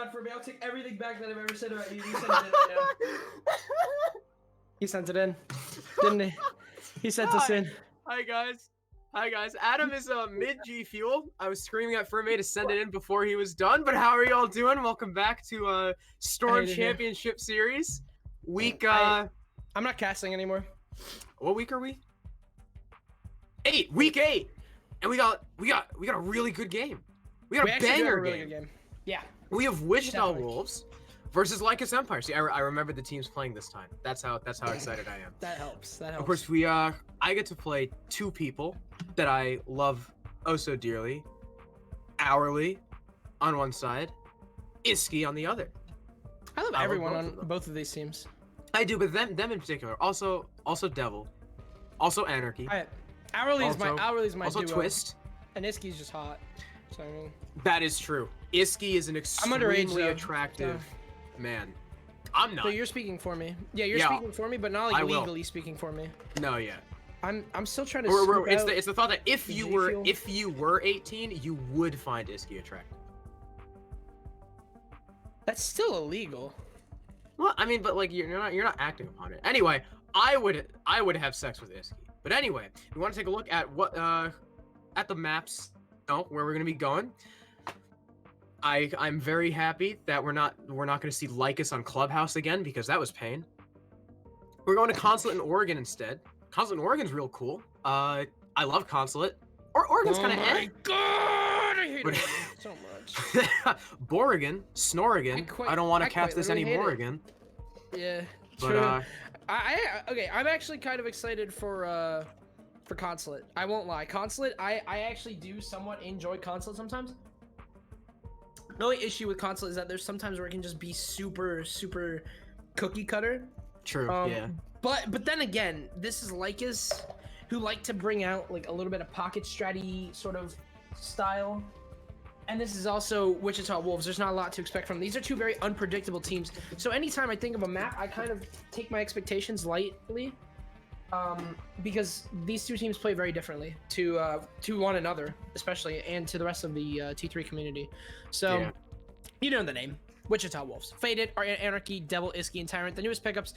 God for me. I'll take everything back that I've ever said about you. You sent it in right now. He sent it in, didn't he? He sent us in. Hi guys. Adam is mid G Fuel. I was screaming at Ferme to send it in before he was done. But how are y'all doing? Welcome back to Storm Championship Series. Week. I'm not casting anymore. What week are we? 8. Week 8. And we got a really good game. We got a banger really good game. Yeah. We have Wichita Wolves versus Lycus Empire. See, I remember the teams playing this time. That's how excited I am. That helps. Of course, I get to play two people that I love oh so dearly. Hourly on one side, Iski on the other. I love everyone on both of these teams. I do, but them in particular. Also Devil, also Anarchy. Hourly's my also duo. Twist. And Iski's just hot. So I mean, that is true. Iski is an extremely attractive man. I'm not. So you're speaking for me. Yeah, you're speaking for me, but not like legally speaking for me. No, yeah. I'm still trying to. It's the thought that if you were 18, you would find Iski attractive. That's still illegal. Well, I mean, but like you're not acting upon it. Anyway, I would have sex with Iski. But anyway, we want to take a look at what at the maps, where we're gonna be going. I'm very happy that we're not gonna see Lycus on Clubhouse again because that was pain. We're going to Consulate in Oregon instead. Consulate in Oregon's real cool. I love Consulate. Oregon's kind of Oh my god, I hate it so much. Boregan, Snoregan. I don't want to cast this anymore again. Yeah, but, true. I'm actually kind of excited for Consulate. I won't lie. Consulate, I actually do somewhat enjoy Consulate sometimes. The only issue with Consulate is that there's sometimes where it can just be super cookie cutter. True. Yeah. But then again, this is Lycus, who like to bring out like a little bit of pocket stratty sort of style. And this is also Wichita Wolves. There's not a lot to expect from them. These are two very unpredictable teams. So anytime I think of a map, I kind of take my expectations lightly. Because these two teams play very differently to one another, especially, and to the rest of the T3 community. So, yeah. You know the name. Wichita Wolves. Faded, Anarchy, Devil, Iski, and Tyrant. The newest pickups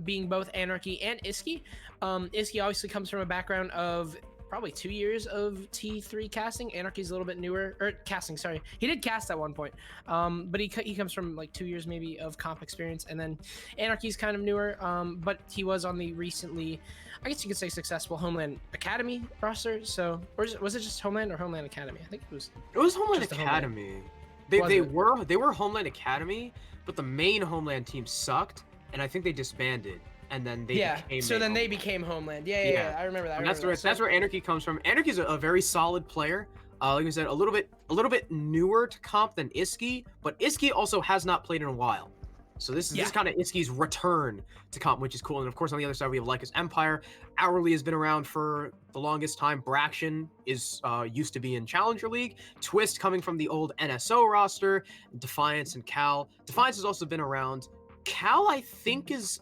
being both Anarchy and Iski. Iski obviously comes from a background of probably 2 years of T3 casting. Anarchy's a little bit newer, or casting, sorry. He did cast at one point, but he comes from like 2 years maybe of comp experience, and then Anarchy's kind of newer, but he was on the recently, I guess you could say, successful Homeland Academy roster. So, or was it just Homeland or Homeland Academy? I think it was. It was Homeland Academy. They were Homeland Academy, but the main Homeland team sucked, and I think they disbanded. And then they became Homeland. Yeah. I remember that. And that's where Anarchy comes from. Anarchy's a very solid player. Like I said, a little bit newer to comp than Iski, but Iski also has not played in a while. So this is kind of Iski's return to comp, which is cool. And of course, on the other side, we have Lycus Empire. Hourly has been around for the longest time. Braction is used to be in Challenger League. Twist coming from the old NSO roster. Defiance and Cal. Defiance has also been around. Cal, I think is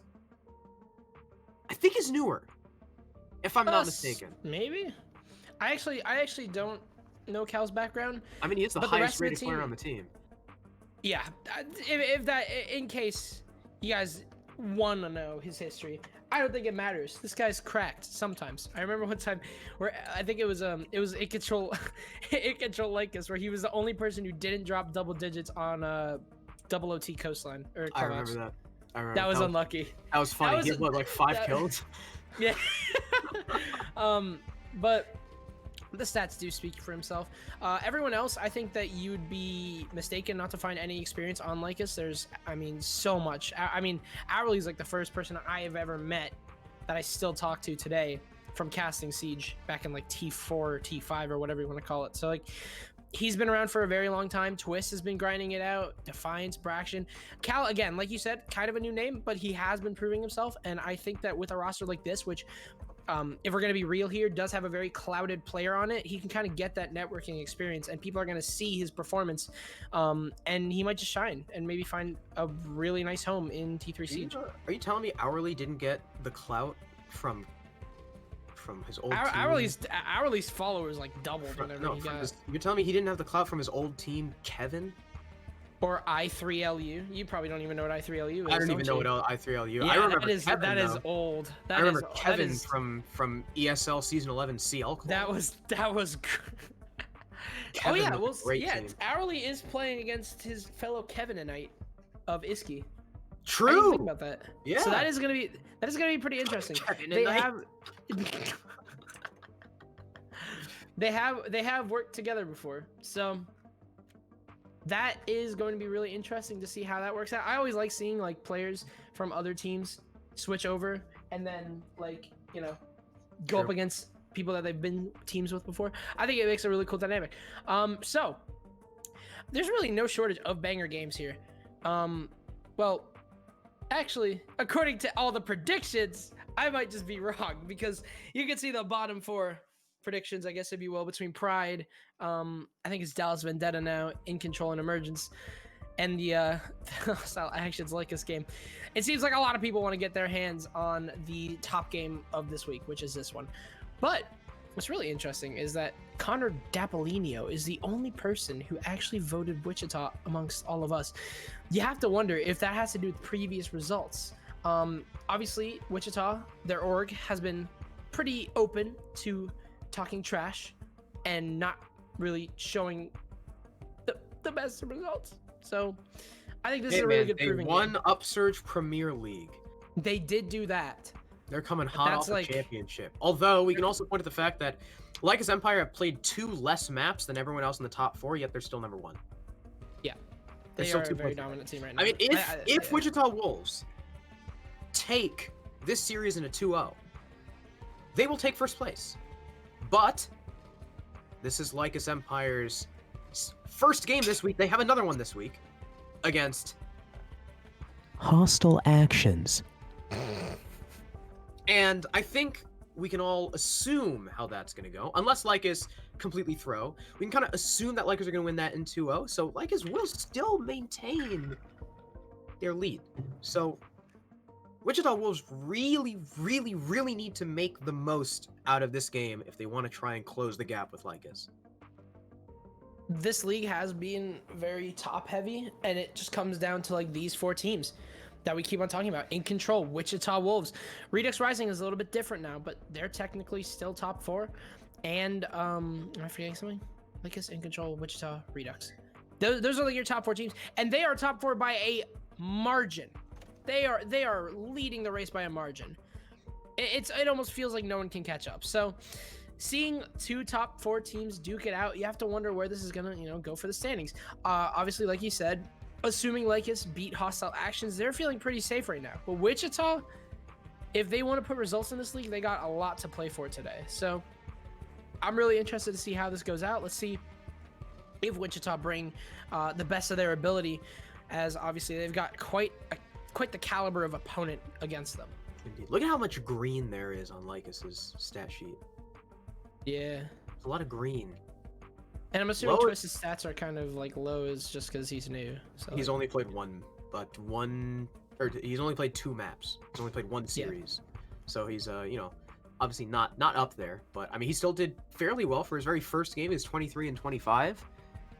newer, if I'm not mistaken. Maybe. I actually don't know Cal's background. I mean, he is the highest rated player on the team. Yeah, if that, in case you guys want to know his history, I don't think it matters. This guy's cracked sometimes. I remember one time where I think it was It Control Lycus, where he was the only person who didn't drop double digits on double OT coastline or I remember that. That was unlucky. That was funny. He had like 5 kills. Yeah. But the stats do speak for himself. Everyone else, I think that you'd be mistaken not to find any experience on Lycus. There's, I mean, so much. I mean, Hourly's like the first person I have ever met that I still talk to today from casting Siege back in like T4 or T5 or whatever you want to call it. So like, he's been around for a very long time. Twist has been grinding it out. Defiance, Braction. Cal, again, like you said, kind of a new name, but he has been proving himself. And I think that with a roster like this, which, if we're going to be real here, does have a very clouded player on it, he can kind of get that networking experience, and people are going to see his performance. And he might just shine and maybe find a really nice home in T3 Siege. Are you telling me Hourly didn't get the clout from his old team? Hourly's followers like doubled whenever he got. You're telling me he didn't have the clout from his old team, Kevin? Or I3LU. You probably don't even know what I3LU is. I don't even know what I3LU. Yeah, I remember Kevin, that is though. old. I remember Kevin from ESL Season 11 CL Club. That was. Oh yeah, well yeah. Hourly is playing against his fellow Kevinite of Iski. True. I didn't think about that. Yeah. So that is gonna be pretty interesting. They have worked together before, so that is going to be really interesting to see how that works out. I always like seeing like players from other teams switch over and then like go up against people that they've been teams with before. I think it makes a really cool dynamic. So there's really no shortage of banger games here. Well, actually, according to all the predictions, I might just be wrong because you can see the bottom 4 predictions, I guess, if you will, between Pride. I think it's Dallas Vendetta now, In Control and Emergence, and the Hostile Actions Lycus game. It seems like a lot of people want to get their hands on the top game of this week, which is this one. But what's really interesting is that Connor Dapolino is the only person who actually voted Wichita amongst all of us. You have to wonder if that has to do with previous results. Obviously, Wichita, their org, has been pretty open to talking trash and not really showing the best results. So I think this is a really good proving game. They won game. Upsurge Premier League. They did do that. They're coming hot off the championship. Although we can also point to the fact that Lycus Empire have played 2 less maps than everyone else in the top 4, yet they're still number 1. Yeah, they are a very dominant team right now. I mean, if Wichita Wolves take this series in a 2-0, they will take first place. But this is Lycus Empire's first game this week. They have another one this week against Hostile Actions. And I think we can all assume how that's going to go. Unless Lycus completely throw, we can kind of assume that Lycus are going to win that in 2-0. So Lycus will still maintain their lead. So Wichita Wolves really, really, really need to make the most out of this game if they want to try and close the gap with Lycus. This league has been very top heavy, and it just comes down to like these 4 teams that we keep on talking about. In Control, Wichita Wolves. Redux Rising is a little bit different now, but they're technically still top 4. And am I forgetting something? Lycus, In Control, Wichita, Redux. Those are like your top 4 teams, and they are top 4 by a margin. They are leading the race by a margin. It almost feels like no one can catch up. So seeing 2 top 4 teams duke it out, you have to wonder where this is gonna go for the standings. Obviously, like you said, assuming Lycus beat Hostile Actions, they're feeling pretty safe right now. But Wichita, if they want to put results in this league, they got a lot to play for today. So I'm really interested to see how this goes out. Let's see if Wichita bring the best of their ability, as obviously they've got quite the caliber of opponent against them. Indeed. Look at how much green there is on Lycus's stat sheet. Yeah. There's a lot of green. And I'm assuming Twist's stats are kind of like low is just because he's new. So he's only played he's only played 2 maps. He's only played 1 series. Yeah. So he's obviously not up there, but I mean he still did fairly well for his very first game. He's 23 and 25.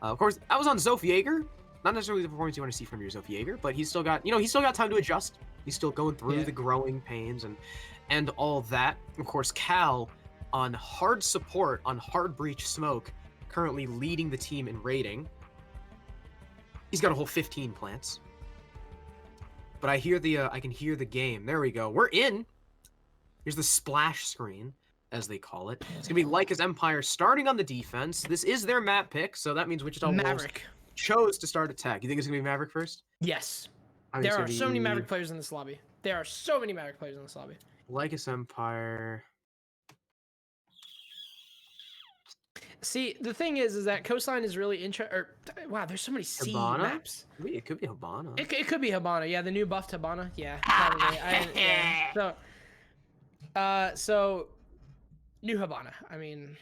Of course, I was on Zoph Jaeger. Not necessarily the performance you want to see from your Zoph Jaeger, but he's still got time to adjust. He's still going through the growing pains and all that. Of course, Cal on hard support on hard breach smoke, currently leading the team in rating. He's got a whole 15 plants. But I can hear the game. There we go. We're in. Here's the splash screen, as they call it. It's gonna be Lycus Empire starting on the defense. This is their map pick, so that means Wichita Wolves chose to start attack. You think it's gonna be Maverick first? Yes. There are so many Maverick players in this lobby. Lycus Empire. See, the thing is that Coastline is really interesting. Wow, there's so many C maps. It could be Habana. It could be Habana. Yeah, the new buffed Habana. Yeah, probably. So new Habana. I mean,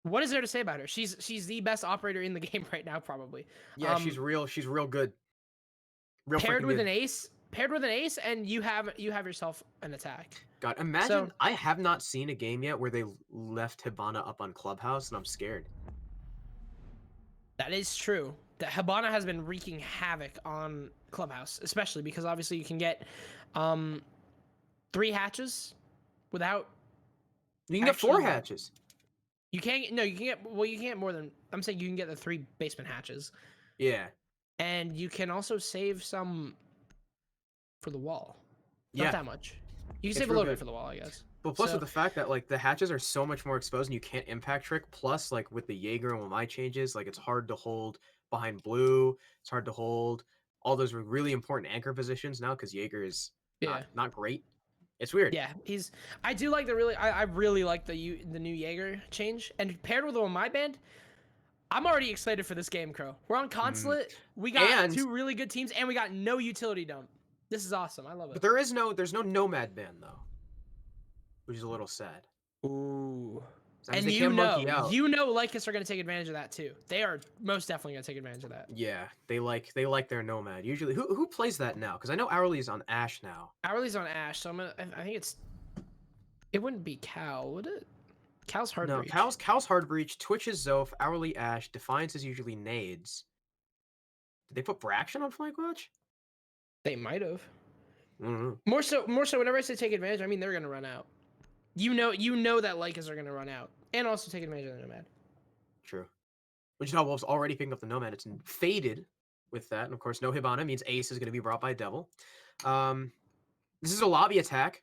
what is there to say about her? She's the best operator in the game right now, probably. Yeah, she's real good. Paired with an ace, and you have yourself an attack. God, imagine I have not seen a game yet where they left Hibana up on Clubhouse, and I'm scared. That is true. the Hibana has been wreaking havoc on Clubhouse, especially because obviously you can get 3 hatches without. You can get 4 hatches. You can't. No, you can get. Well, you can't more than. I'm saying you can get the 3 basement hatches. Yeah. And you can also save some for the wall. Not that much. You can save a little bit for the wall, I guess. But plus with the fact that like the hatches are so much more exposed and you can't impact trick, plus like with the Jaeger and with my changes, like it's hard to hold behind blue. It's hard to hold all those really important anchor positions now because Jaeger is not great. It's weird. Yeah, I do like I really like the new Jaeger change, and paired with my band, I'm already excited for this game, Crow. We're on Consulate. We got 2 really good teams, and we got no utility dump. This is awesome. I love it. But there's no Nomad band though, which is a little sad. Ooh. And you know, Lycus are gonna take advantage of that too. They are most definitely gonna take advantage of that. Yeah, they like their Nomad. Usually, who plays that now? Because I know Hourly's on Ash now. Hourly's on Ash, so I think it wouldn't be Cal, would it? Cal's hard breach. No, Cal's hard breach. Twitch is Zoph. Hourly Ash. Defiance is usually Nades. Did they put Braction on Flank Watch? They might have. Mm-hmm. More so. Whenever I say take advantage, I mean they're gonna run out. You know that Lycus are gonna run out, and also take advantage of the Nomad. True. Wichita Wolves already picking up the Nomad. It's faded with that, and of course, no Hibana means Ace is gonna be brought by Devil. This is a lobby attack,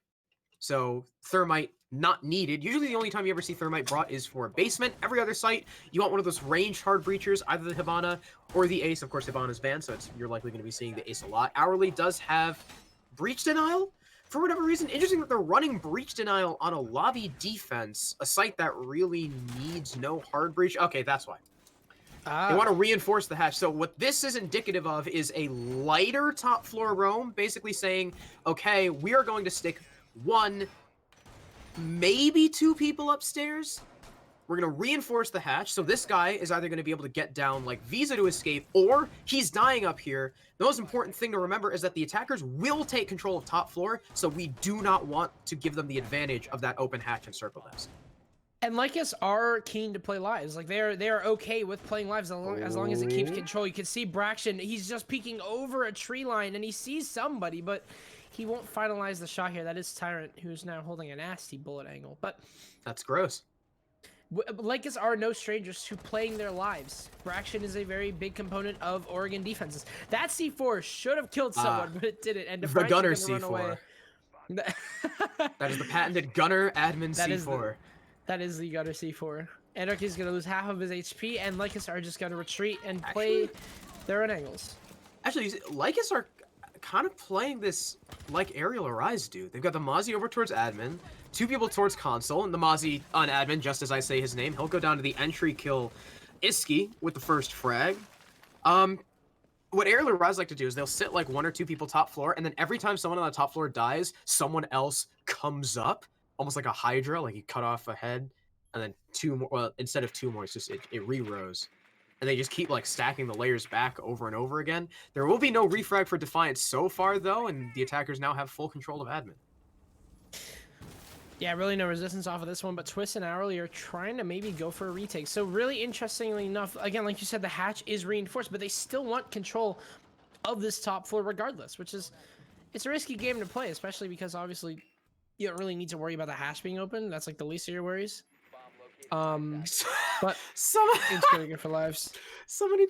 so Thermite not needed. Usually, the only time you ever see Thermite brought is for basement. Every other site, you want one of those ranged hard breachers, either the Hibana or the Ace. Of course, Hibana's banned, so you're likely going to be seeing the Ace a lot. Hourly does have breach denial. For whatever reason, interesting that they're running breach denial on a lobby defense, a site that really needs no hard breach. Okay, that's why. They want to reinforce the hatch. So what this is indicative of is a lighter top floor roam, basically saying, okay, we are going to stick 1, maybe 2 people upstairs. We're going to reinforce the hatch. So this guy is either going to be able to get down like Visa to escape, or he's dying up here. The most important thing to remember is that the attackers will take control of top floor, so we do not want to give them the advantage of that open hatch and circle nest. And Lycus are keen to play lives. Like they are okay with playing lives as long as it keeps control. You can see Braction, he's just peeking over a tree line and he sees somebody, but he won't finalize the shot here. That is Tyrant, who's now holding a nasty bullet angle. But that's gross. Lycus are no strangers to playing their lives. Braction is a very big component of Oregon defenses. That C4 should have killed someone, but it didn't. And the Gunner C4. That is the patented Gunner admin C4. That is the Gunner C4. Anarchy's going to lose half of his HP, and Lycus are just going to retreat and play their own angles. Actually, Lycus are kind of playing this like Aerial Arise do. They've got the Mozzie over towards admin, 2 people towards console, and the Mozzie on admin, just as I say his name. He'll go down to the entry kill Iski with the first frag. What Aerial Arise like to do is they'll sit like 1 or 2 people top floor, and then every time someone on the top floor dies, someone else comes up, almost like a Hydra, like you cut off a head, and then 2 more, well, instead of 2 more, it's just, it re-rows. And they just keep like stacking the layers back over and over again. There will be no refrag for Defiance so far though, and the attackers now have full control of admin. Yeah, really no resistance off of this one, but Twist and Hourly are trying to maybe go for a retake. So really interestingly enough, again, like you said, the hatch is reinforced, but they still want control of this top floor regardless, which is, it's a risky game to play, especially because obviously you don't really need to worry about the hatch being open. That's like the least of your worries. But it's really good for lives. Someone in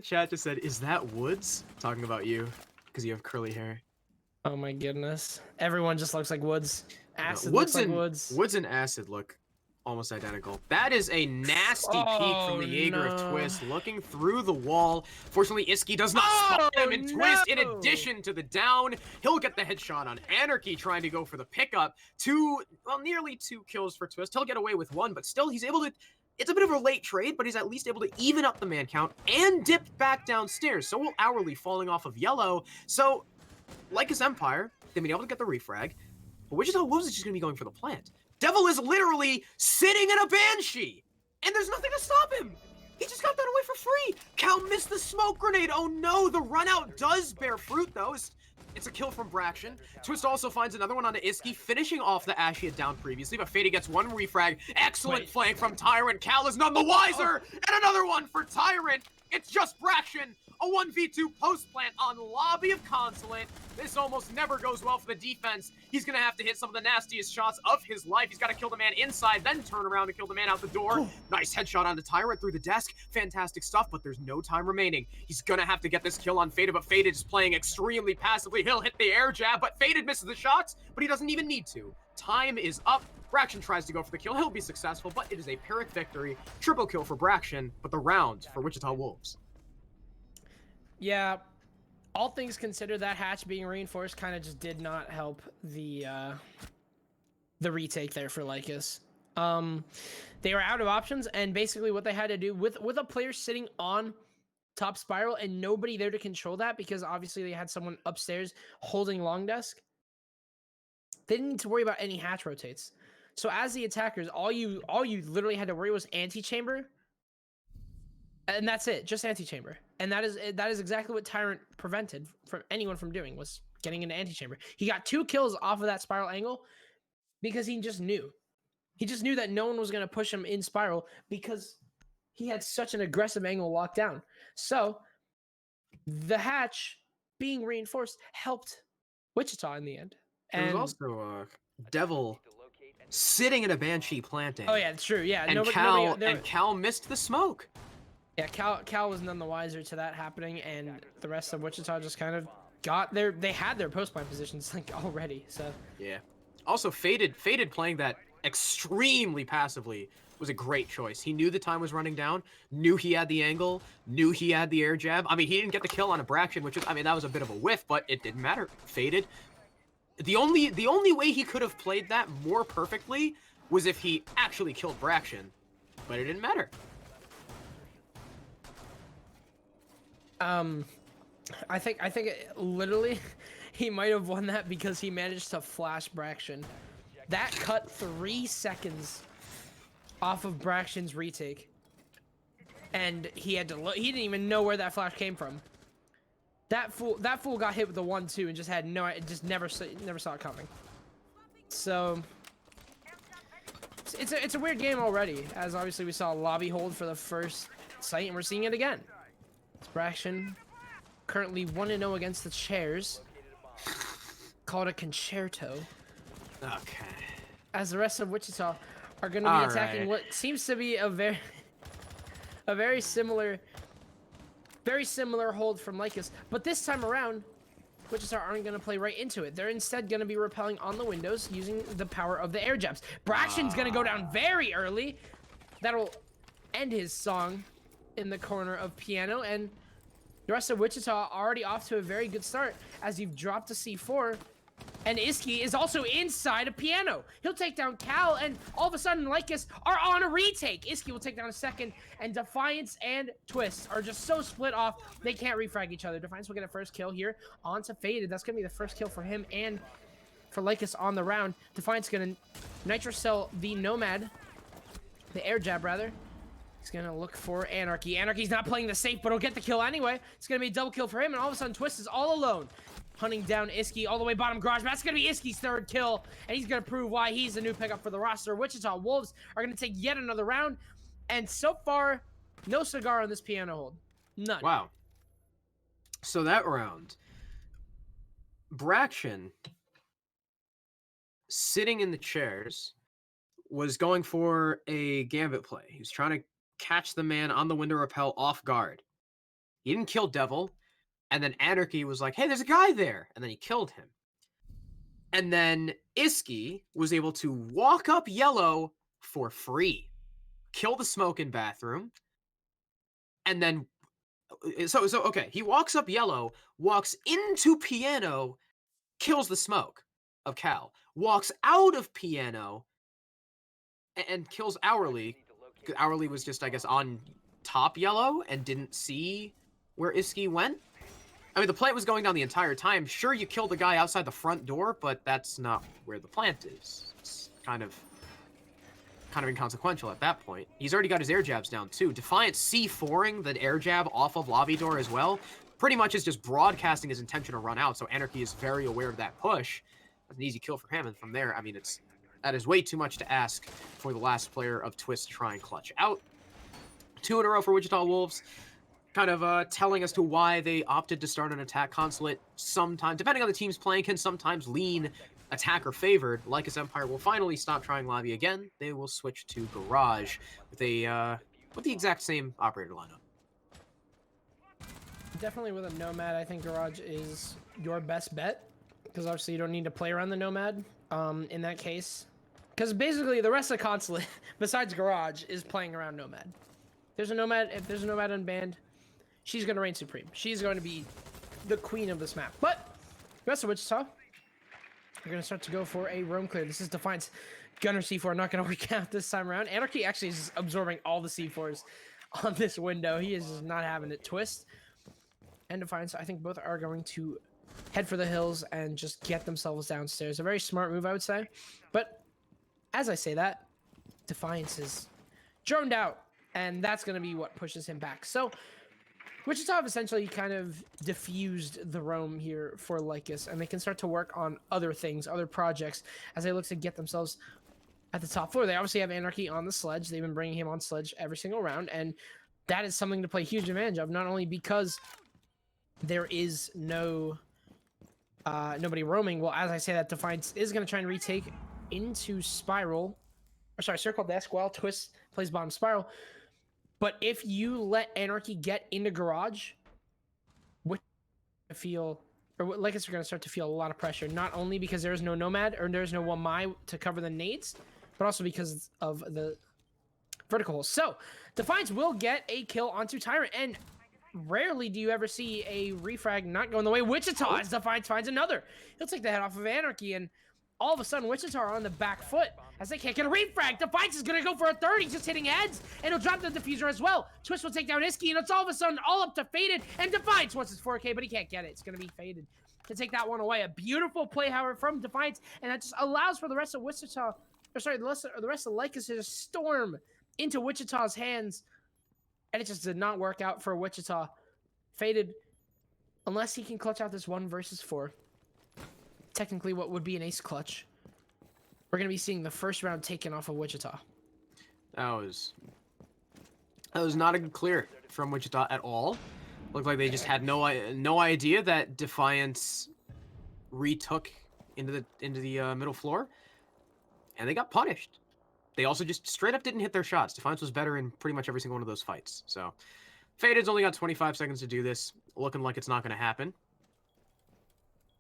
chat just said, "Is that Woods?" Talking about you because you have curly hair. Oh my goodness! Everyone just looks like Woods. Acid Woods looks and like Woods. Woods and Acid look almost identical. That is a nasty peek from the Jaeger of Twist, looking through the wall. Fortunately, Iski does not spot him, and Twist, in addition to the down, he'll get the headshot on Anarchy, trying to go for the pickup. Nearly 2 kills for Twist. He'll get away with 1, but still, he's able to. It's a bit of a late trade, but he's at least able to even up the man count and dip back downstairs. So will Hourly, falling off of yellow. So, like his Empire, they've been able to get the refrag. But Wichita Wolves is just going to be going for the plant. Devil is literally sitting in a Banshee, and there's nothing to stop him. He just got that away for free. Cal missed the smoke grenade. Oh no, the run out does bear fruit though. It's a kill from Braxton. Twist also finds another one onto Iski, finishing off the Ash he had down previously, but Faded gets one refrag. Excellent flank from Tyrant. Cal is none the wiser, and another one for Tyrant. It's just Braxton. A 1v2 post plant on lobby of Consulate. This almost never goes well for the defense. He's going to have to hit some of the nastiest shots of his life. He's got to kill the man inside, then turn around and kill the man out the door. Nice headshot on the Tyrant through the desk. Fantastic stuff, but there's no time remaining. He's going to have to get this kill on Faded, but Faded is playing extremely passively. He'll hit the air jab, but Faded misses the shots, but he doesn't even need to. Time is up. Braxton tries to go for the kill. He'll be successful, but it is a Pyrrhic victory. Triple kill for Braxton, but the round for Wichita Wolves. Yeah, all things considered, that hatch being reinforced kind of just did not help the retake there for Lycus. They were out of options, and basically what they had to do with a player sitting on top spiral and nobody there to control that, because obviously they had someone upstairs holding long desk, they didn't need to worry about any hatch rotates. So as the attackers, all you literally had to worry was antechamber, and that's it, just antechamber. And that is exactly what Tyrant prevented from anyone from doing, was getting into antechamber. He got 2 kills off of that spiral angle because he just knew. He just knew that no one was going to push him in spiral because he had such an aggressive angle locked down. So the hatch being reinforced helped Wichita in the end. And there was also Devil sitting in a Banshee planting. Oh yeah, it's true. Yeah, and Cal missed the smoke. Yeah, Cal was none the wiser to that happening, and the rest of Wichita just kind of got they had their post plant positions like already. So yeah. Also, Faded playing that extremely passively was a great choice. He knew the time was running down, knew he had the angle, knew he had the air jab. I mean, he didn't get the kill on a Braxton, which is, I mean, that was a bit of a whiff, but it didn't matter. Faded. The only way he could have played that more perfectly was if he actually killed Braxton, but it didn't matter. I think literally he might have won that because he managed to flash Braxton. That cut 3 seconds off of Braxton's retake, and he had to look. He didn't even know where that flash came from. That fool got hit with the 1-2 and just had just never saw it coming. So it's a weird game already, as obviously we saw a lobby hold for the first site, and we're seeing it again. It's Braxton currently 1-0 against the chairs. Call it a concerto. Okay. As the rest of Wichita are going to be attacking what seems to be a very similar hold from Lycus, but this time around, Wichita aren't going to play right into it. They're instead going to be repelling on the windows using the power of the air jabs. Braxton's going to go down very early. That'll end his song in the corner of piano, and the rest of Wichita already off to a very good start as you've dropped a C4, and Iski is also inside a piano. He'll take down Cal, and all of a sudden Lycus are on a retake. Iski will take down a second, and Defiance and Twist are just so split off they can't refrag each other. Defiance will get a first kill here onto Faded. That's gonna be the first kill for him and for Lycus on the round. Defiance gonna nitro cell the Nomad, the air jab rather. He's gonna look for Anarchy. Anarchy's not playing the safe, but he'll get the kill anyway. It's gonna be a double kill for him, and all of a sudden Twist is all alone, hunting down Iski all the way bottom garage. But that's gonna be Iski's 3rd kill, and he's gonna prove why he's the new pickup for the roster. Wichita Wolves are gonna take yet another round, and so far, no cigar on this piano hold. None. Wow. So that round, Braxton, sitting in the chairs, was going for a gambit play. He was trying to catch the man on the window repel off guard. He didn't kill Devil, and then Anarchy was like, hey, there's a guy there, and then he killed him. And then Iski was able to walk up yellow for free, kill the smoke in bathroom, and then okay, he walks up yellow, walks into piano, kills the smoke of Cal, walks out of piano, and kills Hourly. Hourly was just, I guess, on top yellow and didn't see where Iski went. I mean, the plant was going down the entire time. Sure, you killed the guy outside the front door, but that's not where the plant is. It's kind of inconsequential at that point. He's already got his air jabs down, too. Defiant C4ing the air jab off of lobby door as well. pretty much is just broadcasting his intention to run out. So Anarchy is very aware of that push. That's an easy kill for him. And from there, I mean, that is way too much to ask for the last player of Twist to try and clutch out. 2 in a row for Wichita Wolves. Kind of telling as to why they opted to start an attack. Consulate sometimes, depending on the team's playing, can sometimes lean attacker favored. Lycus Empire will finally stop trying lobby again. They will switch to Garage with the exact same operator lineup. Definitely with a Nomad, I think Garage is your best bet, because obviously you don't need to play around the Nomad in that case. Because basically the rest of Consulate, besides Garage, is playing around Nomad. If there's a Nomad unbanned, she's going to reign supreme. She's going to be the queen of this map. But the rest of Wichita, we're going to start to go for a roam clear. This is Defiance. Gunner C4 not going to work out this time around. Anarchy actually is absorbing all the C4s on this window. He is just not having it. Twist and Defiance, I think both are going to head for the hills and just get themselves downstairs. A very smart move, I would say. But as I say that, Defiance is droned out, and that's going to be what pushes him back. So Wichita have essentially kind of diffused the roam here for Lycus, and they can start to work on other things, other projects, as they look to get themselves at the top floor. They obviously have Anarchy on the sledge. They've been bringing him on sledge every single round, and that is something to play huge advantage of, not only because there is nobody roaming. Well, as I say that, Defiance is going to try and retake into Spiral, or sorry, Circle Desk, while Twist plays bottom Spiral. But if you let Anarchy get into Garage, which I feel, or Lycus are going to start to feel a lot of pressure, not only because there is no Nomad or there's no 1 to cover the nades, but also because of the vertical holes. So Defiance will get a kill onto Tyrant, and rarely do you ever see a refrag not going the way of Wichita, as Defiance finds another. He'll take the head off of Anarchy, and all of a sudden Wichita are on the back foot as they can't get a refrag. Defiance is going to go for a 30, just hitting heads, and he'll drop the diffuser as well. Twist will take down Iski, and it's all of a sudden all up to Faded, and Defiance wants his 4K, but he can't get it. It's going to be Faded to take that one away. A beautiful play, however, from Defiance, and that just allows for the rest of Wichita, or sorry, the rest of Lycus to just storm into Wichita's hands, and it just did not work out for Wichita. Faded, unless he can clutch out this 1 versus 4, technically what would be an ace clutch, we're going to be seeing the first round taken off of Wichita. That was not a good clear from Wichita at all. Looked like they just had no idea that Defiance retook into the middle floor, and they got punished. They also just straight up didn't hit their shots. Defiance was better in pretty much every single one of those fights. So Faded's only got 25 seconds to do this, looking like it's not going to happen.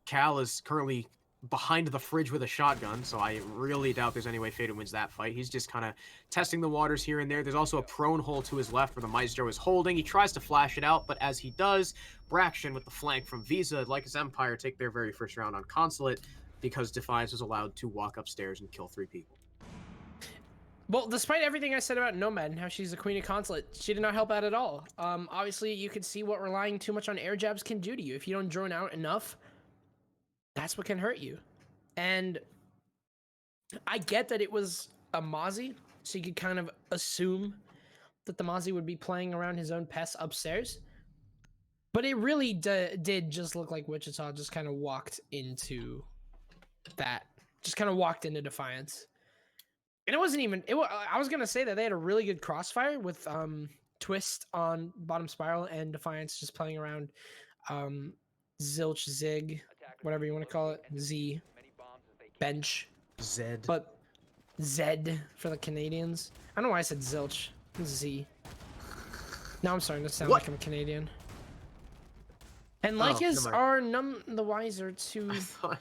Cal is currently behind the fridge with a shotgun, so I really doubt there's any way Faded wins that fight. He's just kind of testing the waters here and there. There's also a prone hole to his left where the Maestro is holding. He tries to flash it out, but as he does, Braxton with the flank from Visa, Lycus Empire take their very first round on Consulate because Defiance was allowed to walk upstairs and kill 3 people. Well, despite everything I said about Nomad and how she's the queen of Consulate, she did not help out at all. Obviously, you can see what relying too much on air jabs can do to you. If you don't drone out enough, that's what can hurt you. And I get that it was a Mozzie, so you could kind of assume that the Mozzie would be playing around his own pests upstairs. But it really did just look like Wichita just kind of walked into that. Just kind of walked into Defiance. And it wasn't even... I was going to say that they had a really good crossfire with Twist on bottom Spiral and Defiance just playing around Zilch, Zig, whatever you want to call it, Z, Bench, Zed. But Zed for the Canadians. I don't know why I said Zilch. Z. Now I'm starting to sound like I'm Canadian. And Lycus are none the wiser to... I thought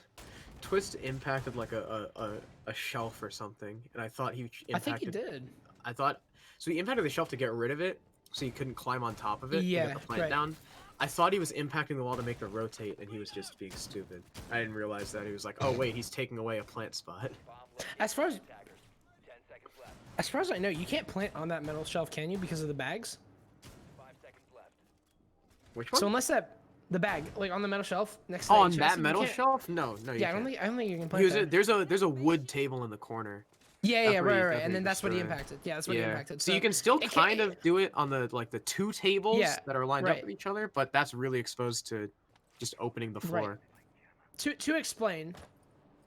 Twist impacted like a shelf or something, and I thought he impacted... I think he did. I thought... So he impacted the shelf to get rid of it, so he couldn't climb on top of it yeah, and get the plant down. I thought he was impacting the wall to make the rotate, and he was just being stupid. I didn't realize that. He was like, oh wait, he's taking away a plant spot. As far as I know, you can't plant on that metal shelf, can you, because of the bags? Which one? So unless the bag, like on the metal shelf next to on that metal shelf? No, yeah, I don't think you can plant there. There's a wood table in the corner. Yeah, right. And then that's what he impacted. Yeah, that's what he impacted. So you can still kind of do it on the like the two tables that are lined up with each other, but that's really exposed to just opening the floor. To explain,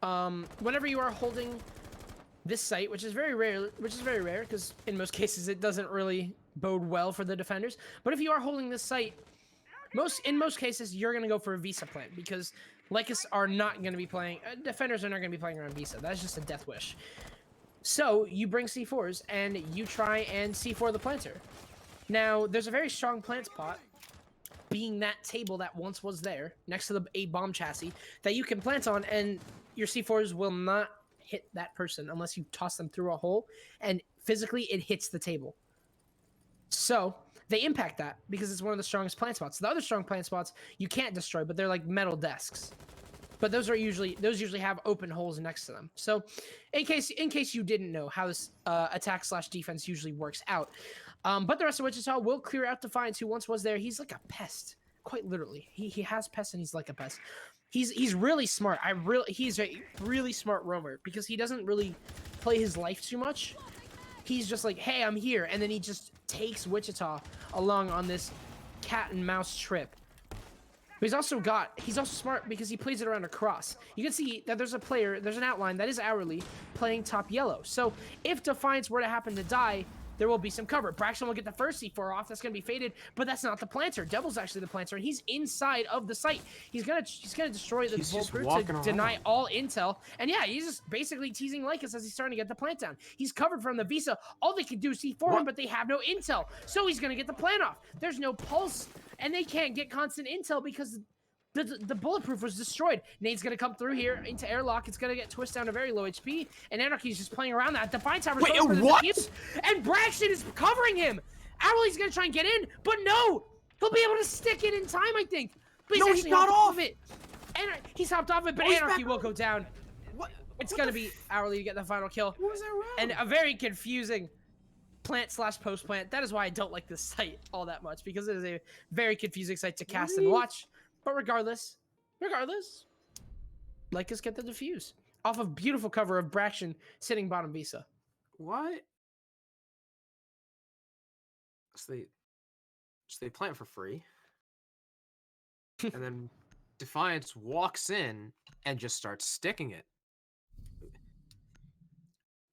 whenever you are holding this site, which is very rare because in most cases it doesn't really bode well for the defenders. But if you are holding this site, in most cases you're gonna go for a Visa plant because Lycus are not gonna be playing. Defenders are not gonna be playing around Visa. That's just a death wish. So you bring C4s and you try and C4 the planter. Now there's a very strong plant spot, being that table that once was there next to the A bomb chassis that you can plant on, and your C4s will not hit that person unless you toss them through a hole, and physically it hits the table. So they impact that because it's one of the strongest plant spots. The other strong plant spots you can't destroy, but they're like metal desks. But those usually have open holes next to them. So in case you didn't know how this attack/defense usually works out. But the rest of Wichita will clear out Defiance, who once was there. He's like a pest, quite literally. He has pests and he's like a pest. He's really smart. He's a really smart roamer because he doesn't really play his life too much. He's just like, hey, I'm here, and then he just takes Wichita along on this cat and mouse trip. But he's also smart because he plays it around a cross. You can see that there's an outline that is hourly playing top yellow. So if Defiance were to happen to die, there will be some cover. Braxton will get the first C4 off. That's going to be faded, but that's not the planter. Devil's actually the planter, and he's inside of the site. He's gonna destroy the bulletproof to deny all intel. And yeah, he's just basically teasing Lycus as he's starting to get the plant down. He's covered from the Visa. All they can do is C4 him, but they have no intel. So he's going to get the plant off. There's no pulse, and they can't get constant intel because the bulletproof was destroyed. Nade's going to come through here into airlock. It's going to get twisted down to very low HP, and Anarchy's just playing around that. Defiance Tower's going for the defuse, and Braxton is covering him. Hourly's going to try and get in, but no! He'll be able to stick it in time, I think. But he's not off it. He's hopped off it, but Anarchy will go down. It's going to be Hourly to get the final kill. What was that round? And a very confusing plant/post plant. That is why I don't like this site all that much, because it is a very confusing site to cast and watch. But regardless, Lycus get the defuse off of beautiful cover of Braxton sitting bottom Visa. What? So they plant for free, and then Defiance walks in and just starts sticking it.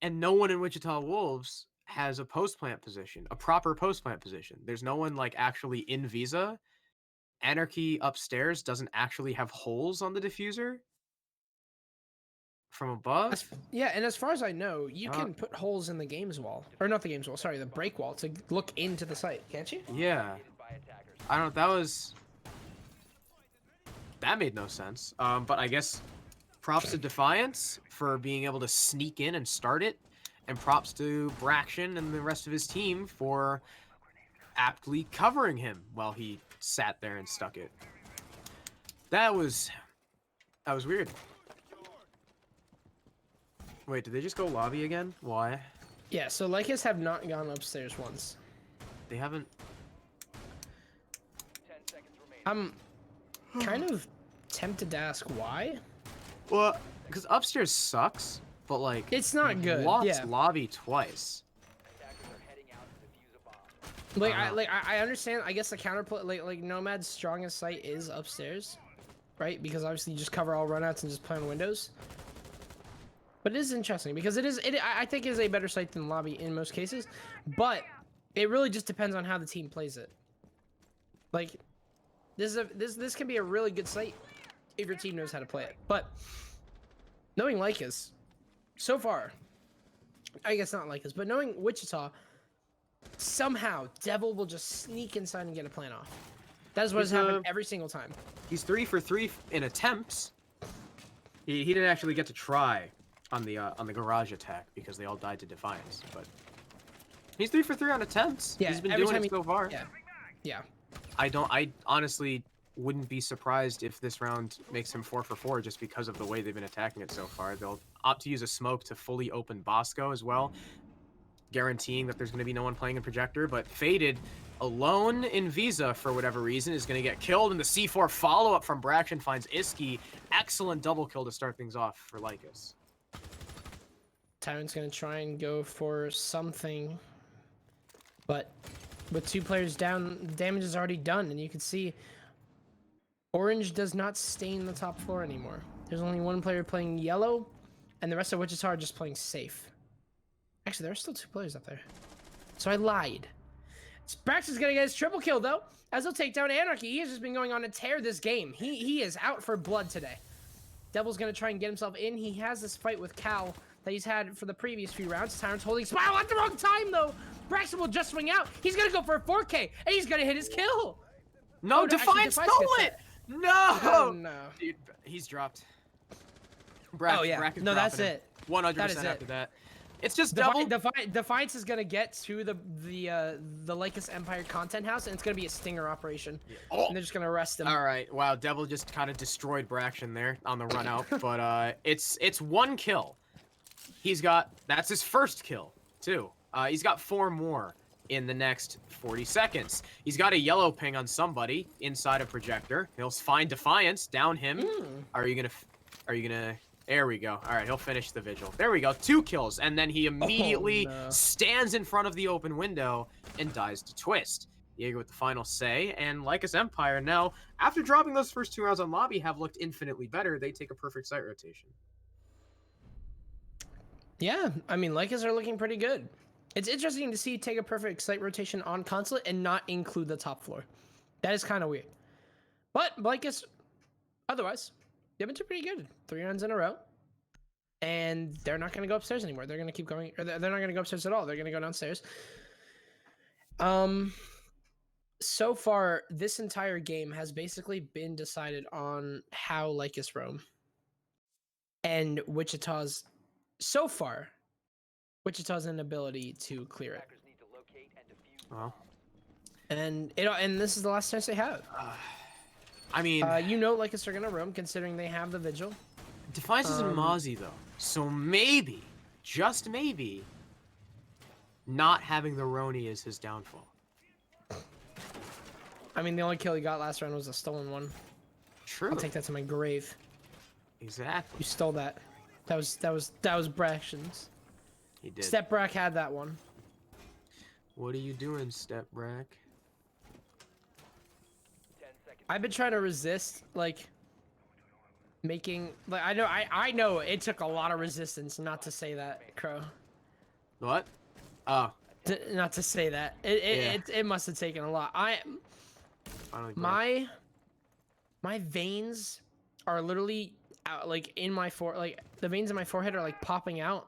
And no one in Wichita Wolves has a post plant position, a proper post plant position. There's no one like actually in Visa. Anarchy upstairs doesn't actually have holes on the diffuser from above. Yeah, and as far as I know, you can put holes in the games wall, or not the games wall, sorry, the break wall to look into the site, can't you? Yeah, I don't. That made no sense. But I guess props to Defiance for being able to sneak in and start it, and props to Braxton and the rest of his team for aptly covering him while he sat there and stuck it. That was weird. Wait, did they just go lobby again? Why? Yeah, so Lycus have not gone upstairs once. They haven't. 10 seconds remaining. I'm kind of tempted to ask why. Well, because upstairs sucks, but like it's not good. Lost lobby twice. Like I understand. I guess the counterplay, like Nomad's strongest site is upstairs, right? Because obviously you just cover all runouts and just play on windows. But it is interesting because I think it is a better site than lobby in most cases, but it really just depends on how the team plays it. Like this can be a really good site if your team knows how to play it. But knowing Lycus, so far, I guess not Lycus, but knowing Wichita. Somehow, Devil will just sneak inside and get a plant off. That is what has happened every single time. He's 3 for 3 in attempts. He didn't actually get to try on the garage attack because they all died to Defiance. But he's 3 for 3 on attempts. Yeah, he's been doing it so far. Yeah. I honestly wouldn't be surprised if this round makes him 4 for 4 just because of the way they've been attacking it so far. They'll opt to use a smoke to fully open Bosco as well, guaranteeing that there's going to be no one playing in Projector, but Faded alone in Visa for whatever reason is going to get killed, and the C4 follow-up from Braxton finds Iski. Excellent double kill to start things off for Lycus. Tyrant's gonna try and go for something, but with 2 players down, the damage is already done, and you can see Orange does not stain the top floor anymore. There's only 1 player playing yellow, and the rest of Wichita are just playing safe. Actually, there are still 2 players up there. So I lied. Braxton's gonna get his triple kill, though, as he'll take down Anarchy. He has just been going on to tear this game. He is out for blood today. Devil's gonna try and get himself in. He has this fight with Cal that he's had for the previous few rounds. Tyrant's holding Smile at the wrong time, though. Braxton will just swing out. He's gonna go for a 4K, and he's gonna hit his kill. No, Defiance stole it! No! Oh, no. Dude, he's dropped. Oh, yeah. No, that's it. 100% after that. It's just Devil. Defiance is gonna get to the Lycus Empire content house, and it's gonna be a stinger operation. Yeah. Oh. And they're just gonna arrest him. All right. Wow, Devil just kind of destroyed Braxton there on the run out, but it's 1 kill. That's his first kill too. He's got 4 more in the next 40 seconds. He's got a yellow ping on somebody inside a projector. He'll find Defiance, down him. Are you gonna? There we go. All right, he'll finish the vigil. There we go. 2 kills, and then he immediately stands in front of the open window and dies to Twist. Jaeger with the final say, and Lycus Empire now, after dropping those first 2 rounds on lobby, have looked infinitely better. They take a perfect site rotation. Yeah, I mean, Lycus are looking pretty good. It's interesting to see take a perfect site rotation on Consulate and not include the top floor. That is kind of weird. But Lycus, otherwise, they've been doing pretty good. 3 rounds in a row. And they're not going to go upstairs anymore. They're going to keep going. Or they're not going to go upstairs at all. They're going to go downstairs. So far, this entire game has basically been decided on how Lycus roam. And Wichita's, so far, Wichita's inability to clear it. Well. And this is the last chance they have. I mean, Lycus are gonna roam considering they have the vigil. Defiance is in Mozzie though, so maybe, just maybe, not having the Roni is his downfall. I mean, the only kill he got last round was a stolen one. True. I'll take that to my grave. Exactly. You stole that. That was Braxton's. He did. Step Brack had that one. What are you doing, Step Brack? I've been trying to resist, like, making, like, I know it took a lot of resistance not to say that, Crow. What? Oh. Not to say that. It must have taken a lot. My veins are literally out, like, in my like, the veins in my forehead are, like, popping out.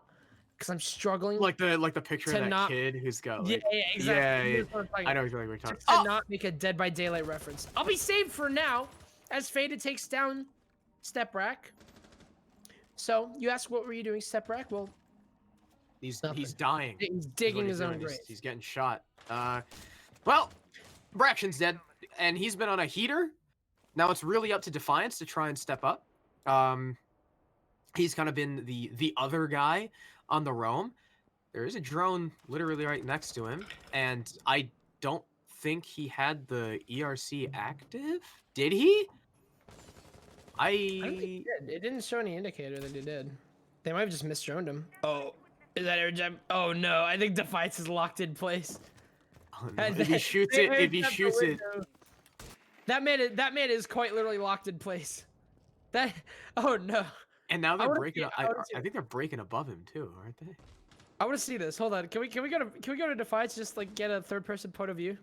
Because I'm struggling. Like the picture of that kid who's got, like, yeah, exactly. Yeah. I know exactly what you're talking about. To not make a Dead by Daylight reference. I'll be saved for now, as Faded takes down Step Brack. So you ask, what were you doing, Step Brack? Well, he's dying. He's digging his own grave. He's getting shot. Well, Braxton's dead, and he's been on a heater. Now it's really up to Defiance to try and step up. He's kind of been the other guy on the roam. There is a drone literally right next to him, and I don't think he had the ERC active. Did he? I don't think he did. It didn't show any indicator that he did. They might have just misdroned him. Oh, is that air jab? Oh no, I think Defiance is locked in place. Oh, no. If he shoots it, that man is quite literally locked in place. Oh no. And now they're breaking. I think they're breaking above him too, aren't they? I want to see this. Hold on. Can we go to Defiance? Just like get a third-person point of view.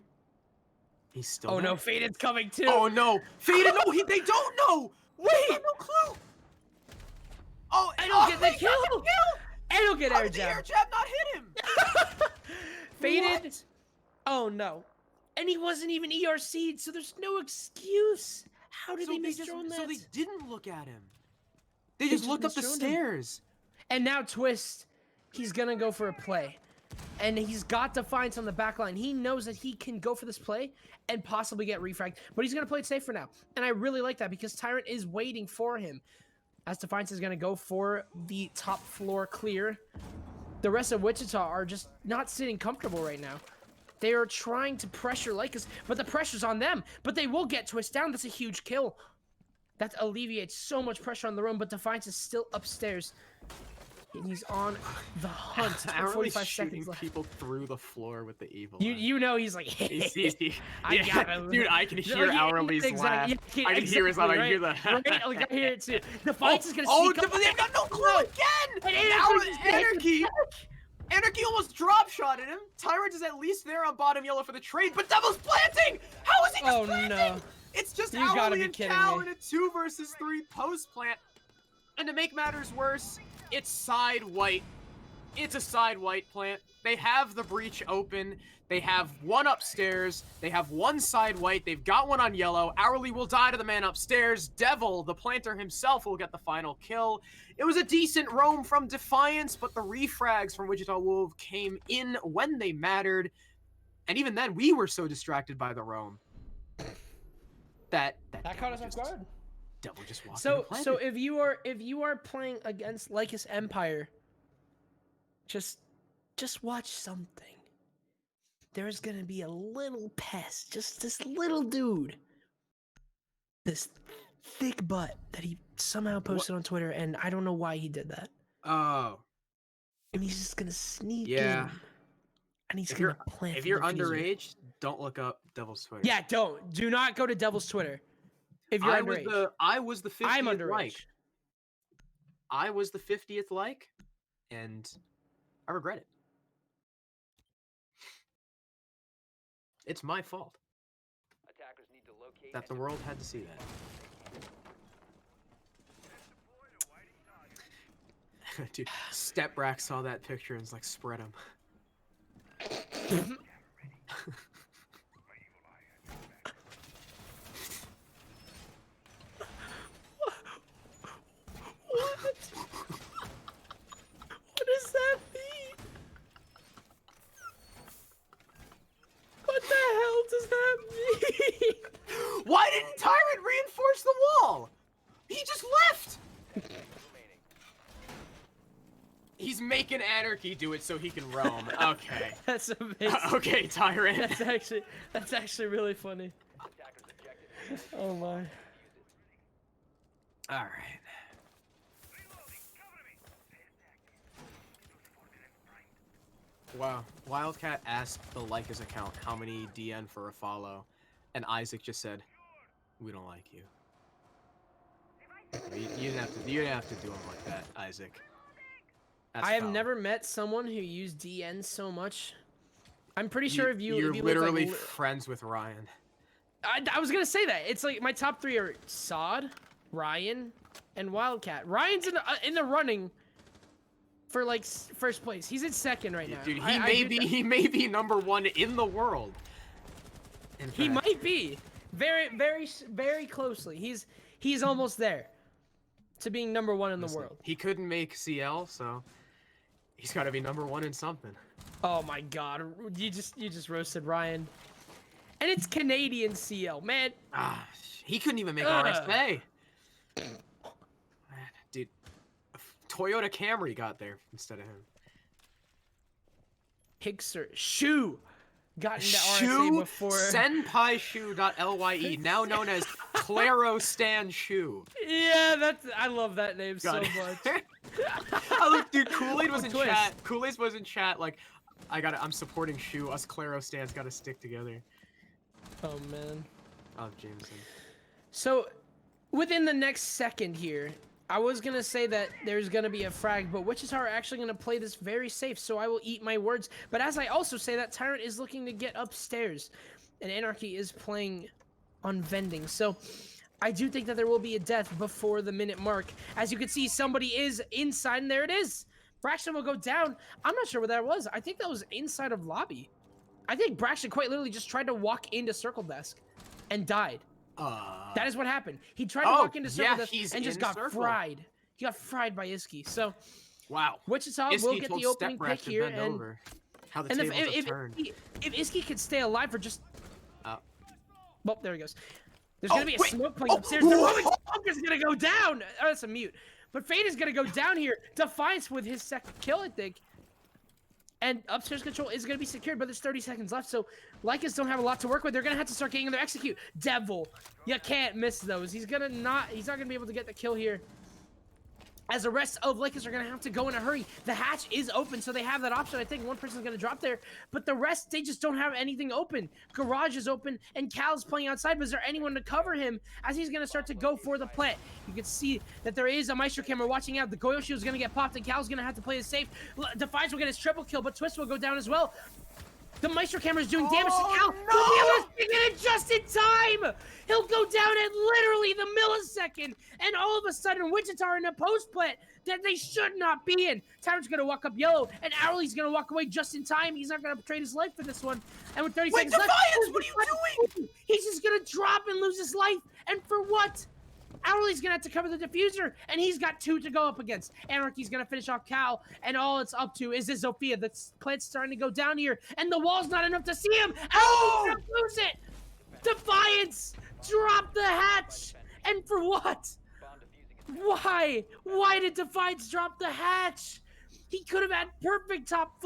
He's still. Oh there. No, Faded's coming too. Oh no, Faded! No, they don't know. Wait, no clue. Oh, I don't get the kill. I don't get air jab. Air jab not hit him. Faded. What? Oh no, and he wasn't even ERC'd, so there's no excuse. How did they misdrone that? So they didn't look at him. They just looked up the stairs. And now Twist, he's gonna go for a play. And he's got Defiance on the back line. He knows that he can go for this play and possibly get refragged. But he's gonna play it safe for now. And I really like that because Tyrant is waiting for him. As Defiance is gonna go for the top floor clear. The rest of Wichita are just not sitting comfortable right now. They are trying to pressure Lycus, but the pressure's on them. But they will get Twist down. That's a huge kill. That alleviates so much pressure on the room, but Defiance is still upstairs. And he's on the hunt. I'm 45 shooting seconds left. people through the floor with the evil. You know he's like, I got him. Dude, I can hear Hourly's laugh. I can hear his laugh. I hear the. Right? Like, I hear it too. Defiance is gonna sneak up. They've got no clue again. Anarchy almost drop shotted him. Tyrant is at least there on bottom yellow for the trade, but Devil's planting. How is he just planting? No. It's just Hourly and Cal in a 2 versus 3 post plant. And to make matters worse, it's side white. It's a side white plant. They have the breach open. They have one upstairs. They have one side white. They've got one on yellow. Hourly will die to the man upstairs. Devil, the planter himself, will get the final kill. It was a decent roam from Defiance, but the refrags from Wichita Wolf came in when they mattered. And even then, we were so distracted by the roam that caught us off guard. Devil just walked. So if you are playing against Lycus Empire, just watch something. There's gonna be a little pest, just this little dude, this thick butt that he somehow posted on Twitter, and I don't know why he did that. Oh. And he's just gonna sneak in, and he's gonna plant. If you're underage, don't look up Devil's Twitter. Yeah, do not go to Devil's Twitter. If you're underage. I was the 50th I'm underage. like. I was the 50th like, and I regret it. It's my fault that the world had to see that. Dude, Stepbrack saw that picture and was like, spread him. What does that mean? What the hell does that mean? Why didn't Tyrant reinforce the wall? He just left. He's making Anarchy do it so he can roam. Okay. That's amazing. Okay, Tyrant. That's actually really funny. Oh my. All right. Wow. Wildcat asked the Lycus account how many DN for a follow, and Isaac just said, "We don't like you." You didn't have to do him like that, Isaac. That's I have foul. never met someone who used DN so much. I'm pretty sure you're literally friends with Ryan. I was gonna say that. It's like my top 3 are Sod, Ryan, and Wildcat. Ryan's in the running for like first place. He's in second right now. Dude, he may be number 1 in the world. He might be very closely. He's almost there to being number 1 in the world. He couldn't make CL, so he's got to be number 1 in something. Oh my God! You just roasted Ryan. And it's Canadian CL, man. He couldn't even make RSA. Dude, Toyota Camry got there instead of him. Higser Shu got into RSA before. Senpaishu.lye, now known as Claro Stan Shu. Yeah, I love that name so much. Oh, look, dude, Kool-Aid was in chat. Kool-Aid was in chat. Like, I'm supporting Shu. Us Claro Stans got to stick together. Oh man. Oh, Jameson. So, within the next second here, I was gonna say that there's gonna be a frag, but Wichita are actually gonna play this very safe, so I will eat my words. But as I also say that Tyrant is looking to get upstairs, and Anarchy is playing on vending. So, I do think that there will be a death before the minute mark. As you can see, somebody is inside, and there it is. Braxton will go down. I'm not sure what that was. I think that was inside of lobby. I think Braxton quite literally just tried to walk into circle desk and died. That is what happened. He tried to walk into circle desk and just got fried. He got fried by Iski. So, wow. Wichita will get the opening pick here. And if Iski could stay alive for just... Well, there he goes. There's going to be a smoke playing upstairs. The Roman is going to go down. Oh, that's a mute. But Fade is going to go down here. Defiance with his second kill, I think. And upstairs control is going to be secured, but there's 30 seconds left, so Lycus don't have a lot to work with. They're going to have to start getting in their execute. Devil, you can't miss those. He's not going to be able to get the kill here. as the rest of Lycus are going to have to go in a hurry. The hatch is open, so they have that option. I think one person's going to drop there, but the rest, they just don't have anything open. Garage is open, and Cal's playing outside, but is there anyone to cover him as he's going to start to go for the plant? You can see that there is a Maestro camera watching out. The Goyo shield is going to get popped, and Cal's going to have to play it safe. Defiance will get his triple kill, but Twist will go down as well. The Maestro camera is doing damage to Cal. No! He'll get it just in time! He'll go down at literally the millisecond, and all of a sudden, Wichita are in a post plant that they should not be in. Tyron's gonna walk up yellow, and Hourly's gonna walk away just in time. He's not gonna trade his life for this one. And with 30 seconds left, what are you doing? He's just gonna drop and lose his life. And for what? Hourly's gonna have to cover the diffuser, and he's got 2 to go up against. Anarchy's gonna finish off Cal, and all it's up to is this Zofia. The plant's starting to go down here, and the wall's not enough to see him. Hourly's gonna lose it. Defiance, drop the hatch, and for what? Why? Why did Defiance drop the hatch? He could have had perfect top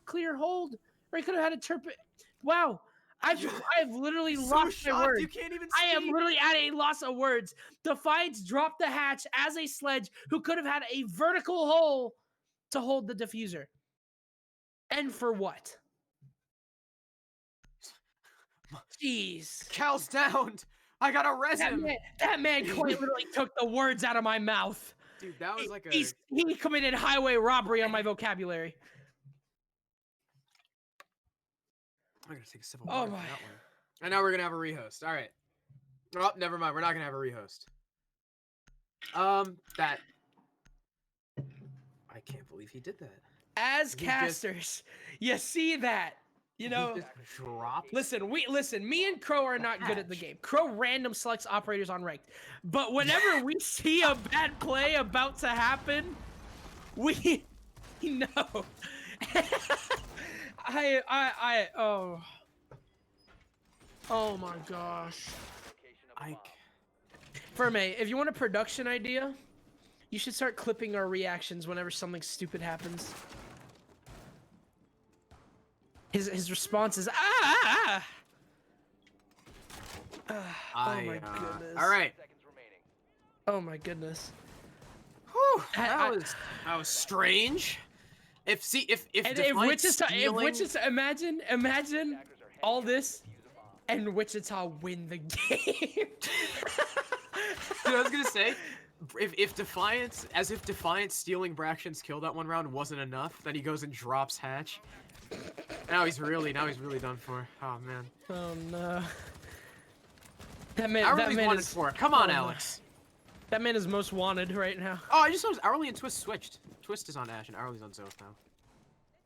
clear hold, or he could have had a turpid. Wow. I've literally lost my words. You can't even I am literally at a loss of words. Defiance dropped the hatch as a sledge who could have had a vertical hole to hold the diffuser. And for what? Jeez. Cal's downed. I gotta res him. That man quite literally took the words out of my mouth. Dude, that was like he committed highway robbery on my vocabulary. I'm gonna take a sip of water for that one. And now we're gonna have a rehost. All right. Oh, never mind. We're not gonna have a rehost. That. I can't believe he did that. As casters, you see that. You know, listen, me and Crow are not good at the game. Crow random selects operators on ranked. But whenever we see a bad play about to happen, we know. Oh my gosh. Ferme, if you want a production idea, you should start clipping our reactions whenever something stupid happens. His response is oh my goodness. All right. Oh my goodness. Whew, that was strange. If Wichita, imagine all this, and Wichita win the game. Dude, I was gonna say, if Defiance stealing Braction's kill that one round wasn't enough, then he goes and drops hatch. Now he's really done for. Oh man. Oh no. That man wanted for it. Come on, Alex. That man is most wanted right now. Oh, I just noticed Hourly and Twist switched. Twist is on Ash and Hourly's on Zoth now.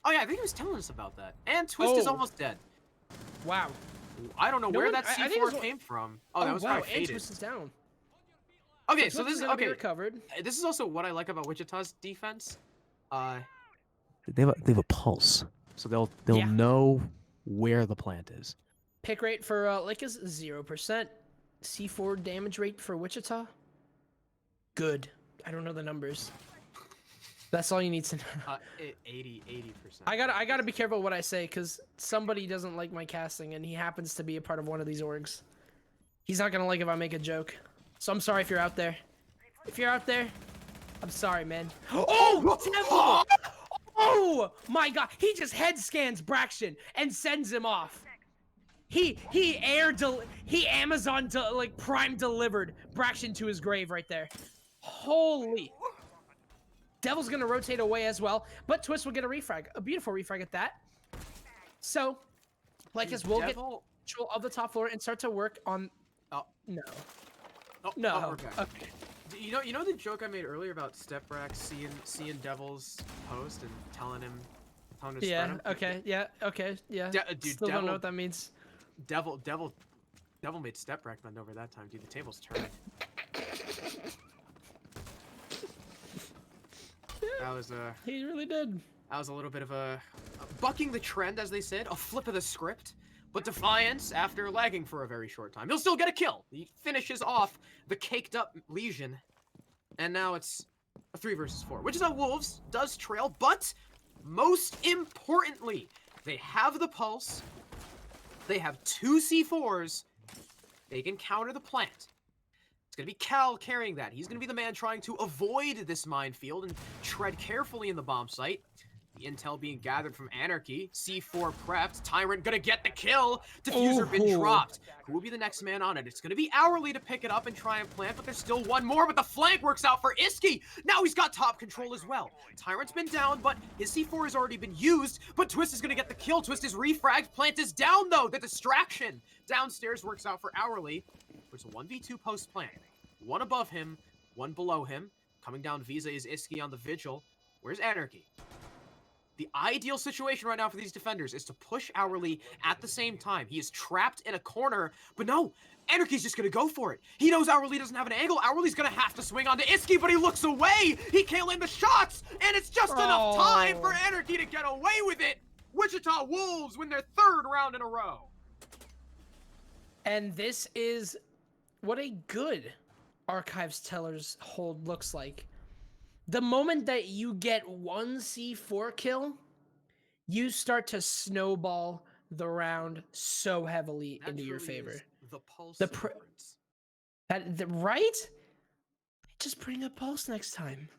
Oh yeah, I think he was telling us about that. And Twist is almost dead. Wow. I don't know where that C4 came from. Oh, that was probably faded. And Twist is down. Okay, so this is recovered. This is also what I like about Wichita's defense. They have a pulse, so they'll know where the plant is. Pick rate for Lycus 0%. C4 damage rate for Wichita. Good. I don't know the numbers. That's all you need to know. 80%. I gotta be careful what I say, because somebody doesn't like my casting, and he happens to be a part of one of these orgs. He's not gonna like if I make a joke. So I'm sorry if you're out there. If you're out there, I'm sorry, man. Oh, Devil! Oh my God! He just head scans Braxton and sends him off. He Amazon Prime delivered Braxton to his grave right there. Holy. Devil's gonna rotate away as well, but Twist will get a refrag. A beautiful refrag at that. So, Lycus will get control of the top floor and start to work on. Oh no. Oh, no. Okay. You know the joke I made earlier about Stepbrax seeing Devil's post and telling him to spread him? Okay. Yeah. Okay. Yeah. Dude, Still don't know what that means. Devil made Stepbrax bend over that time, dude. The table's turning. That was he really did. That was a little bit of a bucking the trend, as they said, a flip of the script. But Defiance, after lagging for a very short time, he'll still get a kill. He finishes off the caked-up Legion, and now it's a 3 versus 4, which is how Wolves does trail. But most importantly, they have the pulse. They have 2 C4s. They can counter the plant. It's going to be Cal carrying that. He's going to be the man trying to avoid this minefield and tread carefully in the bomb site. The intel being gathered from Anarchy. C4 prepped. Tyrant gonna get the kill. Diffuser been dropped. Who will be the next man on it? It's gonna be Hourly to pick it up and try and plant, but there's still one more, but the flank works out for Iski. Now he's got top control as well. Tyrant's been down, but his C4 has already been used, but Twist is gonna get the kill. Twist is refragged. Plant is down though. The distraction downstairs works out for Hourly. There's a 1v2 post plant. One above him, one below him. Coming down Visa is Iski on the Vigil. Where's Anarchy? The ideal situation right now for these defenders is to push Hourly at the same time. He is trapped in a corner, but no, Anarchy's just gonna go for it. He knows Hourly doesn't have an angle. Hourly's gonna have to swing onto Iski, but he looks away. He can't land the shots, and it's just enough time for Anarchy to get away with it. Wichita Wolves win their 3rd round in a row. And this is what a good Archives Teller's hold looks like. The moment that you get one C4 kill, you start to snowball the round so heavily into your favor. The pulse right? Just bring a pulse next time.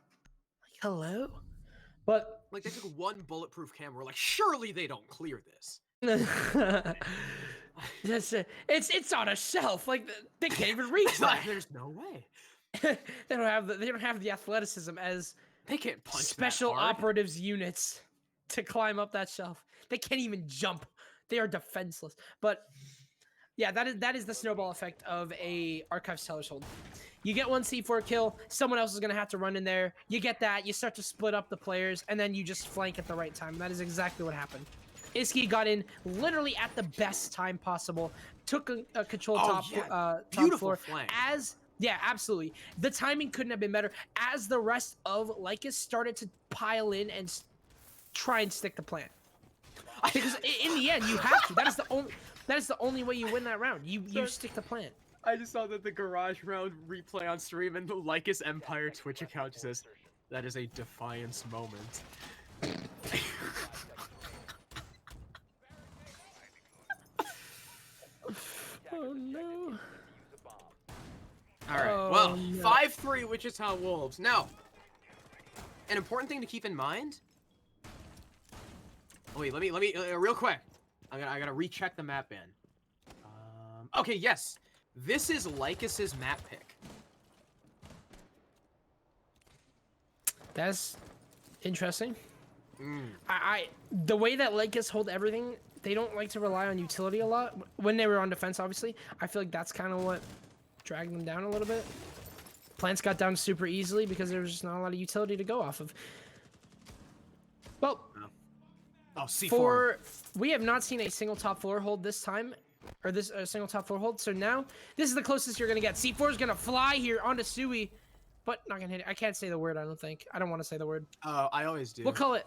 Like, hello? But like they took one bulletproof camera, like surely they don't clear this. It's on a shelf. Like they can't even reach that. There's no way. they don't have the athleticism as they can't punch special operatives units to climb up that shelf. They can't even jump. They are defenseless. But yeah, that is the snowball effect of a Archives Teller's hold. You get one C4 kill, someone else is gonna have to run in there. You get that, you start to split up the players, and then you just flank at the right time. That is exactly what happened. Iski got in literally at the best time possible, took a control top floor flank. Yeah, absolutely. The timing couldn't have been better as the rest of Lycus started to pile in and try and stick the plant. Because in the end, you have to. That is the only way you win that round. You stick the plant. I just saw that the Garage Round replay on stream and the Lycus Empire Twitch account just says, that is a defiance moment. Oh no. Alright, well, 5-3 Wichita Wolves. Now, an important thing to keep in mind. Oh, wait, let me, real quick. I gotta recheck the map ban. Okay, yes. This is Lycus's map pick. That's interesting. The way that Lycus hold everything, they don't like to rely on utility a lot. When they were on defense, obviously, I feel like that's kind of what dragged them down a little bit. Plants got down super easily because there was just not a lot of utility to go off of. Well, C4. We have not seen a single top floor hold this time, or this single top floor hold. So now this is the closest you're gonna get. C4 is gonna fly here onto Sui, but not gonna hit it. I can't say the word. I don't think. I don't want to say the word. I always do. We'll call it.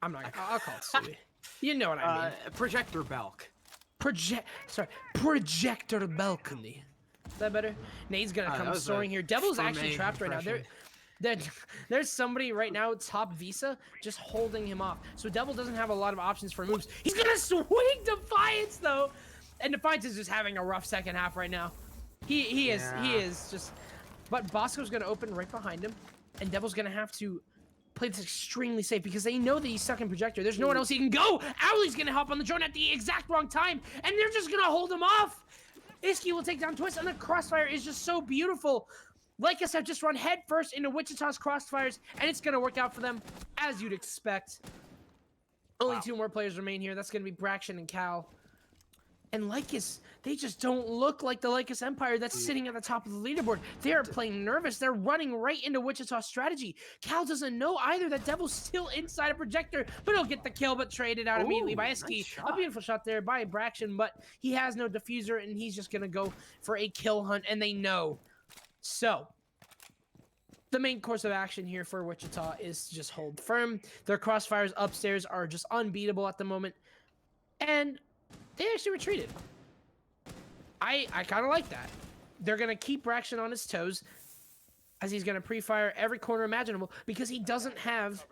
I'm not. I'll call it Sui. You know what I mean. Projector Balk. Projector balcony. Is that better? Nate's gonna come soaring here. Devil's actually trapped right now. There's somebody right now, top Visa, just holding him off. So Devil doesn't have a lot of options for moves. He's gonna swing Defiance though, and Defiance is just having a rough second half right now. He is just. But Bosco's gonna open right behind him, and Devil's gonna have to play this extremely safe because they know that he's stuck in Projector. There's no one else he can go. Owly's gonna help on the drone at the exact wrong time, and they're just gonna hold him off. Iski will take down Twist, and the crossfire is just so beautiful. Lycus have just run headfirst into Wichita's crossfires, and it's going to work out for them, as you'd expect. Only two more players remain here. That's going to be Braxton and Cal. And Lycus, they just don't look like the Lycus Empire that's sitting at the top of the leaderboard. They are playing nervous. They're running right into Wichita's strategy. Cal doesn't know either that Devil's still inside a Projector, but he'll get the kill, but traded out immediately by Iski. Nice a beautiful shot there by Braxton, but he has no diffuser, and he's just going to go for a kill hunt, and they know. So, the main course of action here for Wichita is to just hold firm. Their crossfires upstairs are just unbeatable at the moment, and they actually retreated. I kind of like that. They're going to keep Braxton on his toes as he's going to pre-fire every corner imaginable because he doesn't have...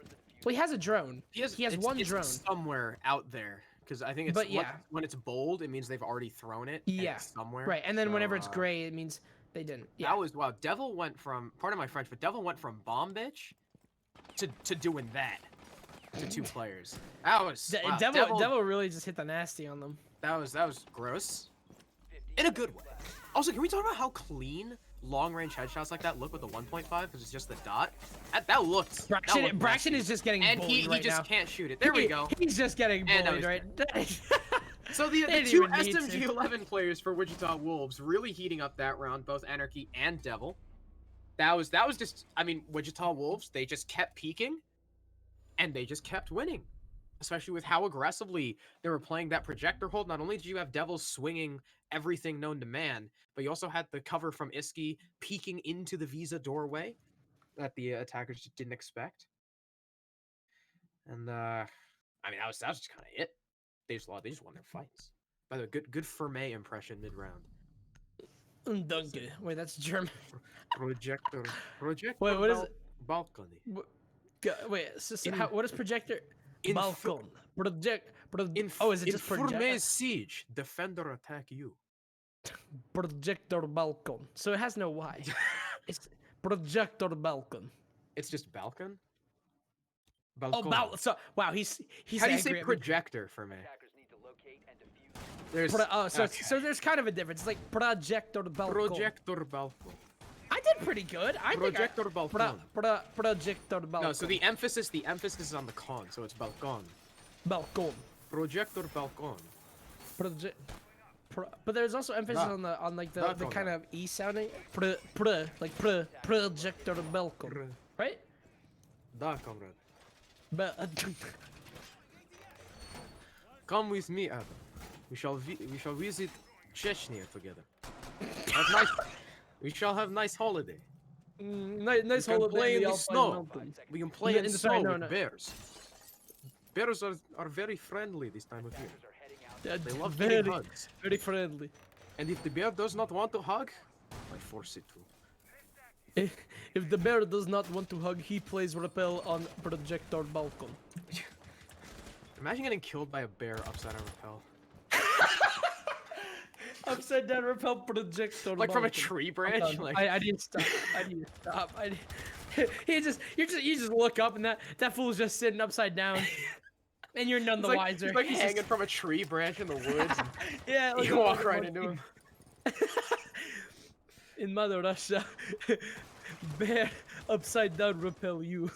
Well, he has a drone. He has one drone. Somewhere out there. Because I think it's... But yeah. When it's bold, it means they've already thrown it. Yeah. Somewhere. Right, and then whenever it's gray, it means They didn't. Yeah. That was wow. Devil went from, pardon my French, but Devil went from bomb bitch to doing that to 2 players. That was wow, Devil really just hit the nasty on them. That was gross. In a good way. Also, can we talk about how clean long-range headshots like that look with the 1.5 because it's just the dot? That looked. Braxton is just getting bullied he right just now. can't shoot it. There we go. He's just getting bullied right. So the 2 SMG 11 players for Wichita Wolves really heating up that round, both Anarchy and Devil. That was just, I mean, Wichita Wolves, they just kept peaking and they just kept winning. Especially with how aggressively they were playing that projector hold. Not only did you have Devils swinging everything known to man, but you also had the cover from Iski peeking into the Visa doorway that the attackers just didn't expect. And I mean, that was just kind of it. They just won their fights. By the way, good Ferme impression mid round. Danke. Wait, that's German. Projector. Wait, what is it? Balcony. Wait, what is projector? Balcon. Is it just projector? Siege. Defender attack you. Projector balcon. So it has no Y. It's projector balcon. It's just balcon? Balcon. Oh, so wow, he's How do you say projector for me? There's so there's kind of a difference. It's like projector balcon. Projector balcon. I did pretty good. Projector balcon. Projector balcon. No, so the emphasis is on the con, so it's balcon. Balcon. Projector balcon. But there's also emphasis on the kind of E sounding. Projector balcon. Right? Da, comrade. But come with me, Adam. We shall visit Chechnya together. We shall have nice holiday. Nice we can holiday play in the Alpine snow. Mountains. We can play in the snow with bears. Bears are very friendly this time of year. They love giving hugs. Very friendly. And if the bear does not want to hug, I force it to. If the bear does not want to hug, he plays rappel on projector balcon. Imagine getting killed by a bear upside down rappel. Upside down rappel projector like balcon. from a tree branch. Like... I need to stop. You just look up and that fool's just sitting upside down. And you're none the wiser. He's like hanging from a tree branch in the woods. And yeah, you walk right into him. In Mother Russia, bear upside down repel you.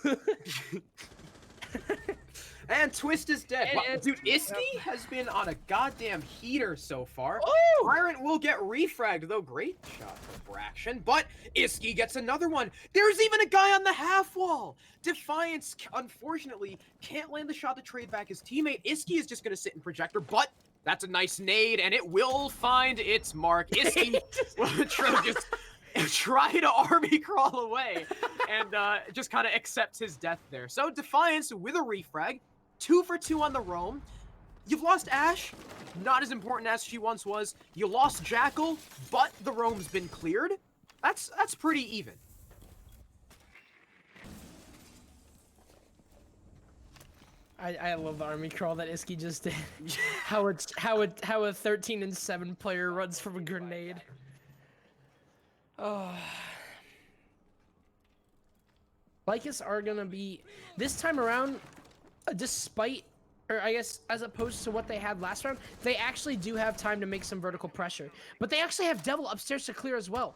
And Twist is dead. Wow. Dude, Iski has been on a goddamn heater so far. Oh! Tyrant will get refragged, though. Great shot from Braxton, but Iski gets another one. There's even a guy on the half wall. Defiance, unfortunately, can't land the shot to trade back his teammate. Iski is just going to sit in projector, but that's a nice nade, and it will find its mark. Iski will try to army crawl away and just kind of accepts his death there. So Defiance with a refrag. 2 for 2 on the roam. You've lost Ash, not as important as she once was. You lost Jackal, but the roam's been cleared. That's pretty even. I love the army crawl that Iski just did. how a 13-7 player runs from a grenade. Oh. Lycus are gonna be this time around. Despite, or I guess as opposed to what they had last round, they actually do have time to make some vertical pressure. But they actually have Devil upstairs to clear as well.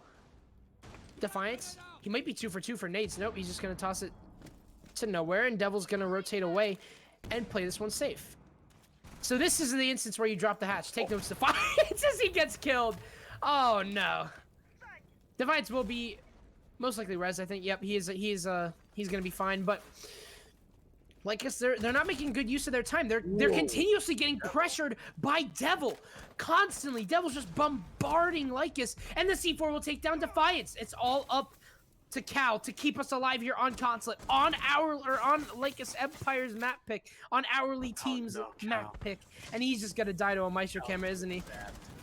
Defiance, he might be 2 for 2 for nades. Nope, he's just going to toss it to nowhere, and Devil's going to rotate away and play this one safe. So this is the instance where you drop the hatch. Take notes, Defiance, as he gets killed. Oh, no. Defiance will be most likely res, I think. Yep, he's going to be fine, but... Lycus, they're not making good use of their time. They're continuously getting pressured by Devil. Constantly. Devil's just bombarding Lycus. And the C4 will take down Defiance. It's all up to Cal to keep us alive here on Consulate. On Lycus Empire's map pick. On Hourly Team's map pick. And he's just gonna die to a Maestro camera, isn't he?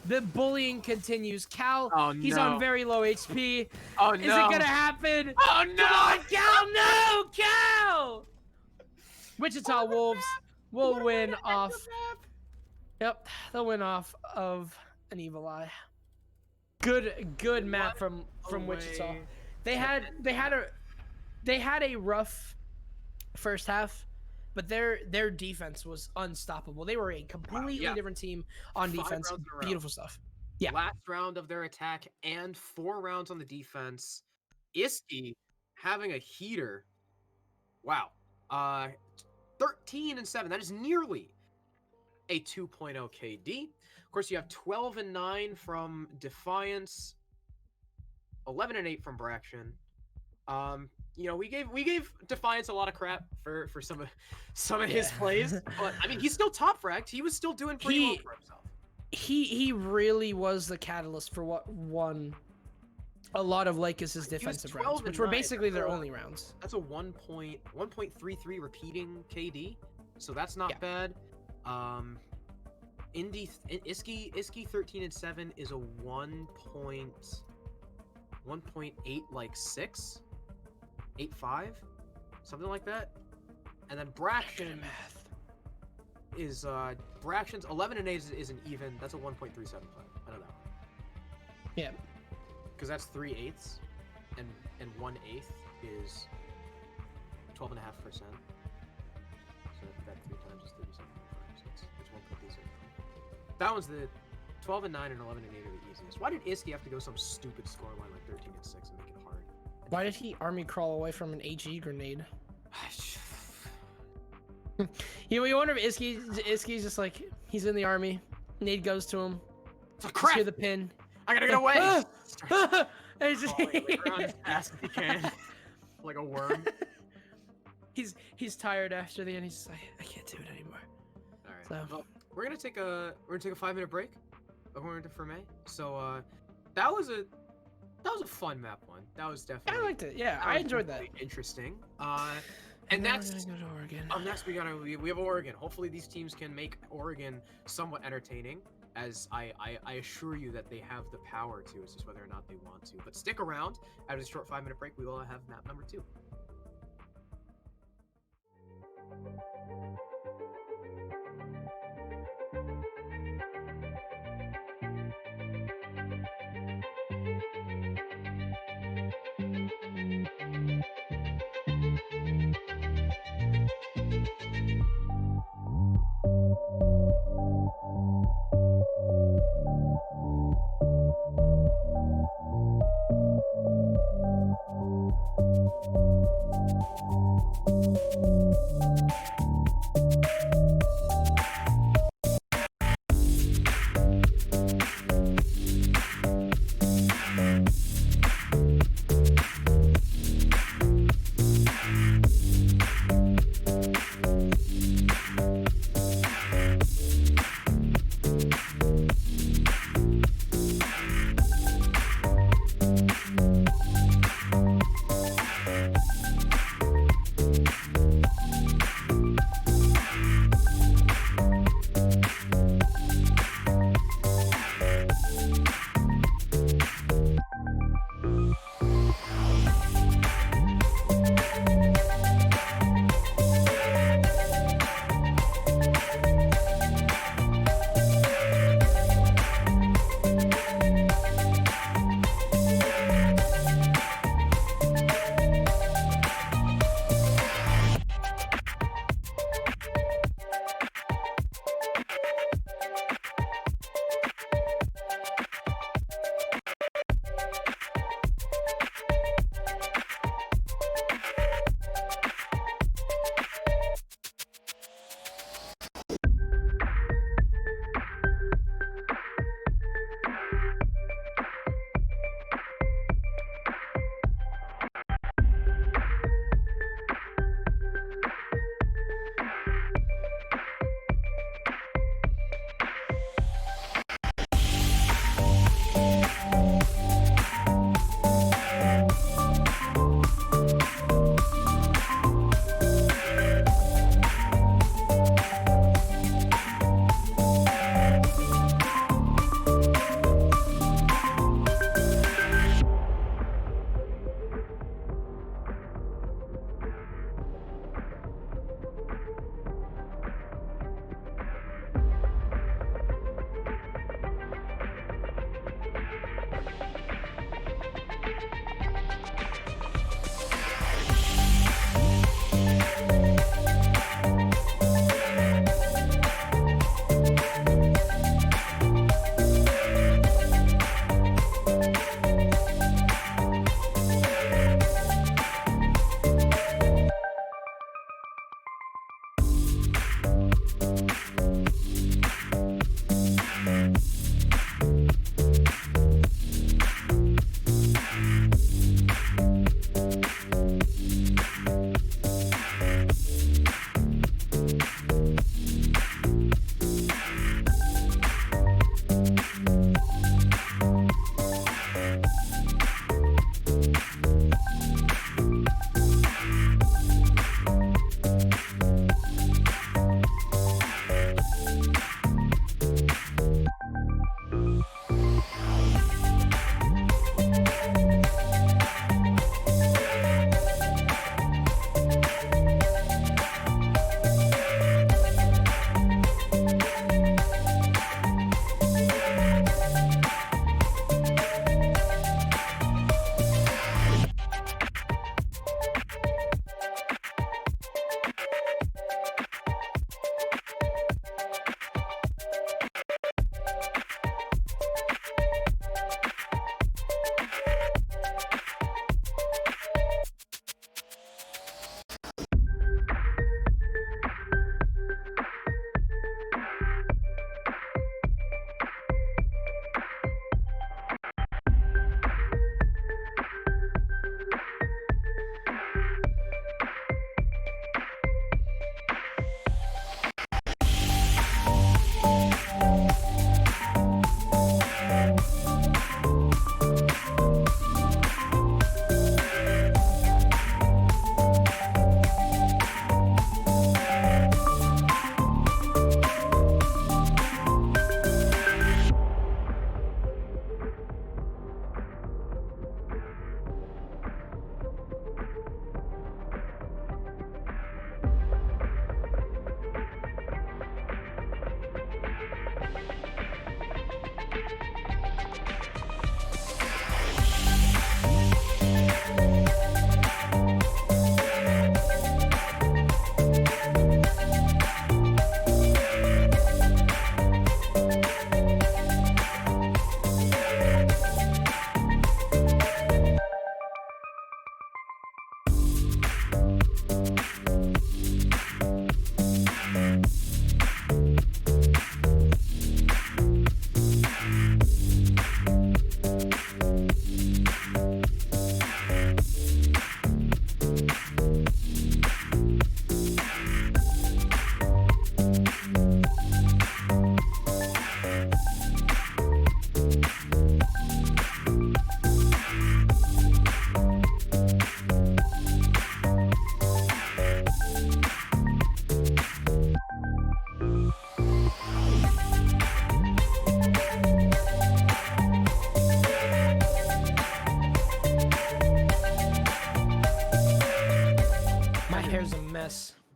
The bullying continues. Cal, he's on very low HP. Oh no. Is it gonna happen? Oh no! Come on, Cal! No! Cal! Wichita Wolves will win off. Yep, they'll win off of an evil eye. good map from Wichita. They had a rough first half, but their defense was unstoppable. They were a completely different team on defense. Beautiful stuff. Yeah. Last round of their attack and 4 rounds on the defense. Iski having a heater. Wow. 13-7. That is nearly a 2.0 KD. Of course, you have 12-9 from Defiance, 11-8 from Braction. You know, we gave Defiance a lot of crap for some of his plays, but I mean, he's still top fragged. He was still doing pretty well for himself. He really was the catalyst for what won a lot of Lycus's defensive rounds, which were basically their only rounds. That's a 1.33 repeating KD, so that's not bad. Iski 13-7 is a 1.8 like 6, 8.5, something like that. And then Braction is Braction's 11-8 is an even. That's a 1.37 play. I don't know. Yeah. Because that's 3/8, and 1/8 is 12.5%. So that 3 times is 37.5. So it's 1.37. That one's the 12-9 and 11-8 are the easiest. Why did Iski have to go some stupid scoreline like 13-6 and make it hard? Why did he army crawl away from an HE grenade? You wonder if Iski's just like, he's in the army. Nade goes to him. Oh, crap! Hear the pin. I gotta get away! It's just... around his ass if he can. Like a worm. He's tired after the end. He's just like, I can't do it anymore. Alright. So well, we're gonna take a 5-minute break according to Ferme. So that was a fun map one. That was definitely, I liked it. Yeah, I enjoyed that. Interesting. And next, we're gonna go to Oregon. Next we have Oregon. Hopefully these teams can make Oregon somewhat entertaining, as I assure you that they have the power to. It's just whether or not they want to. But stick around. After this short 5-minute break, we will have map number 2.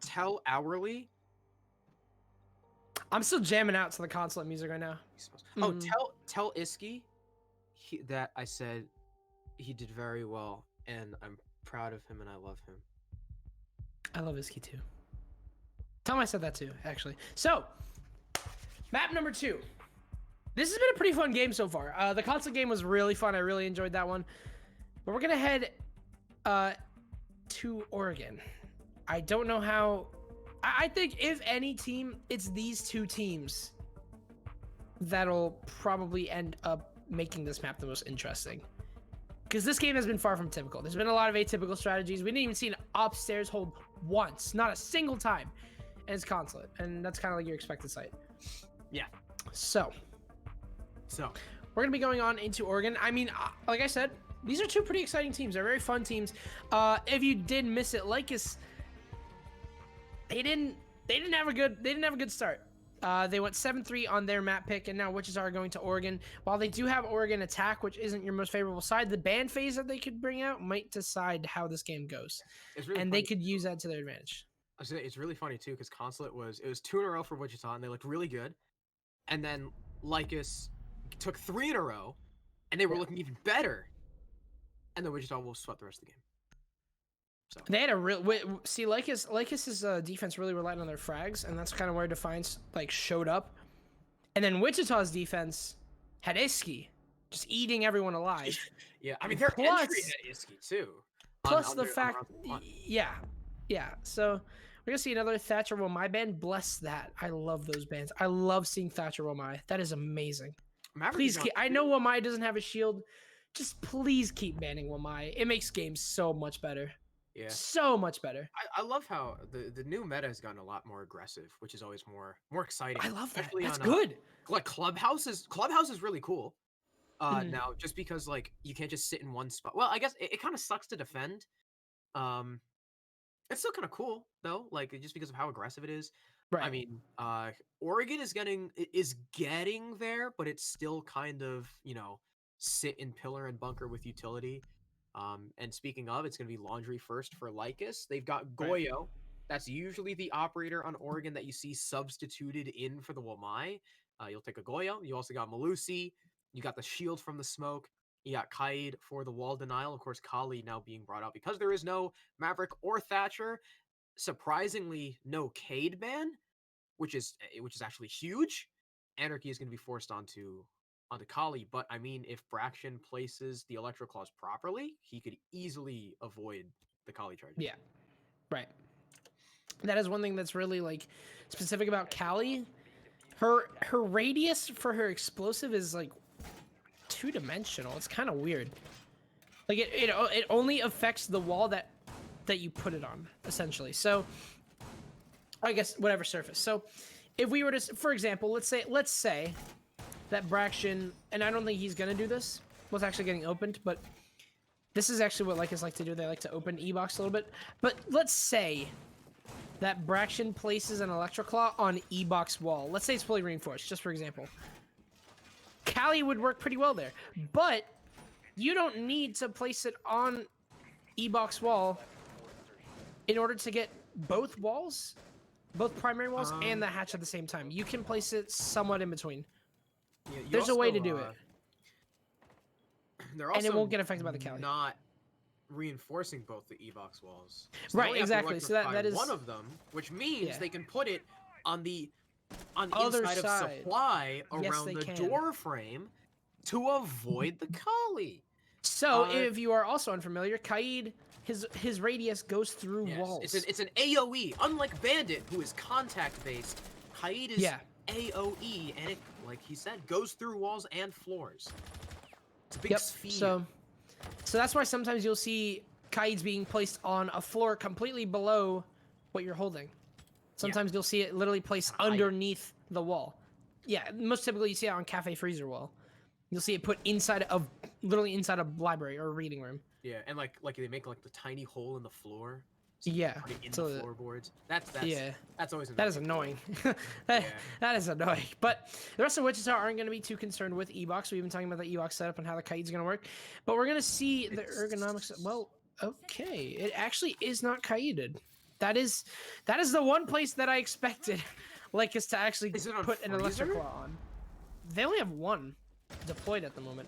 Tell Hourly. I'm still jamming out to the Consulate music right now. Oh, tell Iski that I said he did very well, and I'm proud of him, and I love him. I love Iski too. Tell him I said that too, actually. So, map number 2. This has been a pretty fun game so far. The Consulate game was really fun. I really enjoyed that one. But we're gonna head to Oregon. I don't know how. I think if any team, it's these 2 teams that'll probably end up making this map the most interesting. Because this game has been far from typical. There's been a lot of atypical strategies. We didn't even see an upstairs hold once, not a single time. And it's Consulate, and that's kind of like your expected sight. Yeah. So we're gonna be going on into Oregon. I mean, like I said, these are 2 pretty exciting teams. They're very fun teams. If you did miss it, Lycus, they didn't have a good start. They went 7-3 on their map pick, and now Wichita are going to Oregon. While they do have Oregon attack, which isn't your most favorable side, the ban phase that they could bring out might decide how this game goes, really and they could use that to their advantage. It's really funny too, because Consulate was 2 in a row for Wichita, and they looked really good, and then Lycus took 3 in a row, and they were looking even better, and then Wichita will sweat the rest of the game. So. They had a real Lycus's defense really relied on their frags, and that's kind of where Defiance showed up. And then Wichita's defense had Iski just eating everyone alive. Yeah, I mean their entry had Iski too. Plus the fact, yeah. So we're gonna see another Thatcher Womai ban. Bless that. I love those bans. I love seeing Thatcher Womai. That is amazing. Please keep. I know Womai doesn't have a shield. Just please keep banning Womai. It makes games so much better. Yeah, so much better. I love how the new meta has gotten a lot more aggressive, which is always more exciting. I love that. That's good. Like Clubhouse is really cool. Now just because you can't just sit in one spot. Well, I guess it kind of sucks to defend. It's still kind of cool though, just because of how aggressive it is. Right. I mean, Oregon is getting there, but it's still kind of sit in pillar and bunker with utility. And speaking of, it's going to be laundry first for Lycus. They've got Goyo. Right. That's usually the operator on Oregon that you see substituted in for the Womai. You'll take a Goyo. You also got Malusi. You got the shield from the smoke. You got Kaid for the wall denial. Of course, Kali now being brought out because there is no Maverick or Thatcher. Surprisingly, no Cade ban, which is actually huge. Anarchy is going to be forced onto Kali, but I mean, if Braxton places the Electro Claws properly, he could easily avoid the Kali charge. Yeah, right. That is one thing that's really specific about Kali. Her radius for her explosive is 2-dimensional. It's kind of weird. It only affects the wall that you put it on, essentially. So I guess whatever surface. So if we were to, for example, let's say that Braxton, and I don't think he's gonna do this, what's actually getting opened, but this is actually what Lycus like to do. They like to open E-Box a little bit. But let's say that Braxton places an Electroclaw on E-Box wall. Let's say it's fully reinforced, just for example. Cali would work pretty well there, but you don't need to place it on E-Box wall in order to get both walls, both primary walls and the hatch at the same time. You can place it somewhat in between. Yeah, there's a way to do it. And it won't get affected by the Cali. Not reinforcing both the E-Box walls. So right, exactly. So that is one of them, which means they can put it on the other inside side of supply around the door frame to avoid the Kali. So if you are also unfamiliar, Kaid, his radius goes through walls. It's an AOE. Unlike Bandit, who is contact based, Kaid is AOE, and it, like he said, goes through walls and floors. It's a big sphere. So that's why sometimes you'll see Kaids being placed on a floor completely below what you're holding. Sometimes you'll see it literally placed underneath the wall. Yeah, most typically you see it on Cafe Freezer wall. You'll see it put inside of, literally inside a library or a reading room. Yeah, and like they make like the tiny hole in the floor. So in the floorboards. That's always annoying. That is annoying. That is annoying. But the rest of Wichita aren't going to be too concerned with E-Box. We've been talking about the E-Box setup and how the kite's going to work. But we're going to see the ergonomics. Well, okay. It actually is not kited. That is the one place that I expected Lycus to actually put an Electroclaw on. They only have one deployed at the moment.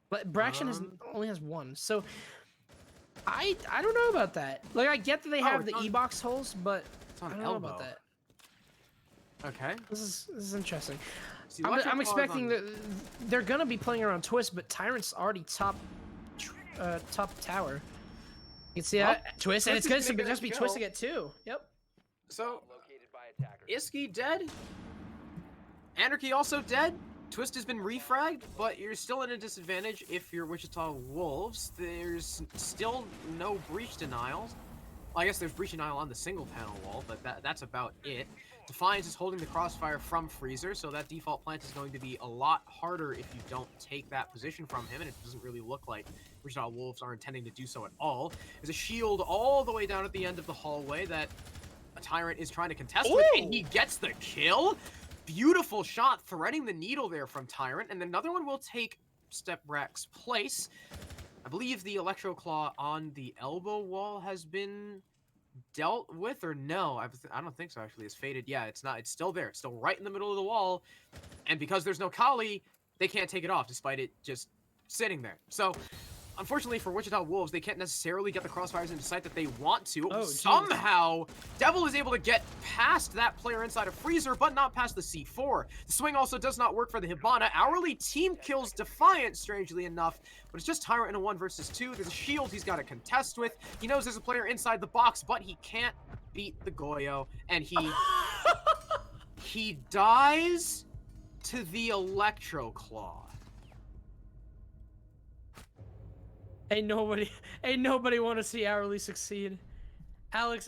But Braxton only has one. So I don't know about that. Like, I get that they have the E-Box holes, but I don't know about that. Okay. This is interesting. I'm expecting that they're gonna be playing around Twist, but Tyrant's already top tower. You can see that Twist, and it's gonna just be Twist to get 2. Yep. So, Iski dead. Anarchy also dead. Twist has been refragged, but you're still in a disadvantage if you're Wichita Wolves. There's still no breach denials. Well, I guess there's breach denial on the single panel wall, but that's about it. Defiance is holding the crossfire from Freezer, so that default plant is going to be a lot harder if you don't take that position from him, and it doesn't really look like Wichita Wolves are intending to do so at all. There's a shield all the way down at the end of the hallway that a Tyrant is trying to contest with, and he gets the kill. Beautiful shot, threading the needle there from Tyrant, and another one will take Stepbrak's place. I believe the Electroclaw on the elbow wall has been dealt with, or no? I don't think so, actually. It's faded. Yeah, it's not. It's still there. It's still right in the middle of the wall, and because there's no Kali, they can't take it off, despite it just sitting there. So, unfortunately for Wichita Wolves, they can't necessarily get the crossfires into sight that they want to. Somehow, Devil is able to get past that player inside of Freezer, but not past the C4. The swing also does not work for the Hibana. Hourly team kills Defiant, strangely enough, but it's just Tyrant in a 1 versus 2. There's a shield he's got to contest with. He knows there's a player inside the box, but he can't beat the Goyo, and he dies to the Electroclaw. Ain't nobody want to see Hourly succeed. Alex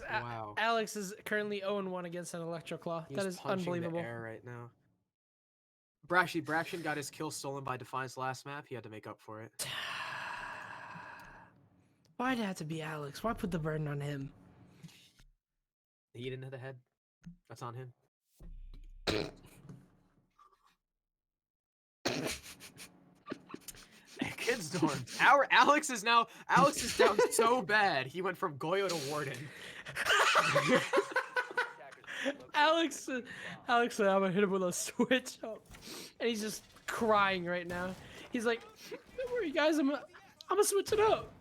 is currently 0-1 against an Electroclaw. That is unbelievable. The air right now. Braxton got his kill stolen by Defiance last map. He had to make up for it. Why'd it have to be Alex? Why put the burden on him? He didn't hit the head. That's on him. Kids dorm. Alex is down so bad. He went from Goyo to Warden. Alex said, I'm gonna hit him with a switch up, and he's just crying right now. He's like, "Don't worry, guys, I'm gonna switch it up.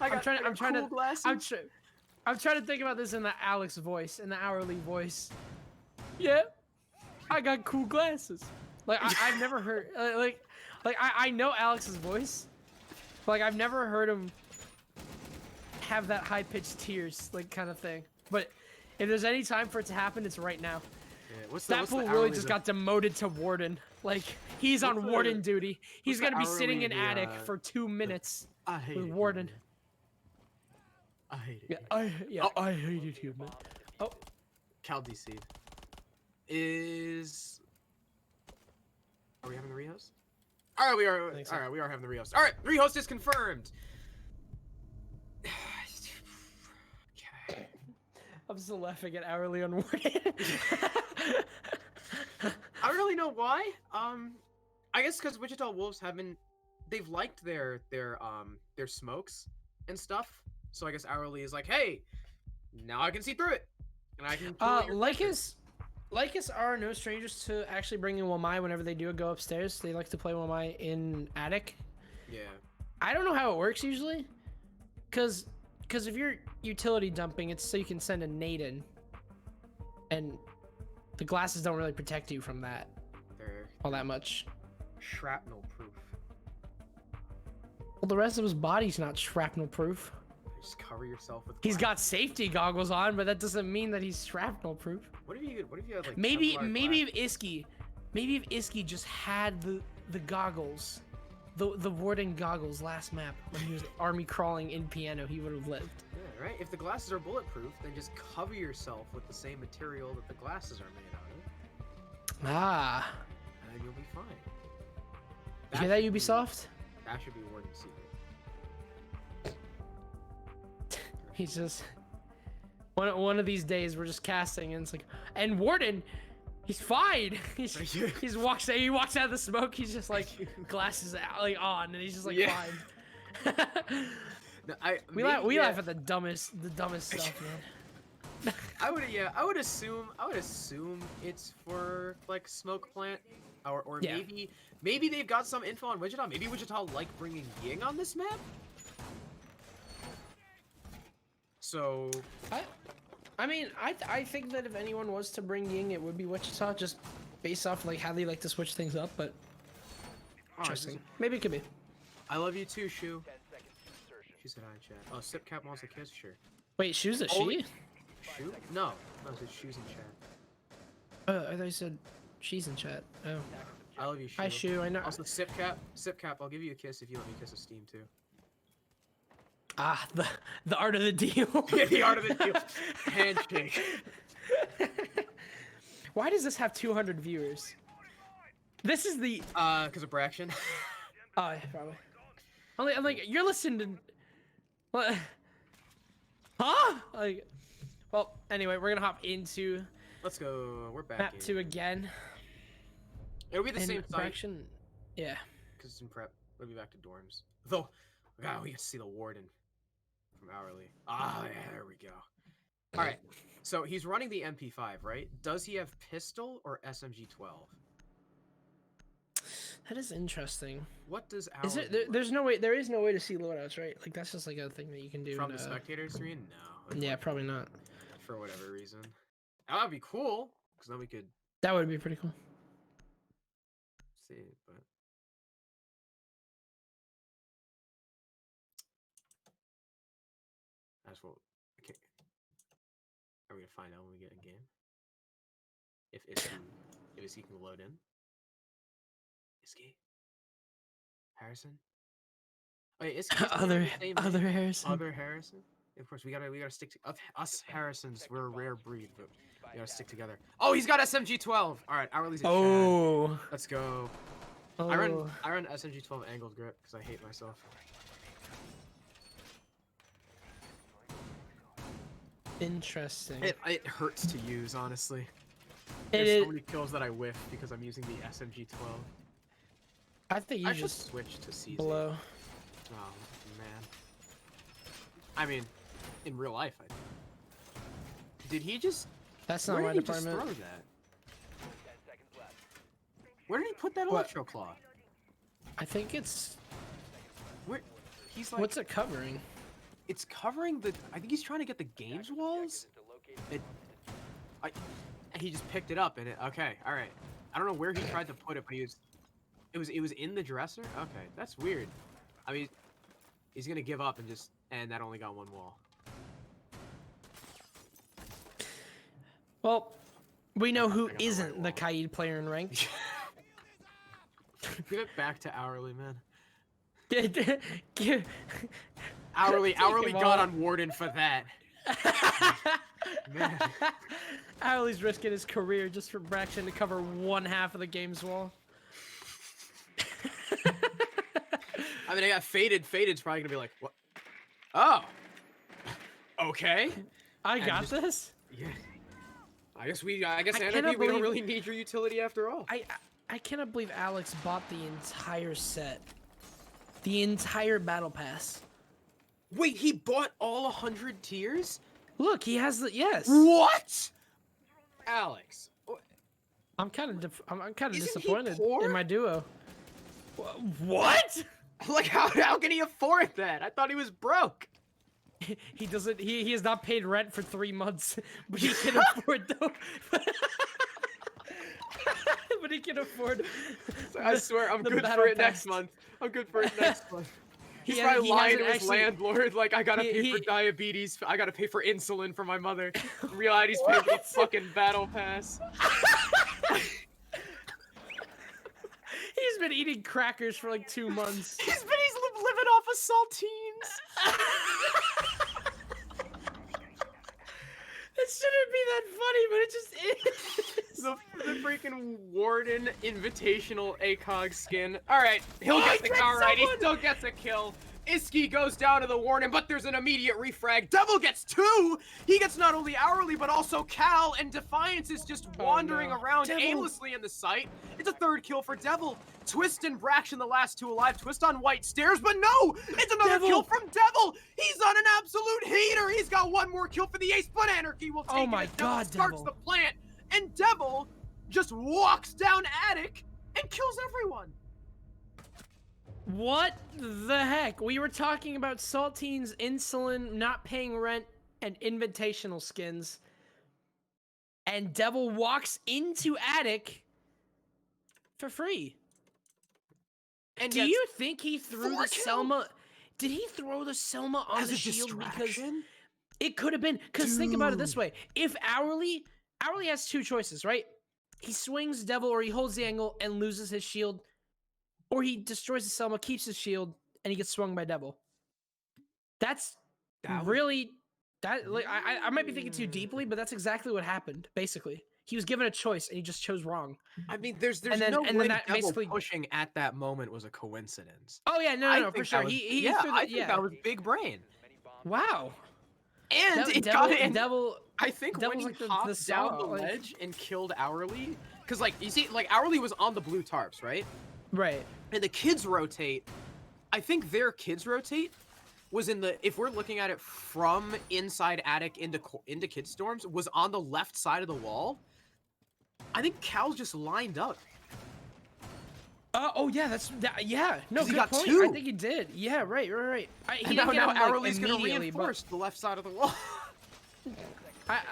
I'm trying to think about this in the Alex voice, in the Hourly voice. Yeah, I got cool glasses. Like I've never heard I know Alex's voice, but like I've never heard him have that high pitched tears like kind of thing. But if there's any time for it to happen, it's right now. Yeah, that fool really just got demoted to Warden. Like he's on Warden duty. He's gonna be sitting in attic for 2 minutes with Warden. I hate it. I hate it here, man. Cal DC is rehost? All right, we are. So. All right, we are having the rehost. All right, rehost is confirmed. Okay. I'm still laughing at hourly on Warden. I don't really know why. I guess because Wichita Wolves they've liked their smokes and stuff. So I guess hourly is like, hey, now I can see through it, and I can. Lycus are no strangers to actually bringing Wamai whenever they do go upstairs. They like to play Wamai in attic. Yeah. I don't know how it works usually, because if you're utility dumping, it's so you can send a nade in, and the glasses don't really protect you from that all that much. Shrapnel proof. Well, the rest of his body's not shrapnel proof. Just cover yourself with. He's got safety goggles on, but that doesn't mean that he's shrapnel proof. What if you had like? Maybe if Iski just had the goggles, the Warden goggles last map when he was army crawling in piano, he would have lived. Yeah, right. If the glasses are bulletproof, then just cover yourself with the same material that the glasses are made out of. Ah. And you'll be fine. You hear that, Ubisoft? That should be Warden's secret. He's just one of these days we're just casting and it's like, and Warden, he's fine. He walks out of the smoke. He's just like glasses out, like on, and he's just like fine. No, we laugh at the dumbest stuff, man. I would assume it's for like smoke plant, or maybe they've got some info on Wichita. Maybe Wichita like bringing Ying on this map. So, I mean, I think that if anyone was to bring Ying, it would be Wichita, just based off like how they like to switch things up. But interesting. Maybe it could be. I love you too, Shu. She said hi in chat. Oh, Sipcap wants a kiss. Sure. Wait, Shu's a she? Shu? No, it said Shu's in chat. I thought you said she's in chat. Oh. I love you, Shu. Hi, Shu. I know. Also, Sipcap, I'll give you a kiss if you let me kiss a Steam too. Ah, the art of the deal. Yeah, the art of the deal. Handshake. Why does this have 200 viewers? This is the because of Braction. Oh, yeah, probably. I'm like, you're listening to what? Huh? Like, well, anyway, we're gonna hop into. Let's go. We're back. Map 2 again. It'll be the same site. Yeah. Because it's in prep. We'll be back to dorms. Though, God, we get to see the Warden from hourly. Ah, yeah, there we go. All right. So he's running the MP5, right? Does he have pistol or SMG-12? That is interesting. What does hourly? Is it? There's no way. There is no way to see loadouts, right? Like that's just like a thing that you can do from the spectator screen. No. Yeah, probably not. For whatever reason. That would be cool, because then we could. That would be pretty cool. See, but. That's what. Okay. Are we gonna find out when we get in game? If Iski can load in. Iski. Harrison. Oh, yeah, other Harrison. Other Harrison. Of course, we gotta stick to us Harrisons. We're a rare breed, but we gotta stick together. Oh, he's got SMG-12. All right, hourly's a Chad. Let's go. Oh. I run SMG-12 angled grip because I hate myself. Interesting. It hurts to use, honestly. There's so many kills that I whiff because I'm using the SMG-12. I think you just switch to CZ. Below. Oh man. I mean, in real life, did he just? That's not my department. Just throw that? Where did he put that electro claw? I think it's. Where? He's like. What's it covering? It's covering the. I think he's trying to get the games walls. He just picked it up and it. Okay, all right. I don't know where he tried to put it, but it was in the dresser. Okay, that's weird. I mean, he's gonna give up and that only got one wall. Well, we know who isn't the Kaid player in ranked. Give it back to hourly, man. Hourly got on Warden for that. Man. Hourly's risking his career just for Braxton to cover one half of the game's wall. I mean, I got Faded. Faded's probably gonna be like, what? Oh. Okay. I got this. Yeah. I guess I Anarchy, we don't really need your utility after all. I cannot believe Alex bought the entire set. The entire battle pass. Wait, he bought all 100 tiers? Look, he has the yes. What? Alex. I'm kind of Isn't disappointed he poor? in my duo. What? Like how can he afford that? I thought he was broke. He doesn't. He has not paid rent for 3 months, but he can afford though. But he can afford. I swear, I'm good for it next month. I'm good for it next month. He's probably lying to his landlord, like, I gotta pay for diabetes, I gotta pay for insulin for my mother. In reality, he's paying for the fucking battle pass. He's been eating crackers for like 2 months. He's living off of saltines. It shouldn't be that funny, but it just is. The freaking Warden Invitational ACOG skin. Alright, he'll get the kill. Alright, he still gets a kill. Iski goes down to the Warden, but there's an immediate refrag. Devil gets 2! He gets not only Hourly, but also Cal, and Defiance is just wandering around aimlessly in the site. It's a 3rd kill for Devil. Twist and Braction, the last 2 alive. Twist on White stairs, but no! It's another kill from Devil! He's on an absolute heater! He's got 1 more kill for the ace, but Anarchy will take it as Devil starts the plant, and Devil just walks down Attic and kills everyone. What the heck? We were talking about Saltines, Insulin, not paying rent, and invitational skins. And Devil walks into Attic for free. And do you think he threw the Selma? Did he throw the Selma on the shield because it could have been? Because think about it this way: if Hourly has 2 choices, right? He swings Devil, or he holds the angle and loses his shield, or he destroys the Selma, keeps his shield, and he gets swung by Devil. That's really that. Like I might be thinking too deeply, but that's exactly what happened. Basically, he was given a choice and he just chose wrong. I mean, there's no way that Devil pushing at that moment was a coincidence. Oh yeah, no, for sure. I think that was big brain. Wow. And it got in. Devil. I think when he hopped down the ledge and killed Hourly, because like you see, like Hourly was on the blue tarps, right? Right. And the kids rotate. I think their kids rotate was in the, if we're looking at it from inside Attic into Kid Storms, was on the left side of the wall. I think Cal just lined up. Oh yeah, yeah. No, good point. 2. I think he did. Yeah, right. And now Hourly's gonna reinforce the left side of the wall.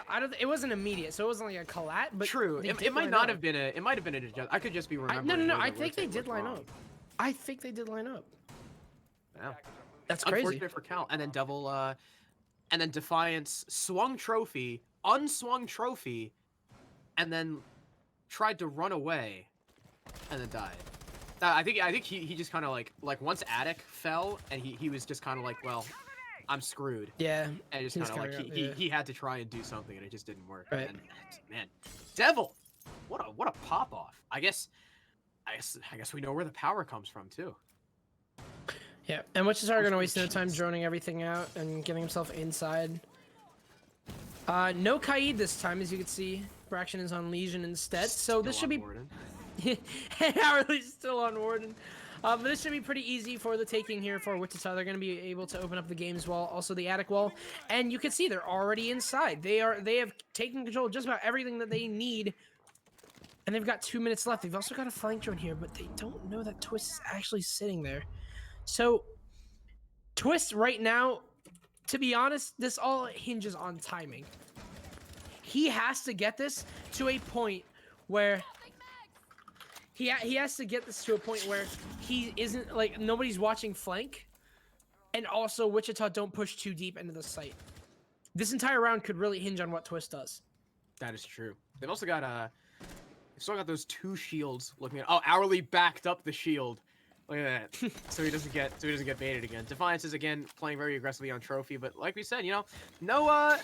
I don't. It wasn't immediate, so it wasn't like a collat. But true. It might not have been a. It might have been a. I could just be remembering. No. I think they did line up. I think they did line up. Yeah. That's crazy. Unfortunate for Cal. And then Devil. And then Defiance swung trophy, unswung trophy, and then tried to run away, and then died. I think he just kind of like once Attic fell, and he was just kind of like, well, I'm screwed. Yeah. And just kind of like he had to try and do something, and it just didn't work. Right. And man, Devil, what a pop off. I guess we know where the power comes from too. Yeah, and Wichita gonna waste no time droning everything out and getting himself inside. No Kaid this time, as you can see. Braction is on Legion instead, so this should be. And Hourly's still on Warden. But this should be pretty easy for the taking here for Wichita. They're going to be able to open up the games wall, also the Attic wall, and you can see they're already inside. They have taken control of just about everything that they need, and they've got 2 minutes left. They've also got a flank drone here, but they don't know that Twist is actually sitting there. So Twist right now, to be honest, this all hinges on timing. He has to get this to a point where he has to get this to a point where he isn't, like, nobody's watching flank, and also Wichita don't push too deep into the site. This entire round could really hinge on what Twist does. That is true. They've also got they've still got those 2 shields looking at. Oh, Hourly backed up the shield. Look at that. so he doesn't get baited again. Defiance is again playing very aggressively on trophy, but like we said, you know, no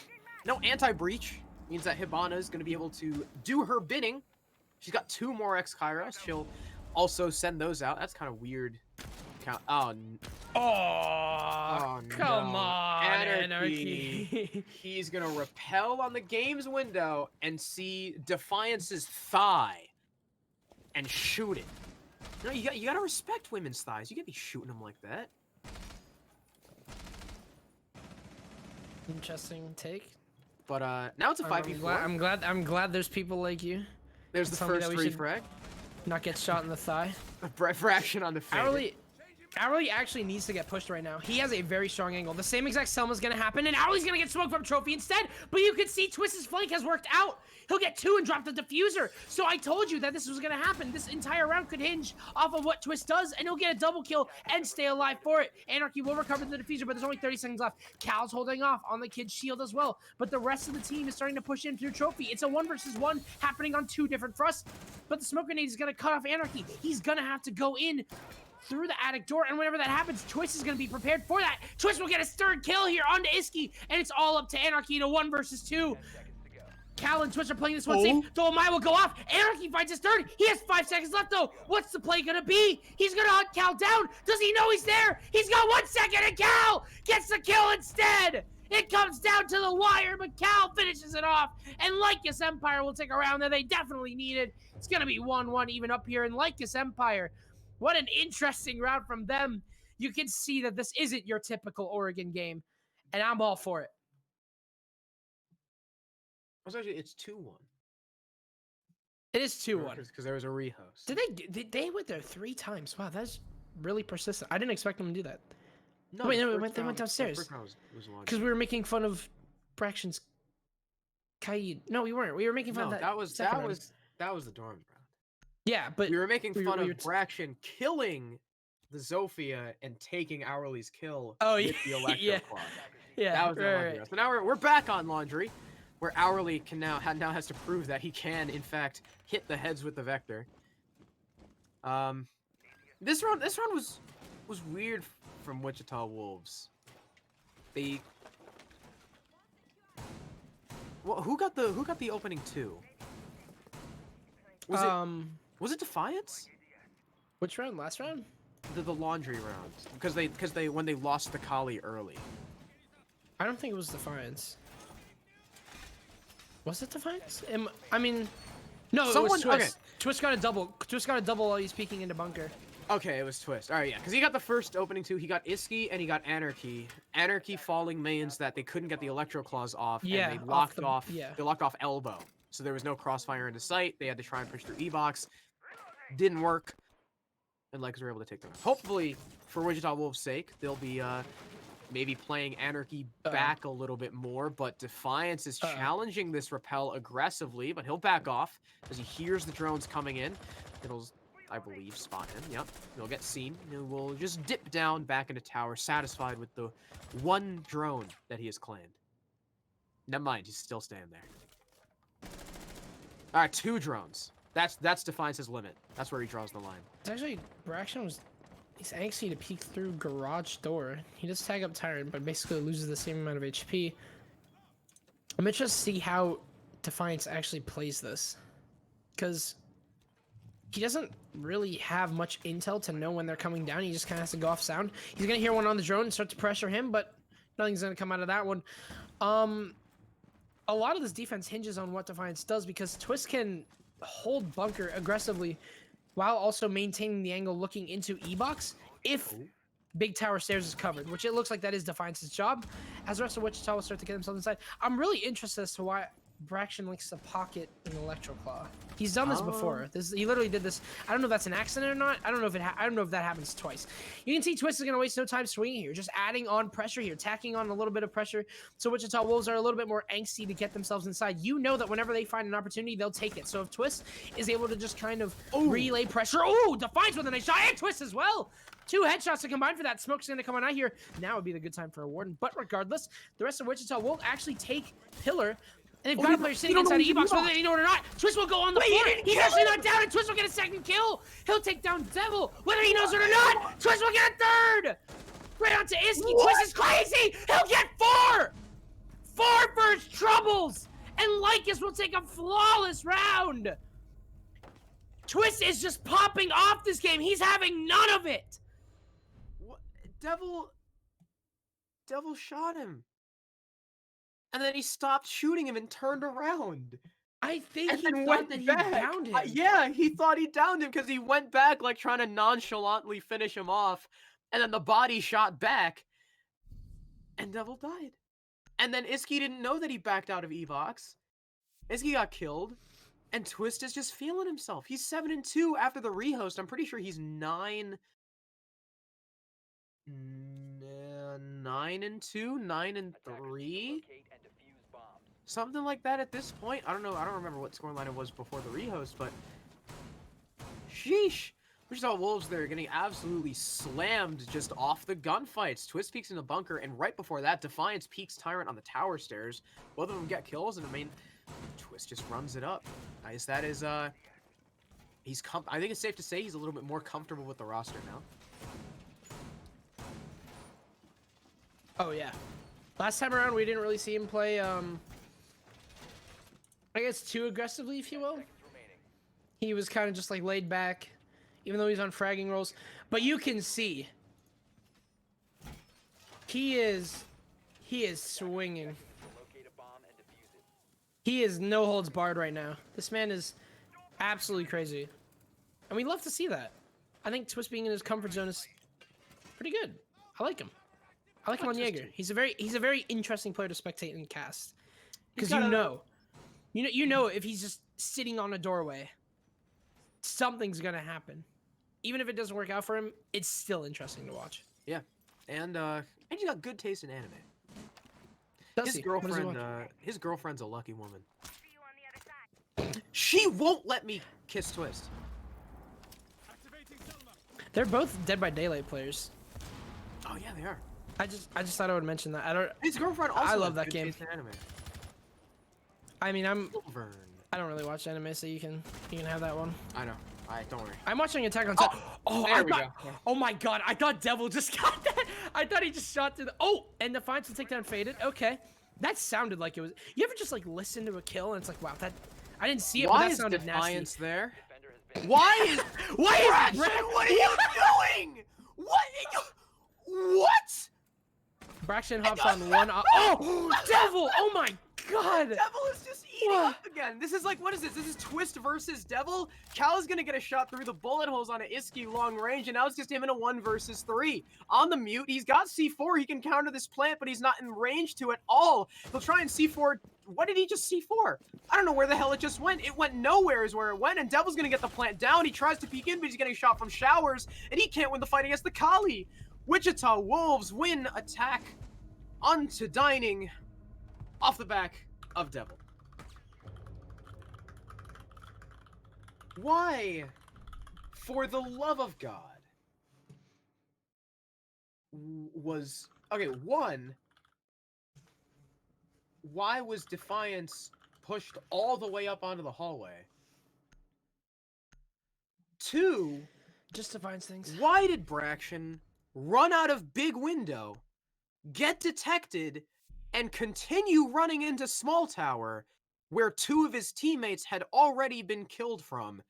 anti-breach means that Hibana is going to be able to do her bidding. She's got 2 more X Kairos. She'll also send those out. That's kind of weird Cal. Oh, come no. on, Anarchy. He's gonna repel on the game's window and see Defiance's thigh and shoot it. No, you gotta respect women's thighs. You can't be shooting them like that. Interesting take. But now it's a 5v4. I'm glad there's people like you. There's the first 3 frag. Not get shot in the thigh. A fraction on the finger. Hourly actually needs to get pushed right now. He has a very strong angle. The same exact Selma's gonna happen, and Hourly's gonna get smoked from Trophy instead. But you can see Twist's flank has worked out. He'll get 2 and drop the diffuser. So I told you that this was gonna happen. This entire round could hinge off of what Twist does, and he'll get a double kill and stay alive for it. Anarchy will recover the diffuser, but there's only 30 seconds left. Cal's holding off on the kid's shield as well. But the rest of the team is starting to push in through Trophy. It's a 1 versus 1 happening on 2 different fronts. But the smoke grenade is gonna cut off Anarchy. He's gonna have to go in through the attic door, and whenever that happens, Twist is going to be prepared for that. Twist will get his 3rd kill here onto Iski, and it's all up to Anarchy in a 1 versus 2. Cal and Twist are playing this one safe. Dolomai will go off. Anarchy finds his 3rd. He has 5 seconds left, though. What's the play going to be? He's going to hunt Cal down. Does he know he's there? He's got 1 second, and Cal gets the kill instead. It comes down to the wire, but Cal finishes it off, and Lycus Empire will take a round that they definitely needed. It's going to be 1-1 even up here in Lycus Empire. What an interesting round from them. You can see that this isn't your typical Oregon game, and I'm all for it. It's 2-1. It is 2-1. Because there was a rehost. Did they went there 3 times? Wow, that's really persistent. I didn't expect them to do that. No, wait, no, they went downstairs. Because we were making fun of Braction's Kaid. No, we weren't. We were making fun of that. That was the dorms round. Yeah, but we were making fun of Braction killing the Zofia and taking Hourly's kill with the Electro Claw. Yeah, that was the laundry. So now we're back on laundry, where Hourly can now has to prove that he can in fact hit the heads with the Vector. This round was weird from Wichita Wolves. Who got the opening 2? Was it Defiance? Which round? Last round? The laundry round. Because they when they lost the Kali early. I don't think it was Defiance. Was it Defiance? I mean, no, it was Twist. Okay. Twist got a double. Twist got a double while he's peeking into bunker. Okay, it was Twist. All right, yeah, because he got the first opening 2. He got Iski and he got Anarchy. Anarchy falling means that they couldn't get the Electro Claws off, and they locked off. They locked off elbow, so there was no crossfire into sight. They had to try and push through E-box. Didn't work, and Lycus were able to take them. Hopefully, for Wichita Wolves' sake, they'll be maybe playing Anarchy back a little bit more. But Defiance is challenging this repel aggressively, but he'll back off as he hears the drones coming in. It'll, I believe, spot him. Yep, he'll get seen. He will just dip down back into tower, satisfied with the 1 drone that he has claimed. Never mind, he's still staying there. All right, 2 drones. That's Defiance's limit. That's where he draws the line. It's actually, he's angsty to peek through garage door. He does tag up Tyrant, but basically loses the same amount of HP. I'm interested to see how Defiance actually plays this, because he doesn't really have much intel to know when they're coming down. He just kind of has to go off sound. He's gonna hear one on the drone and start to pressure him, but nothing's gonna come out of that one. A lot of this defense hinges on what Defiance does, because Twist can hold bunker aggressively while also maintaining the angle looking into E-box if big tower stairs is covered, which it looks like that is Defiance's job, as the rest of Wichita will start to get themselves inside. I'm really interested as to why Braction likes to pocket an Electro Claw. He's done this before. He literally did this. I don't know if that's an accident or not. I don't know if that happens twice. You can see Twist is gonna waste no time swinging here, just adding on pressure here, tacking on a little bit of pressure. So Wichita Wolves are a little bit more angsty to get themselves inside. You know that whenever they find an opportunity, they'll take it. So if Twist is able to just kind of relay pressure, Defiance with a nice shot, and Twist as well. 2 headshots to combine for that. Smoke's gonna come on out here. Now would be the good time for a Warden. But regardless, the rest of Wichita will actually take Pillar. And they've got a player sitting inside of E-box, whether they know it or not. Twist will go on the floor. He's actually not down, and Twist will get a 2nd kill. He'll take down Devil, whether he knows it or not. Twist will get a 3rd. Right onto Iski. Twist is crazy. He'll get 4. 4 for his troubles. And Lycus will take a flawless round. Twist is just popping off this game. He's having none of it. Devil shot him. And then he stopped shooting him and turned around. I think he thought that he downed him. Yeah, he thought he downed him because he went back like trying to nonchalantly finish him off. And then the body shot back. And Devil died. And then Iski didn't know that he backed out of Evox. Iski got killed. And Twist is just feeling himself. He's 7-2 after the rehost. I'm pretty sure he's 9-2, 9-3, something like that at this point. I don't know. I don't remember what scoreline it was before the rehost, but sheesh. Wichita Wolves, they're getting absolutely slammed just off the gunfights. Twist peeks in the bunker, and right before that, Defiance peeks Tyrant on the tower stairs. Both of them get kills, and I mean, Twist just runs it up. Nice. That is, I think it's safe to say he's a little bit more comfortable with the roster now. Oh, yeah. Last time around, we didn't really see him play, I guess, too aggressively, if you will. He was kind of just, like, laid back, even though he's on fragging rolls. But you can see, he is swinging. He is no holds barred right now. This man is absolutely crazy. And we love to see that. I think Twist being in his comfort zone is pretty good. I like him. I like him on Jaeger. He's a very interesting player to spectate and cast. Because you know if he's just sitting on a doorway, something's gonna happen. Even if it doesn't work out for him, it's still interesting to watch. Yeah, and he's got good taste in anime. His girlfriend's a lucky woman. She won't let me kiss Twist. They're both Dead by Daylight players. Oh yeah, they are. I just thought I would mention that. His girlfriend also. I love that game. Anime. I mean, I don't really watch anime, so you can have that one. I know. Don't worry. I'm watching Attack on Titan. Oh my god! I thought Devil just got that. I thought he just shot through the. Oh, and Defiance will take down Faded. Okay, that sounded like it was. You ever just like listen to a kill and it's like, wow, that I didn't see it, but that sounded nasty. Why is Defiance there? Why is Braxton? What are you doing? What? Braxton hops on one. Oh, Devil! Oh my god! Devil is just eating up again. This is like, what is this? This is Twist versus Devil. Cal is gonna get a shot through the bullet holes on an Iski long range, and now it's just him in a 1 versus 3. On the mute, he's got C4. He can counter this plant, but he's not in range to at all. He'll try and C4. What did he just C4? I don't know where the hell it just went. It went nowhere is where it went, and Devil's gonna get the plant down. He tries to peek in, but he's getting shot from showers, and he can't win the fight against the Kali. Wichita Wolves win attack onto dining off the back of Devil. Why, for the love of God, was... Okay, 1, why was Defiance pushed all the way up onto the hallway? 2, just Defiance things. Why did Braxton run out of big window, get detected, and continue running into small tower, where 2 of his teammates had already been killed from,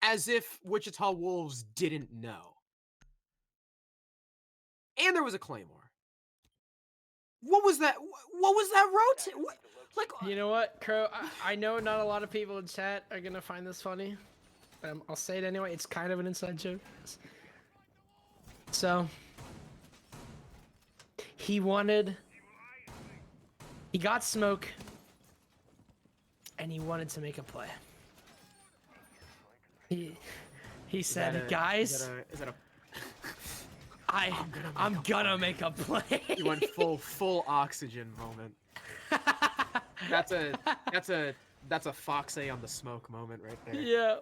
as if Wichita Wolves didn't know? And there was a Claymore. What was that? What was that rotate? Like, you know what, Crow? I know not a lot of people in chat are gonna find this funny. I'll say it anyway. It's kind of an inside joke. So, he got smoke, and he wanted to make a play. He said, guys, I'm gonna make a play. He went full oxygen moment. That's a Foxy on the smoke moment right there. Yeah.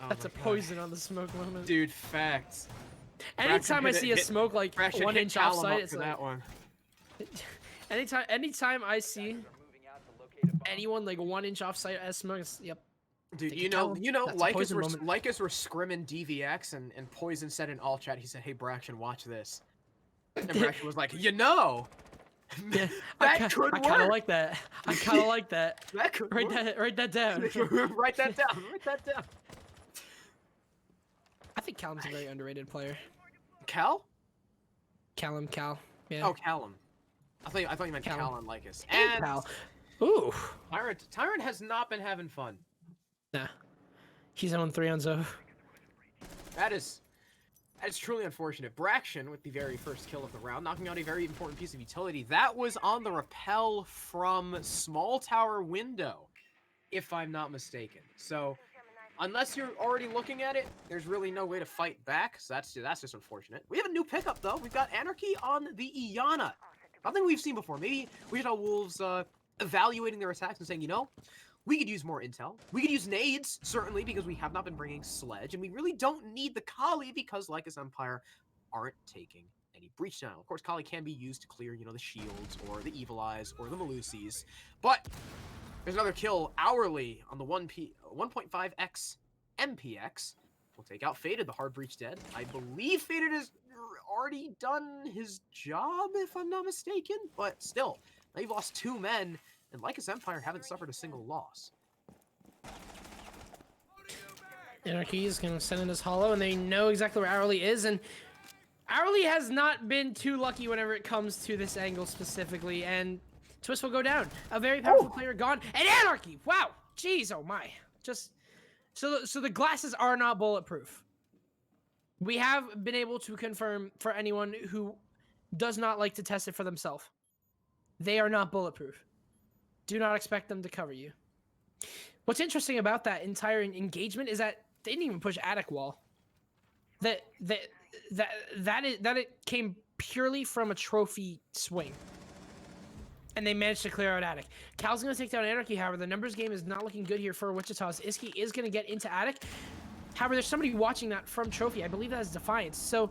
Oh, that's a poison on the smoke moment. Dude, facts. Anytime I see a smoke like 1 inch offside, it's like that one. Anytime I see anyone like 1 inch offside as smoke, yep. Dude, you know, Lycus were scrimming DVX and Poison said in all chat, he said, "Hey Braxton, watch this." And Braxton was like, "You know, yeah, that could work." I kind of like that. I kind of like that. That could write work. Write that down. Write that down. Write that down. I think Callum's a very underrated player. Cal? Cal. Yeah. Oh, Callum. I thought you meant Cal and Lycus. And Cal. Ooh. Tyrant has not been having fun. Nah. He's on 3 on Zo. That is truly unfortunate. Braxton with the very first kill of the round, knocking out a very important piece of utility. That was on the rappel from small tower window, if I'm not mistaken. So, unless you're already looking at it, there's really no way to fight back. So that's just unfortunate. We have a new pickup though. We've got Anarchy on the Iana. Nothing we've seen before. Maybe Wichita Wolves evaluating their attacks and saying, you know, we could use more intel. We could use nades, certainly, because we have not been bringing Sledge, and we really don't need the Kali because Lycus Empire aren't taking any breach now. Of course, Kali can be used to clear, you know, the shields or the Evil Eyes or the Malusis, but there's another kill hourly on the 1.5x MPX. We'll take out Faded, the hard breach dead. I believe Faded has already done his job, if I'm not mistaken, but still, they've lost 2 men, and Lycus Empire haven't suffered a single loss. Anarchy is going to send in his hollow, and they know exactly where Hourly is, and Hourly has not been too lucky whenever it comes to this angle specifically, and Twist will go down. A very powerful player gone, and Anarchy! Wow! Jeez, oh my. Just... So the glasses are not bulletproof. We have been able to confirm for anyone who does not like to test it for themselves. They are not bulletproof. Do not expect them to cover you. What's interesting about that entire engagement is that they didn't even push attic wall. That it came purely from a trophy swing. And they managed to clear out attic. Cal's going to take down Anarchy, however. The numbers game is not looking good here for Wichita's. Iski is going to get into attic. However, there's somebody watching that from trophy. I believe that is Defiance. So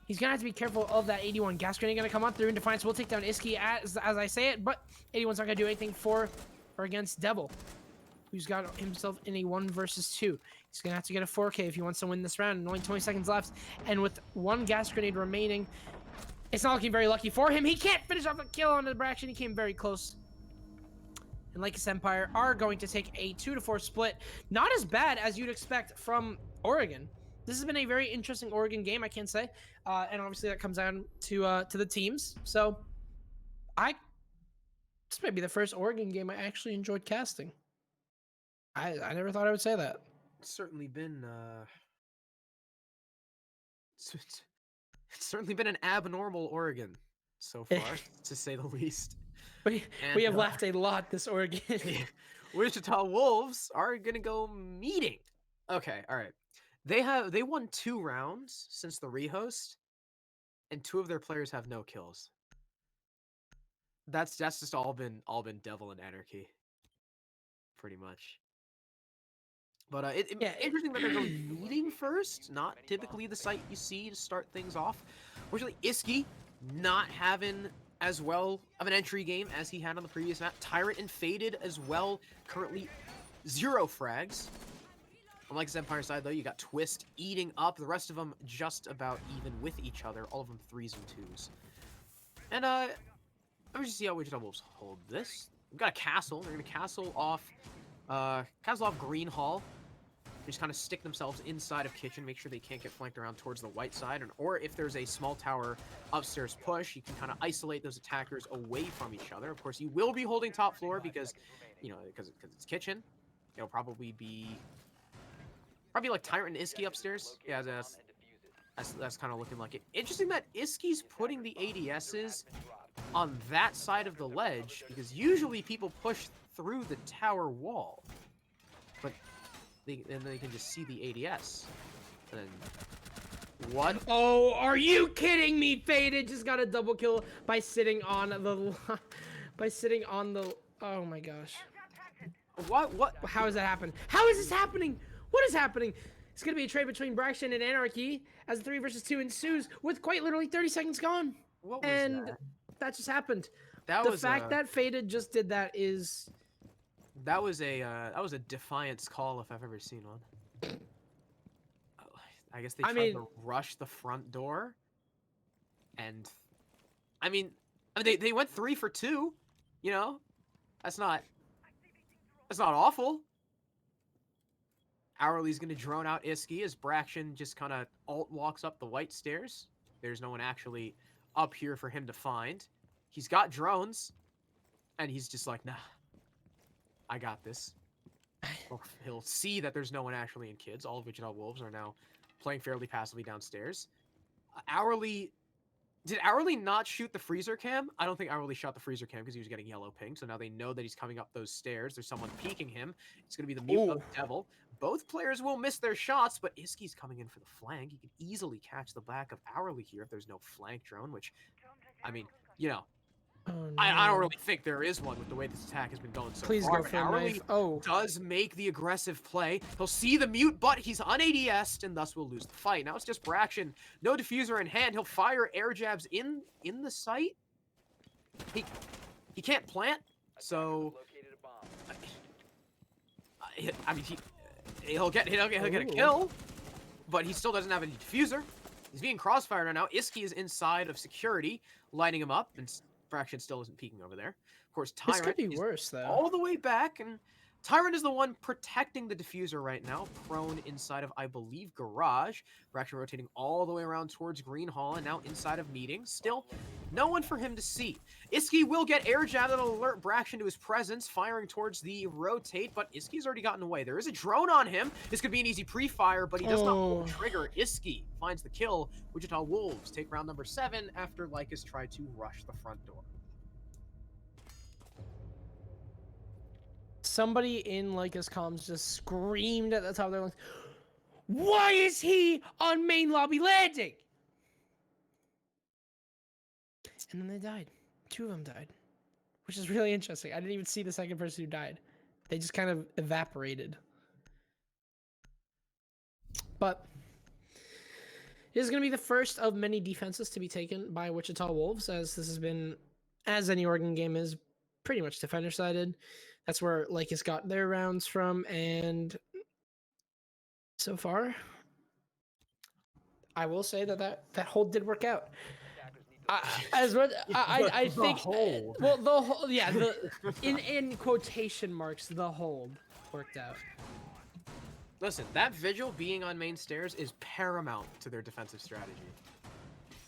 he's going to have to be careful of that 81. Gas grenade going to come on through, and Defiance will take down Iski as I say it, but 81's not going to do anything for or against Devil, who's got himself in a 1 versus 2. He's going to have to get a 4K if he wants to win this round, and only 20 seconds left. And with 1 gas grenade remaining, it's not looking very lucky for him. He can't finish off a kill on the Braxton. He came very close. And Lycus Empire are going to take a 2-4 split. Not as bad as you'd expect from Oregon. This has been a very interesting Oregon game, I can say. And obviously that comes down to the teams. So this might be the first Oregon game I actually enjoyed casting. I never thought I would say that. It's certainly been it's certainly been an abnormal Oregon so far, to say the least. We have laughed a lot this Oregon. Wichita Wolves are gonna go meeting. Okay, all right. They won 2 rounds since the rehost, and 2 of their players have no kills. That's just all been Devil and Anarchy, pretty much. But interesting that they're going meeting first. Not typically the site you see to start things off. Fortunately, Iski not having as well of an entry game as he had on the previous map. Tyrant and Faded as well. Currently 0 frags. Unlike his Empire side, though, you got Twist eating up. The rest of them just about even with each other. All of them 3s and 2s. And let me just see how Wichita Wolves hold this. We've got a castle. They're going to castle off Green Hall. They just kind of stick themselves inside of kitchen, make sure they can't get flanked around towards the white side, or if there's a small tower upstairs push, you can kind of isolate those attackers away from each other. Of course, you will be holding top floor because, you know, because it's kitchen. It'll probably be like Tyrant and Iski upstairs. Yeah, that's kind of looking like it. Interesting that Iski's putting the ADSs on that side of the ledge, because usually people push through the tower wall, but then they can just see the ADS. And then what? Oh, are you kidding me? Faded just got a double kill by sitting on the oh my gosh. What? How has that happened? How is this happening? What is happening? It's gonna be a trade between Braxton and Anarchy as the 3 versus 2 ensues with quite literally 30 seconds gone. What was that just happened. The fact that Faded just did that is... That was a defiance call if I've ever seen one. I guess they tried to rush the front door, and I mean they went 3 for 2. You know, that's not awful. Hourly's gonna drone out Iski as Braxton just kind of alt walks up the white stairs. There's no one actually up here for him to find. He's got drones, and he's just like, nah, I got this. Well, he'll see that there's no one actually in kids. All of Wichita Wolves are now playing fairly passively downstairs. Did Hourly not shoot the freezer cam? I don't think Hourly shot the freezer cam because he was getting yellow ping. So now they know that he's coming up those stairs. There's someone peeking him. It's going to be the mute of Devil. Both players will miss their shots, but Iski's coming in for the flank. He could easily catch the back of Hourly here if there's no flank drone, which, I mean, you know, Oh, no. I don't really think there is one with the way this attack has been going so Please far. go for Hourly does make the aggressive play. He'll see the mute, but he's un-ADS'd, and thus will lose the fight. Now it's just Braxton. No diffuser in hand. He'll fire air jabs in the site. He can't plant, so I mean he'll get a kill, but he still doesn't have any diffuser. He's being crossfired right now. Iski is inside of security, lighting him up, and Fraction still isn't peeking over there. Of course, Tyrant could be worse, though. All the way back, and Tyrant is the one protecting the diffuser right now, prone inside of, I believe, Garage. Fraction rotating all the way around towards Green Hall, and now inside of Meeting. Still, no one for him to see. Iski will get air jab that'll alert Braxton to his presence, firing towards the rotate, but Iski's already gotten away. There is a drone on him. This could be an easy pre-fire, but he does not pull the trigger. Iski finds the kill. Wichita Wolves take round number 7 after Lycus tried to rush the front door. Somebody in Lycus comms just screamed at the top of their lungs, "Why is he on main lobby landing?" And then they died. 2 of them died, which is really interesting. I didn't even see the second person who died. They just kind of evaporated. But it is going to be the first of many defenses to be taken by Wichita Wolves, as this has been, as any Oregon game is, pretty much defender-sided. That's where Lycus got their rounds from, and so far, I will say that hold did work out. I think hold. Well, the hold, yeah, in quotation marks, the hold worked out. Listen, that Vigil being on main stairs is paramount to their defensive strategy.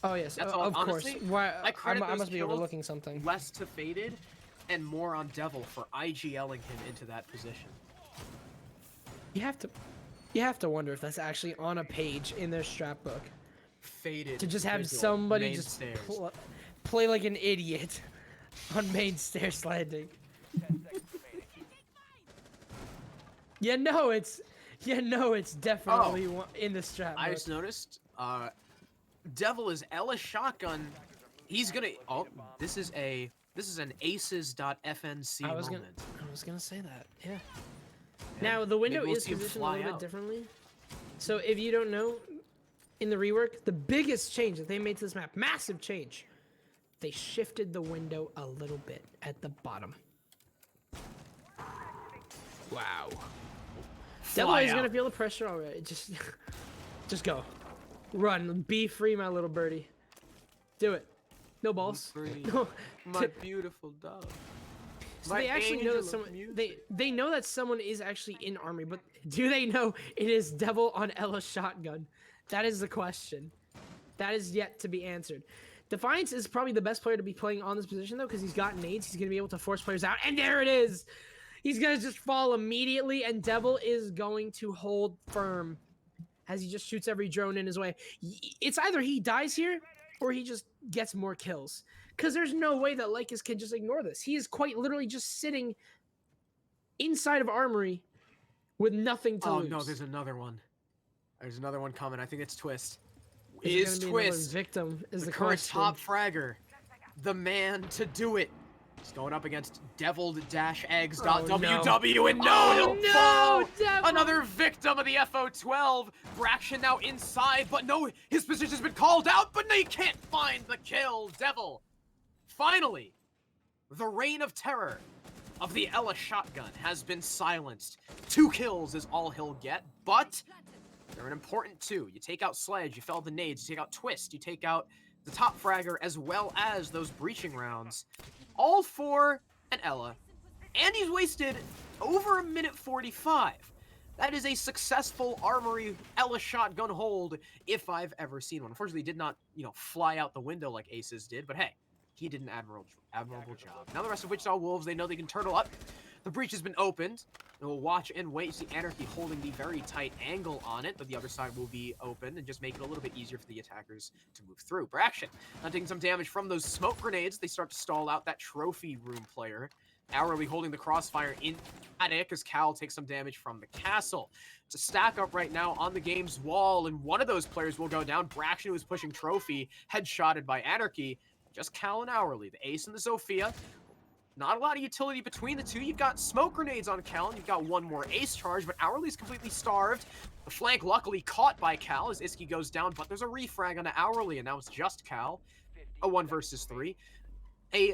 Oh yes, That's of honestly, course. Why, I must be overlooking something. Less to Faded and more on Devil for IGLing him into that position. You have to wonder if that's actually on a page in their strat book. Faded to just have Vigil, somebody just play like an idiot on main stairs landing. It's definitely in the strat book. I just noticed Devil is Ella shotgun. He's gonna this is an aces.fnc moment. I was gonna say that, yeah. Now the window is positioned a little bit differently. So if you don't know, in the rework, the biggest change that they made to this map, massive change, they shifted the window a little bit at the bottom. Wow. Devil is gonna feel the pressure already. Just go. Run. Be free, my little birdie. Do it. No balls. No. My beautiful dog. So they actually know that someone they know that someone is actually in army, but do they know it is Devil on Ella's shotgun? That is the question. That is yet to be answered. Defiance is probably the best player to be playing on this position though, because he's got nades. He's gonna be able to force players out, and there it is. He's gonna just fall immediately, and Devil is going to hold firm as he just shoots every drone in his way. It's either he dies here or he just gets more kills. Because there's no way that Lycus can just ignore this. He is quite literally just sitting inside of Armory with nothing to lose. Oh, no, there's another one. There's another one coming. I think it's Twist. Is Twist victim? Is the current top fragger. The man to do it. He's going up against deviled-eggs.ww, and he'll fall! Devil. Another victim of the FO12. Braxton now inside, but no, his position's been called out, but they can't find the kill. Devil. Finally, the reign of terror of the Ella shotgun has been silenced. 2 kills is all he'll get, but they're an important 2. You take out Sledge, you fell the nades, you take out Twist, you take out the top fragger, as well as those breaching rounds. All for an Ella. And he's wasted over 1:45. That is a successful Armory Ella shotgun hold, if I've ever seen one. Unfortunately, he did not, fly out the window like Aces did, but hey, he did an admirable job. Now the rest of Wichita Wolves, they know they can turtle up. The breach has been opened. And we'll watch and wait. You see Anarchy holding the very tight angle on it, but the other side will be open and just make it a little bit easier for the attackers to move through. Braction now taking some damage from those smoke grenades. They start to stall out that trophy room player. Hourly holding the crossfire in attic as Cal takes some damage from the castle. It's a stack up right now on the game's wall, and one of those players will go down. Braction, who was pushing trophy, headshotted by Anarchy. Just Cal and Hourly, the ace and the Sophia. Not a lot of utility between the two. You've got smoke grenades on Cal, and you've got one more ace charge, but Hourly's completely starved. The flank luckily caught by Cal as Iski goes down, but there's a refrag on Hourly, and now it's just Cal. A 1 versus 3. A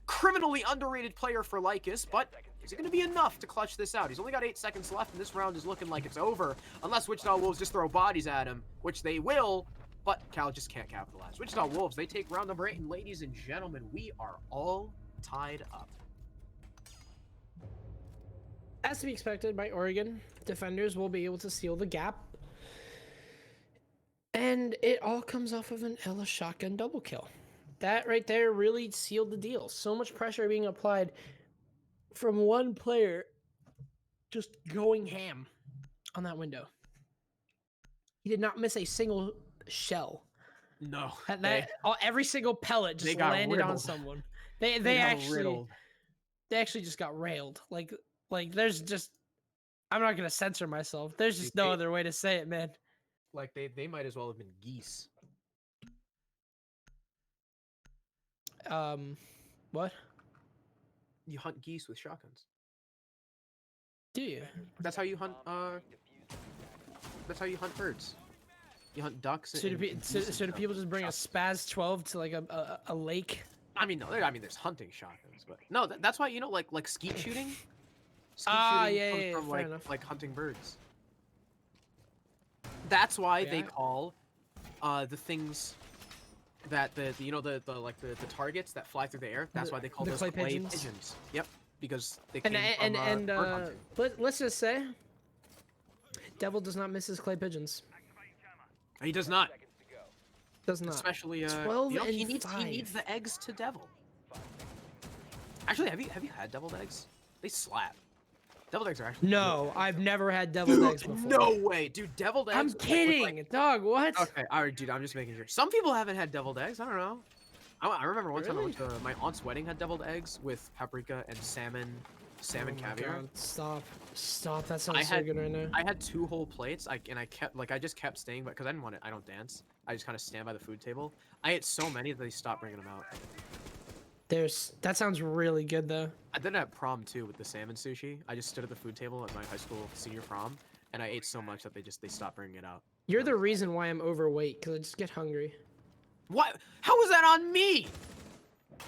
criminally underrated player for Lycus, but is it going to be enough to clutch this out? He's only got 8 seconds left, and this round is looking like it's over, unless Wichita Wolves just throw bodies at him, which they will, but Cal just can't capitalize. Wichita Wolves, they take round number 8, and ladies and gentlemen, we are all tied up. As to be expected by Oregon, defenders will be able to seal the gap. And it all comes off of an Ella shotgun double kill. That right there really sealed the deal. So much pressure being applied from one player just going ham on that window. He did not miss a single shell. No. Every single pellet just landed on someone. They actually just got railed. Like there's just, I'm not gonna censor myself. There's just no other way to say it, man. Like they might as well have been geese. What? You hunt geese with shotguns. Do you? That's how you hunt. That's how you hunt birds. You hunt ducks. So do people just bring a Spaz 12 to like a lake? I mean, no. There's hunting shotguns, but no. That's why like skeet shooting. Yeah, from fair enough. like hunting birds. That's why they call the things that the targets that fly through the air. That's why they call those clay pigeons. Yep, because they came from bird hunting. Let's just say, Devil does not miss his clay pigeons. He does not. Does not. Especially 12 and he needs 5. the eggs to Devil. Actually, have you had deviled eggs? They slap. Deviled eggs are actually No, I've never had deviled eggs before. No way, dude. Deviled eggs. I'm kidding, dog. What? Okay, all right, dude. I'm just making sure. Some people haven't had deviled eggs. I don't know. I remember one time I went to my aunt's wedding, had deviled eggs with paprika and salmon caviar. God, stop. That sounds so good right now. I had 2 whole plates. I just kept staying, but because I didn't want it. I don't dance. I just kind of stand by the food table. I ate so many that they stopped bringing them out. That sounds really good though. I did it at prom too with the salmon sushi. I just stood at the food table at my high school senior prom, and I ate so much that they stopped bringing it out. You're the reason why I'm overweight, because I just get hungry. What? How was that on me?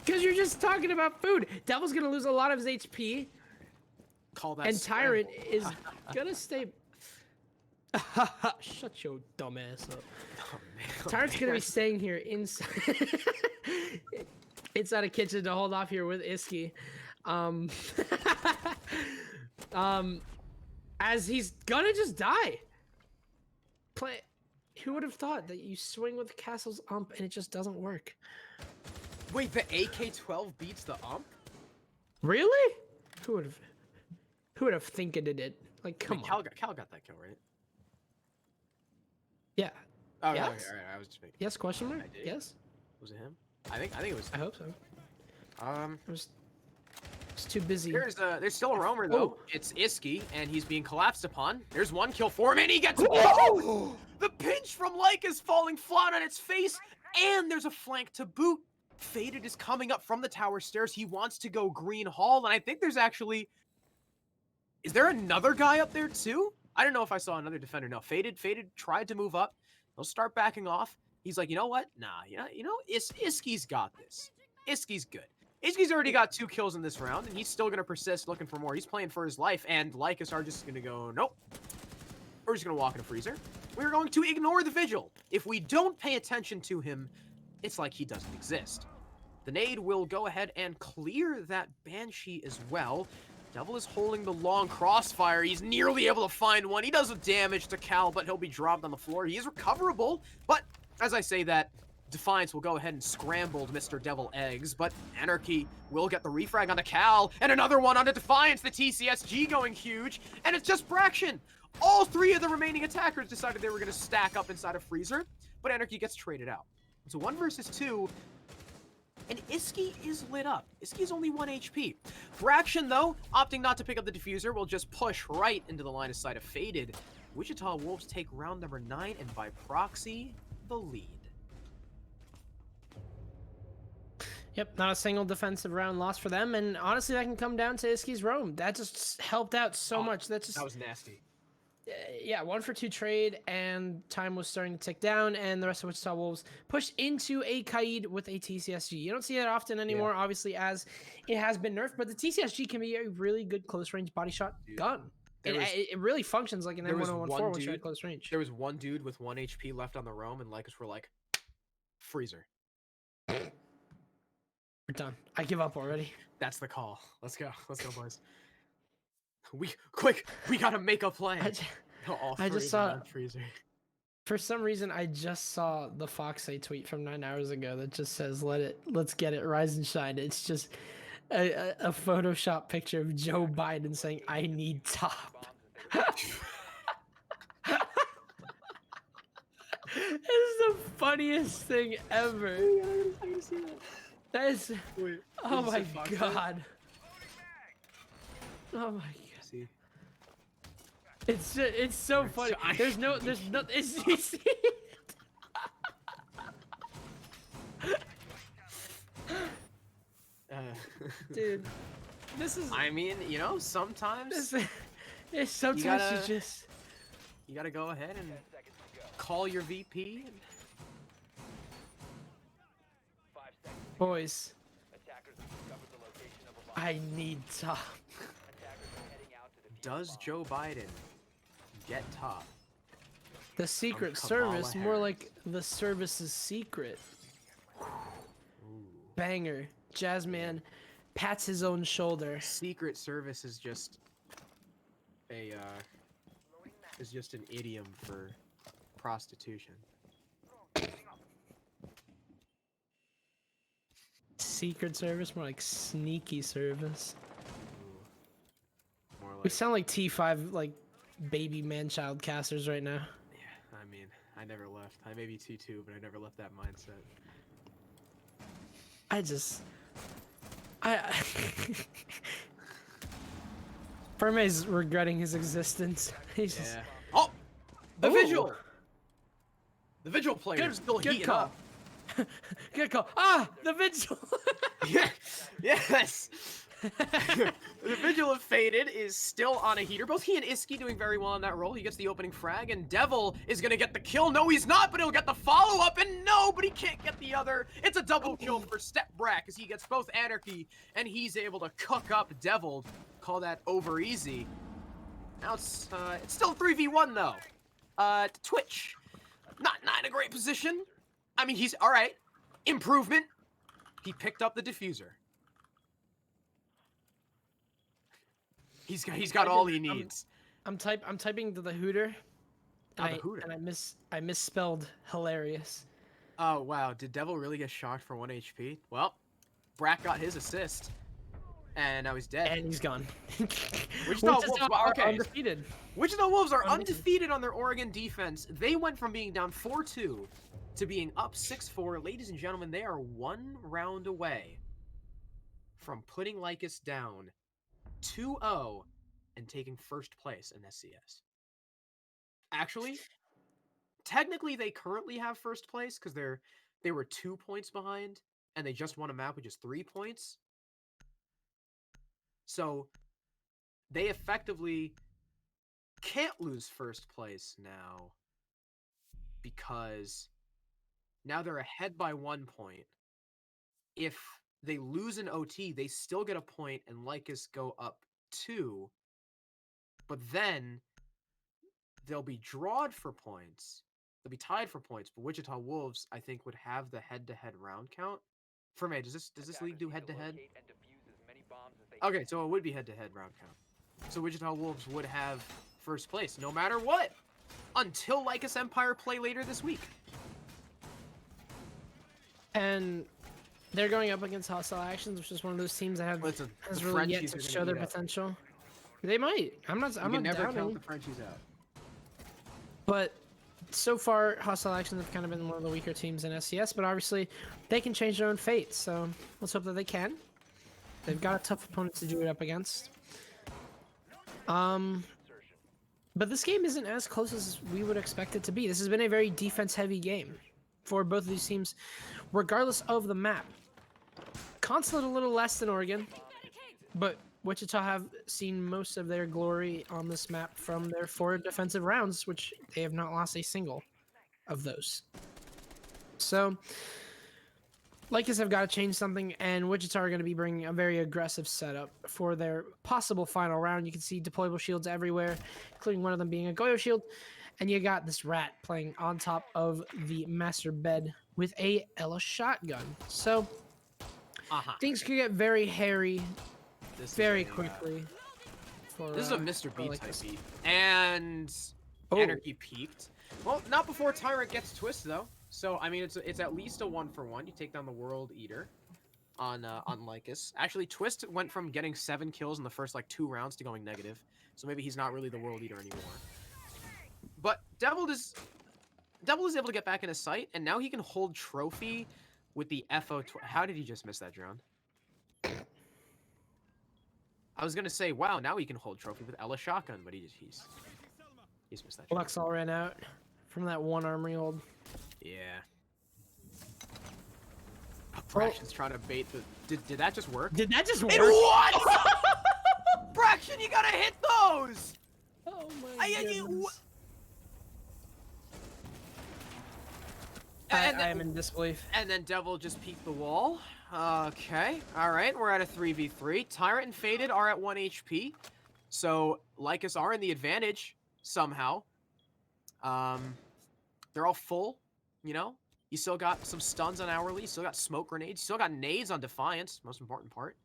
Because you're just talking about food. Devil's gonna lose a lot of his HP. Call that. And Tyrant is gonna stay. Shut your dumb ass up. Oh, man. Tyrant's gonna be staying here inside a kitchen to hold off here with Iski. As he's gonna just die. Who would have thought that you swing with Castle's ump and it just doesn't work? Wait, the AK-12 beats the ump? Really? Who would have thinking it? Like, come on. Cal got that kill, right? Yeah. Oh, yes? Okay, all right. I was just making. Yes? Question mark? Yes. Was it him? I think it was. I hope so. I was too busy. There's still a roamer though. Oh. It's Iski, and he's being collapsed upon. There's 1 kill for him, and he gets the pinch from Lycus falling flat on its face, and there's a flank to boot. Faded is coming up from the tower stairs. He wants to go green hall, and I think there's actually. Is there another guy up there too? I don't know if I saw another defender. No, Faded tried to move up. He'll start backing off. He's like, you know what? Nah, Iski's got this. Iski's good. Iski's already got 2 kills in this round, and he's still going to persist looking for more. He's playing for his life, and Lycus are just going to go, nope. We're just going to walk in a freezer. We're going to ignore the vigil. If we don't pay attention to him, it's like he doesn't exist. The nade will go ahead and clear that Banshee as well. Devil is holding the long crossfire. He's nearly able to find one. He does damage to Cal, but he'll be dropped on the floor. He is recoverable, but as I say that, Defiance will go ahead and scramble Mr. Devil Eggs, but Anarchy will get the refrag onto Cal, and another one onto Defiance, the TCSG going huge, and it's just Braction. All three of the remaining attackers decided they were going to stack up inside of Freezer, but Anarchy gets traded out. It's a 1 versus 2, and Iski is lit up. Iski is only 1 HP. Braction, though, opting not to pick up the diffuser, will just push right into the line of sight of Faded. Wichita Wolves take round number 9, and by proxy, the lead. Yep, not a single defensive round lost for them, and honestly, that can come down to Iski's roam. That just helped out so much. That was nasty. Yeah, 1 for 2 trade, and time was starting to tick down, and the rest of Wichita Wolves pushed into a Kaid with a TCSG. You don't see that often anymore, obviously, as it has been nerfed, but the TCSG can be a really good close-range body shot gun. It really functions like an M1014 when you're at close range. There was one dude with 1 HP left on the roam, and Lycus were like, Freezer. We're done. I give up already. That's the call. Let's go. Let's go, boys. We gotta make a play. I just saw Freezer. For some reason, I just saw the Foxay tweet from 9 hours ago that just says, let's get it, rise and shine. It's just a Photoshop picture of Joe Biden saying, I need top. It's the funniest thing ever. That is, oh my god. Oh my god. See? It's so funny. There's no, you see it? Dude, this is. I mean, you know, sometimes. Sometimes you gotta go ahead and call your VP. Boys, I need top. Does Joe Biden get top? The Secret Service, more like the service's secret. Ooh. Banger. Jazzman pats his own shoulder. Secret Service is just a an idiom for prostitution. Secret Service, more like sneaky service. More like... We sound like T5, like baby man-child casters right now. Yeah, I mean, I never left. I may be T2, but I never left that mindset. Ferme's regretting his existence. He's just... Oh! The Vigil! The Vigil player is still heating call. up. Good call. Ah! The Vigil! Yeah, yes! The Vigil of Faded is still on a heater. Both he and Iski doing very well on that roll. He gets the opening frag, and Devil is going to get the kill. No, he's not, but he'll get the follow-up, and no, but he can't get the other. It's a double kill for Step Brack as he gets both Anarchy, and he's able to cook up Devil. Call that over easy. Now it's still 3v1, though. Twitch, not in a great position. I mean, he's all right. Improvement. He picked up the diffuser. He's got all he needs. I'm typing to the Hooter. Hooter. And I misspelled hilarious. Oh wow! Did Devil really get shocked for 1 HP? Well, Brack got his assist, and now he's dead. And he's gone. Wichita Wolves are undefeated. Wichita Wolves are undefeated on their Oregon defense. They went from being down 4-2 to being up 6-4. Ladies and gentlemen, they are 1 round away from putting Lycus down 2-0 and taking first place in SCS. Actually, technically they currently have first place because they were 2 points behind and they just won a map with just 3 points. So they effectively can't lose first place now because now they're ahead by 1 point. If they lose an OT, they still get a point, and Lycus go up 2. But then they'll be drawed for points. They'll be tied for points. But Wichita Wolves, I think, would have the head-to-head round count. For me, does this league do head-to-head? Okay, so it would be head-to-head round count. So Wichita Wolves would have first place, no matter what, until Lycus Empire play later this week. And they're going up against Hostile Actions, which is one of those teams that has really yet to show their potential. They might. I'm not never doubting. count the Frenchies out. But so far, Hostile Actions have kind of been one of the weaker teams in SCS, but obviously they can change their own fate, so let's hope that they can. They've got a tough opponent to do it up against. But this game isn't as close as we would expect it to be. This has been a very defense-heavy game for both of these teams, regardless of the map. Consulate a little less than Oregon, but Wichita have seen most of their glory on this map from their 4 defensive rounds, which they have not lost a single of those. So, Lycus have got to change something, and Wichita are going to be bringing a very aggressive setup for their possible final round. You can see deployable shields everywhere, including one of them being a Goyo shield, and you got this rat playing on top of the master bed with a Ella shotgun. So, things could get very hairy very quickly. This is a Mr. B type beat. And Anarchy peaked. Well, not before Tyrant gets Twist, though. So, I mean, it's at least a 1-for-1. You take down the World Eater on Lycus. Actually, Twist went from getting 7 kills in the first, like, 2 rounds to going negative. So maybe he's not really the World Eater anymore. But Devil is able to get back in his sight, and now he can hold Trophy with the FO. How did he just miss that drone? I was gonna say, wow, now he can hold Trophy with Ella shotgun, but he's missed that. Lux all ran out from that one armory hold. Yeah. Braction's trying to bait the. Did that just work? Did that just work? It what? Braction, you gotta hit those. Oh my goodness. I am in disbelief. And then Devil just peeked the wall. Okay. Alright, we're at a 3v3. Tyrant and Faded are at 1 HP. So, Lycus are in the advantage, somehow. They're all full, you know? You still got some stuns on Hourly, you still got smoke grenades, you still got nades on Defiance, most important part.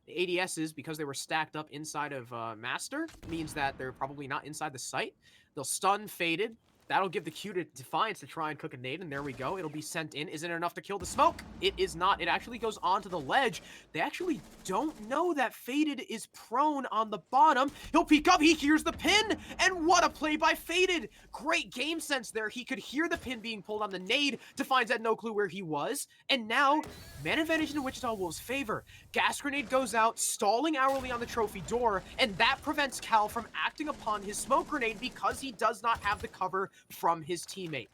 The ADSs, because they were stacked up inside of Master, means that they're probably not inside the site. They'll stun Faded. That'll give the cue to Defiance to try and cook a nade, and there we go. It'll be sent in. Isn't it enough to kill the smoke? It is not. It actually goes onto the ledge. They actually don't know that Faded is prone on the bottom. He'll peek up. He hears the pin, and what a play by Faded. Great game sense there. He could hear the pin being pulled on the nade. Defiance had no clue where he was, and now man advantage in Wichita Wolves' favor. Gas grenade goes out, stalling Hourly on the trophy door, and that prevents Cal from acting upon his smoke grenade because he does not have the cover from his teammate.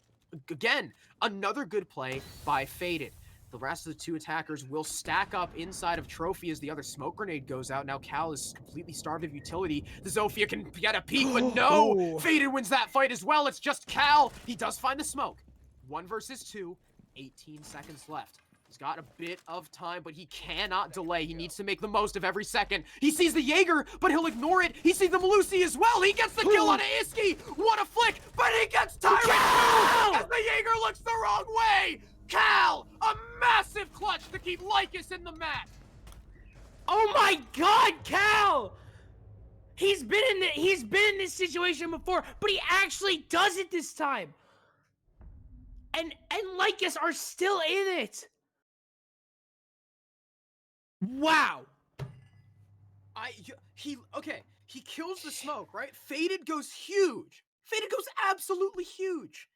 Again, another good play by Faded. The rest of the 2 attackers will stack up inside of Trophy as the other smoke grenade goes out. Now Cal is completely starved of utility. The Zofia can get a peek, but no! Faded wins that fight as well. It's just Cal. He does find the smoke. 1 versus 2, 18 seconds left. He's got a bit of time, but he cannot delay. He needs to make the most of every second. He sees the Jaeger, but he'll ignore it. He sees the Malusi as well. He gets the kill on Iski. What a flick, but he gets Tyrant as the Jaeger looks the wrong way. Cal, a massive clutch to keep Lycus in the match. Oh my God, Cal! He's been in this situation before, but he actually does it this time. And Lycus are still in it. Wow. He kills the smoke, right? Faded goes huge. Faded goes absolutely huge.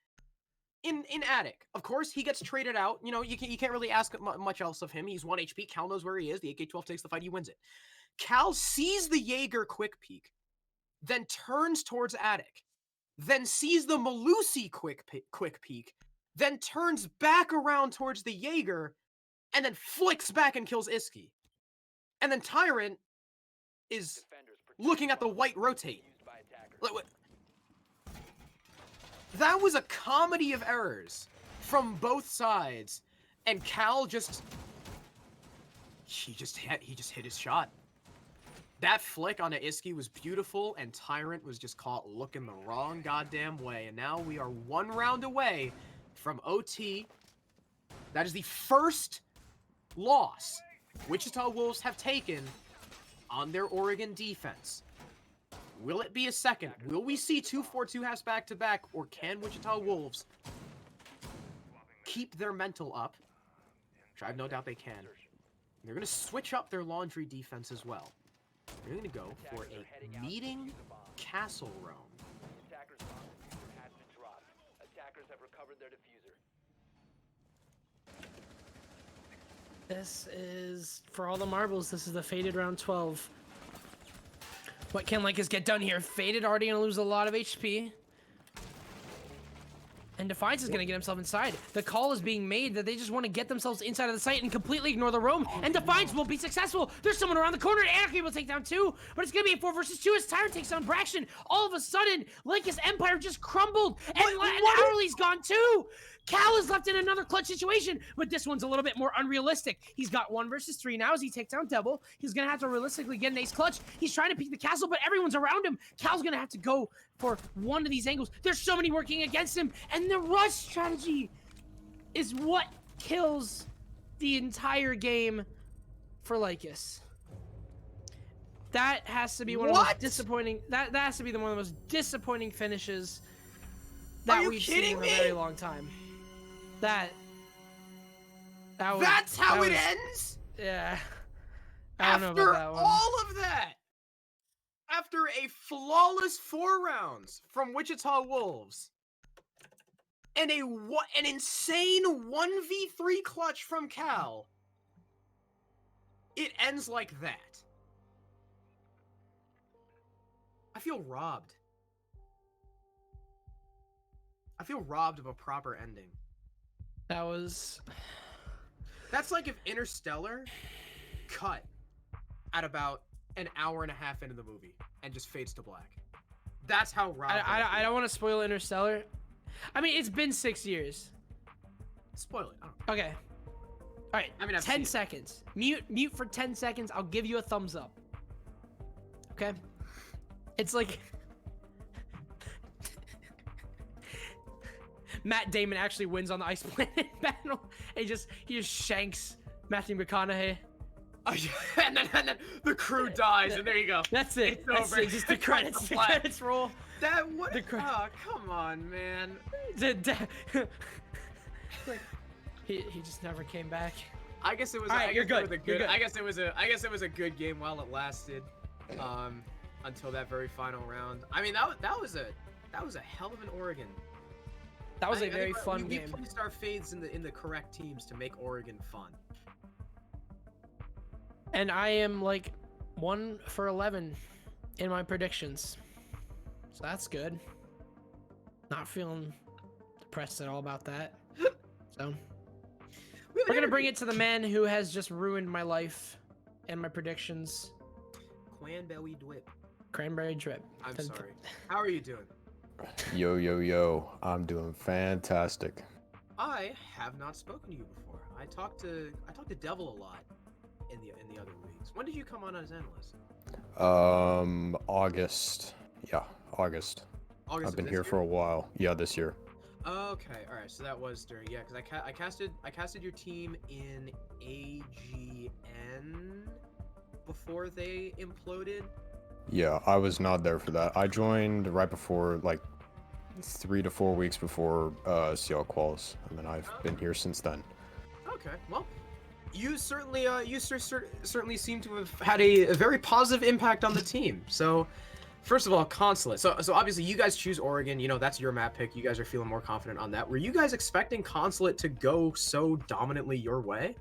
In Attic. Of course, he gets traded out. You know, you can't really ask much else of him. He's 1 HP. Cal knows where he is. The AK-12 takes the fight. He wins it. Cal sees the Jaeger quick peek, then turns towards Attic, then sees the Malusi quick peek, then turns back around towards the Jaeger, and then flicks back and kills Iski. And then Tyrant is looking at the white rotate. That was a comedy of errors from both sides. And Cal he just hit his shot. That flick on Iski was beautiful, and Tyrant was just caught looking the wrong goddamn way. And now we are 1 round away from OT. That is the first loss Wichita Wolves have taken on their Oregon defense. Will it be a second? Will we see 2-4-2 halves back-to-back, or can Wichita Wolves keep their mental up? Which I have no doubt they can. They're going to switch up their laundry defense as well. They're going to go for a meeting castle roam. Attackers' bomb diffuser has been dropped. Attackers have recovered their diffuser. This is, for all the marbles, this is the Faded round 12. What can Lycus get done here? Faded already going to lose a lot of HP. And Defiance is going to get himself inside. The call is being made that they just want to get themselves inside of the site and completely ignore the roam. And Defiance won't be successful. There's someone around the corner. Anarchy will take down 2. But it's going to be a 4 versus 2 as Tyrant takes down Braxton. All of a sudden, Lycus Empire just crumbled. And Hourly's gone too. Cal is left in another clutch situation, but this one's a little bit more unrealistic. He's got 1 versus 3 now as he takes down Devil. He's going to have to realistically get an ace clutch. He's trying to peek the castle, but everyone's around him. Cal's going to have to go for one of these angles. There's so many working against him, and the rush strategy is what kills the entire game for Lycus. That has to be one of the most disappointing. That has to be one of the most disappointing finishes that we've seen in a very long time. That's how it ends? Yeah. I don't know about that one. After all of that, after a flawless 4 rounds from Wichita Wolves, and an insane 1v3 clutch from Cal, it ends like that. I feel robbed. I feel robbed of a proper ending. That's like if Interstellar cut at about an hour and a half into the movie and just fades to black. That's how robbed I don't want to spoil Interstellar. I mean, it's been 6 years. Spoil it. I don't know. Okay. All right. I mean, 10 seconds. Mute for 10 seconds. I'll give you a thumbs up. Okay. It's like Matt Damon actually wins on the Ice Planet battle. And he just shanks Matthew McConaughey. Oh, yeah. and then the crew dies, and there you go. That's it. It's over. Just the credits. The credits roll. Oh, come on, man. he just never came back. I guess it was. Right, you're good. I guess it was a good game while it lasted, until that very final round. I mean, that was a hell of an Oregon. That was a very fun game. We placed our fades in the correct teams to make Oregon fun. And I am like 1 for 11 in my predictions. So that's good. Not feeling depressed at all about that. So we're going to bring it to the man who has just ruined my life and my predictions. Cranberry Drip. I'm sorry. How are you doing? Yo. I'm doing fantastic. I have not spoken to you before. I talked to Devil a lot in the other weeks. When did you come on as analyst? August. Yeah, August. I've been here for a while. Yeah, this year. Okay, all right. So that was during because I casted your team in AGN before they imploded. Yeah, I was not there for that. I joined right before, like, 3 to 4 weeks before CL quals, and then I've been here since then. Okay, well, you certainly certainly seem to have had a very positive impact on the team. So, first of all, Consulate. So obviously you guys choose Oregon. You know, that's your map pick. You guys are feeling more confident on that. Were you guys expecting Consulate to go so dominantly your way?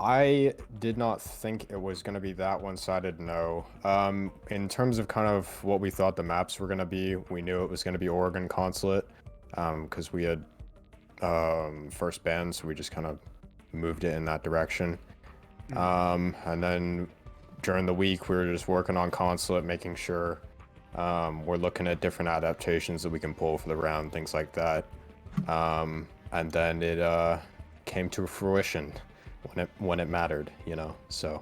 I did not think it was going to be that one-sided, no. In terms of kind of what we thought the maps were going to be, we knew it was going to be Oregon Consulate, because we had first ban, so we just kind of moved it in that direction. And then during the week, we were just working on Consulate, making sure we're looking at different adaptations that we can pull for the round, things like that. And then it came to fruition when it mattered, you know. So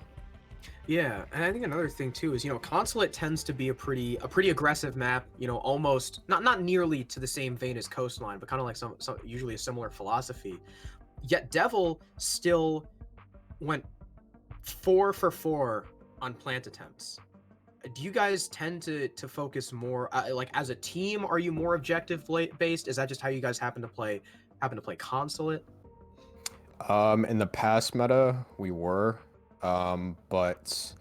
yeah, and I think another thing too is, you know, Consulate tends to be a pretty aggressive map, you know, almost not nearly to the same vein as Coastline, but kind of like some usually a similar philosophy. Yet Devil still went 4 for 4 on plant attempts. Do you guys tend to focus more like as a team? Are you more objective based? Is that just how you guys happen to play Consulate? In the past meta, we were, but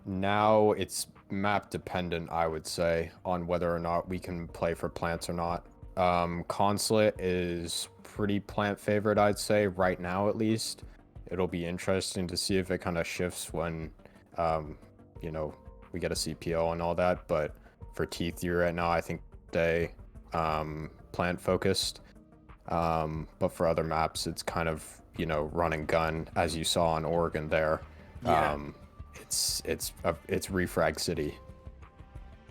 now it's map dependent, I would say, on whether or not we can play for plants or not. Consulate is pretty plant favorite, I'd say, right now at least. It'll be interesting to see if it kind of shifts when, you know, we get a CPO and all that. But for T3 right now, I think they plant focused. But for other maps, it's kind of, you know, run and gun, as you saw on Oregon there. Yeah. It's refrag city.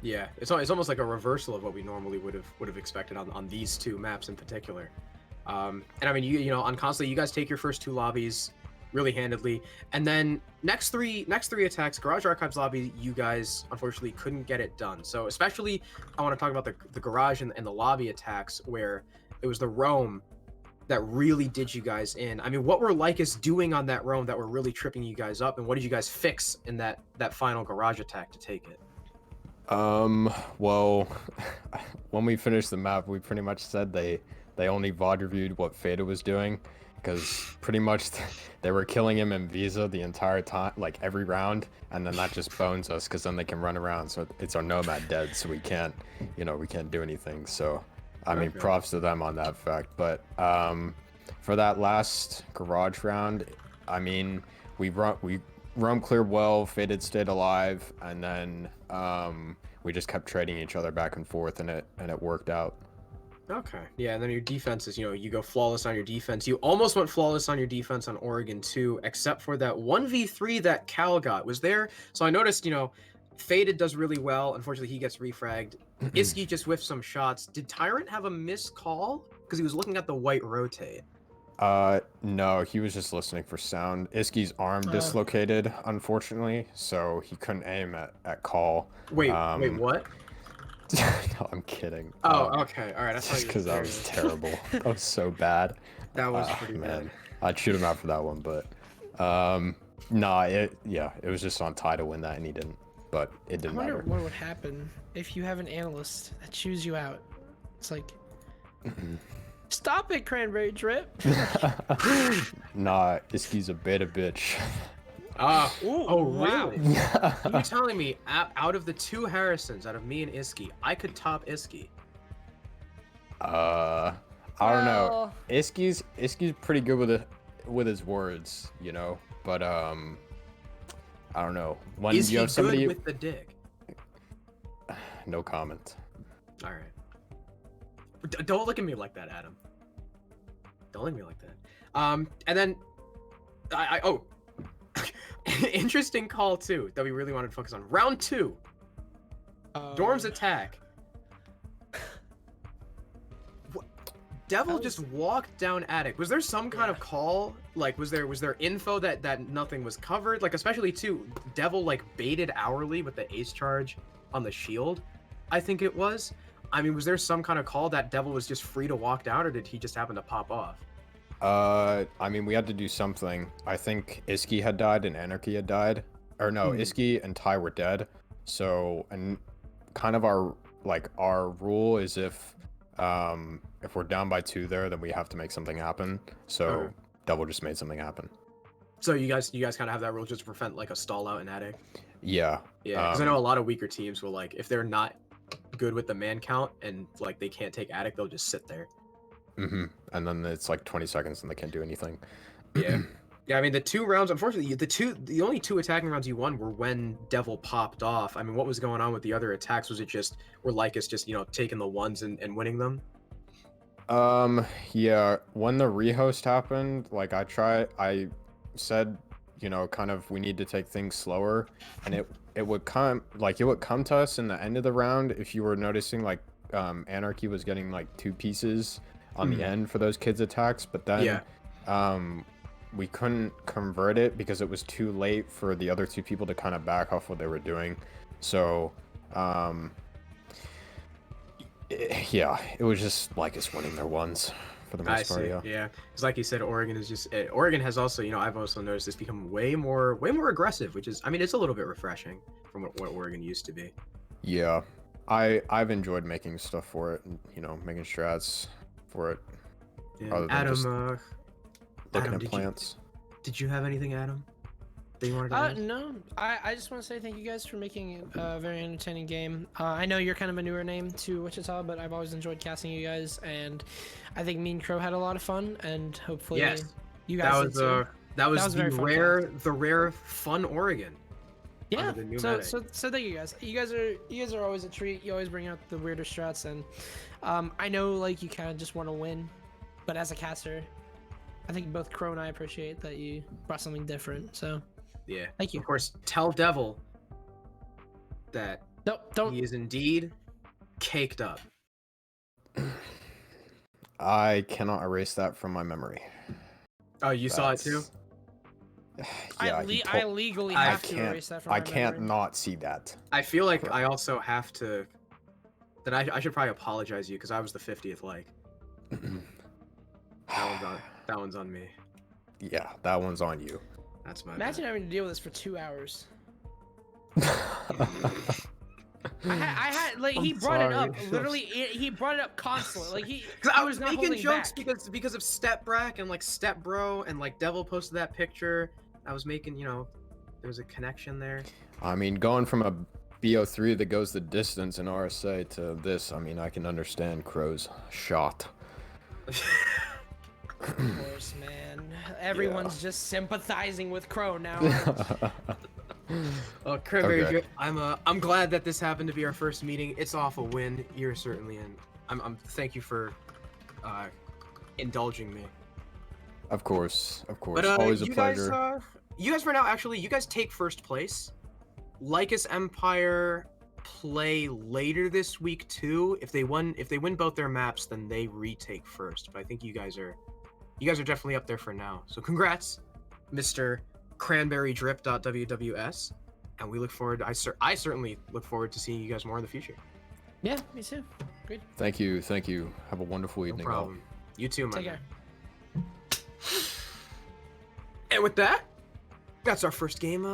Yeah, it's almost like a reversal of what we normally would have expected on these two maps in particular. And I mean, you know, on Consulate, you guys take your first 2 lobbies really handedly, and then next three attacks, Garage Archives lobby, you guys unfortunately couldn't get it done. So especially, I want to talk about the garage and the lobby attacks where it was the roam that really did you guys in. I mean, what were Lycus doing on that roam that were really tripping you guys up, and what did you guys fix in that final garage attack to take it? Well, when we finished the map, we pretty much said they only VOD reviewed what Fada was doing, because pretty much they were killing him in Visa the entire time, like every round, and then that just bones us, because then they can run around, so it's our Nomad dead, so we can't, you know, we can't do anything. So I mean, props to them on that fact. But for that last garage round, I mean, we roam cleared well, Faded stayed alive, and then we just kept trading each other back and forth, and it worked out. Okay. Yeah, and then your defense is, you know, you go flawless on your defense. You almost went flawless on your defense on Oregon too, except for that 1v3 that Cal got. Was there? So I noticed, you know, Faded does really well. Unfortunately, he gets refragged. Iski just whiffed some shots. Did Tyrant have a missed call? Because he was looking at the white rotate. No, he was just listening for sound. Iski's arm dislocated, unfortunately, so he couldn't aim at call. Wait, what? No, I'm kidding. Oh, okay. All right. Just because that was terrible. That was so bad. That was pretty man. bad. I'd shoot him out for that one, but nah, it was just on tie to win that, and he didn't. But it didn't matter. I wonder what would happen if you have an analyst that chews you out. It's like, stop it, Cranberry Drip. Nah, Iski's a beta bitch. Really? You're telling me out of the 2 Harrisons, out of me and Iski, I could top Iski? I don't know. Iski's pretty good with his words, you know. But I don't know. When Is you have somebody good with the dick? No comment. All right. Don't look at me like that, Adam. Don't look at me like that. And then interesting call too that we really wanted to focus on. Round 2. Dorm's attack. Devil just walked down attic. Was there some kind of call? Like, was there info that nothing was covered? Like, especially too, Devil like baited hourly with the ace charge on the shield, I think it was. I mean, was there some kind of call that Devil was just free to walk down, or did he just happen to pop off? I mean, we had to do something. I think Iski had died and Anarchy had died. Or no, Iski and Ty were dead. So, and kind of our rule is if we're down by 2 there, then we have to make something happen. So Devil just made something happen. So you guys kind of have that rule just to prevent like a stall out in attic. Yeah. Yeah, because I know a lot of weaker teams will, like, if they're not good with the man count and like they can't take attic, they'll just sit there. And then it's like 20 seconds and they can't do anything. Yeah. Yeah, I mean, the 2 rounds, unfortunately, the only 2 attacking rounds you won were when Devil popped off. I mean, what was going on with the other attacks? Was it just, were Lycus just, you know, taking the ones and winning them? Yeah, when the rehost happened, like, I said, you know, kind of, we need to take things slower, and it would come to us in the end of the round if you were noticing, like, Anarchy was getting, like, 2 pieces on the end for those kids' attacks, but then, we couldn't convert it because it was too late for the other 2 people to kind of back off what they were doing. So, yeah, it was just Lycus winning their ones for the most part. Yeah. Because like you said, Oregon is just Oregon has also, I've also noticed it's become way more aggressive, which is, I mean, it's a little bit refreshing from what Oregon used to be. Yeah, I've enjoyed making stuff for it, and making strats for it. Yeah. Other than Adam, just looking at plants. Did you have anything, Adam? That you wanted to ask? No, I just want to say thank you guys for making a very entertaining game. I know you're kind of a newer name to Wichita, but I've always enjoyed casting you guys, and I think me and Crow had a lot of fun, and hopefully you guys did too. That was very the rare fun Oregon. Yeah. So thank you guys. You guys are always a treat. You always bring out the weirder strats, and I know like you kind of just want to win, but as a caster, I think both Crow and I appreciate that you brought something different. So. Yeah. Thank you. Of course, tell Devil that don't. He is indeed caked up. I cannot erase that from my memory. Oh, you saw it too? Yeah, I legally have to erase that from my memory. I can't not see that. I feel like I also have to. Then I should probably apologize to you because I was the 50th like. That one's on me. Yeah, that one's on you. That's my Imagine bad. having to deal with this for 2 hours. I had like he brought it up literally. He brought it up constantly. Like he. I was not making jokes back. because of Step Brack and like Step Bro and like Devil posted that picture. I was making there was a connection there. I mean, going from a BO3 that goes the distance in RSA to this, I mean, I can understand Crow's shot. Of course, man. Everyone's just sympathizing with Crow now. Oh, Cranberry, okay. I'm glad that this happened to be our first meeting. It's off a win. You're certainly in. I'm thank you for indulging me. Of course. But, always a pleasure. You guys for now, actually, you guys take first place. Lycus Empire play later this week too. If they win both their maps, then they retake first. But I think you guys are definitely up there for now. So congrats, Mr. CranberryDrip.wws, and we look forward. I certainly look forward to seeing you guys more in the future. Yeah, me too. Great. Thank you. Have a wonderful evening. No problem. You too, man. Take care. And with that, that's our first game.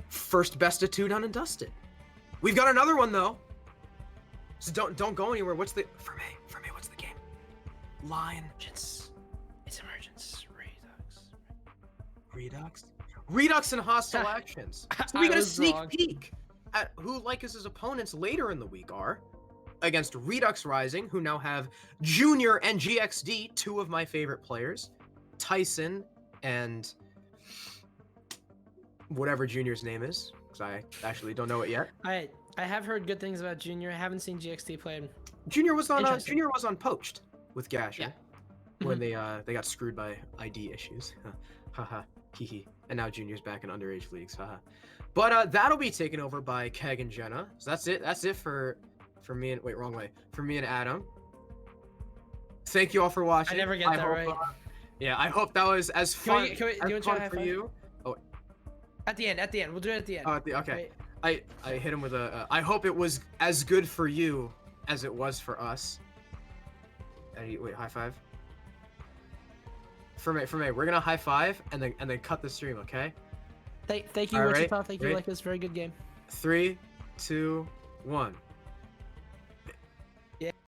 First best of 2 done and dusted. We've got another one though. So don't go anywhere. What's the for me? What's the game? Lion. It's emergence. Redux and hostile actions. So we got a sneak peek at who Lycus's opponents later in the week are against Redux Rising, who now have Junior and GXD, 2 of my favorite players, Tyson and whatever Junior's name is, because I actually don't know it yet. I have heard good things about Junior. I haven't seen GXD played. Junior was on Poached with Gasher when they got screwed by ID issues. Haha, hee. And now Junior's back in underage leagues. Haha. But that'll be taken over by Keg and Jenna. So that's it. That's it for me and wait, wrong way. For me and Adam. Thank you all for watching. I never get that right. Yeah, I hope that was as fun, do you want to try for you. Oh, at the end. We'll do it at the end. Oh, okay. Wait. I hit him with a. I hope it was as good for you as it was for us. Wait, high five. For me, we're gonna high five and then cut the stream, okay? Thank you, Wichita. Thank you, Lycus. Very good game. 3, 2, 1.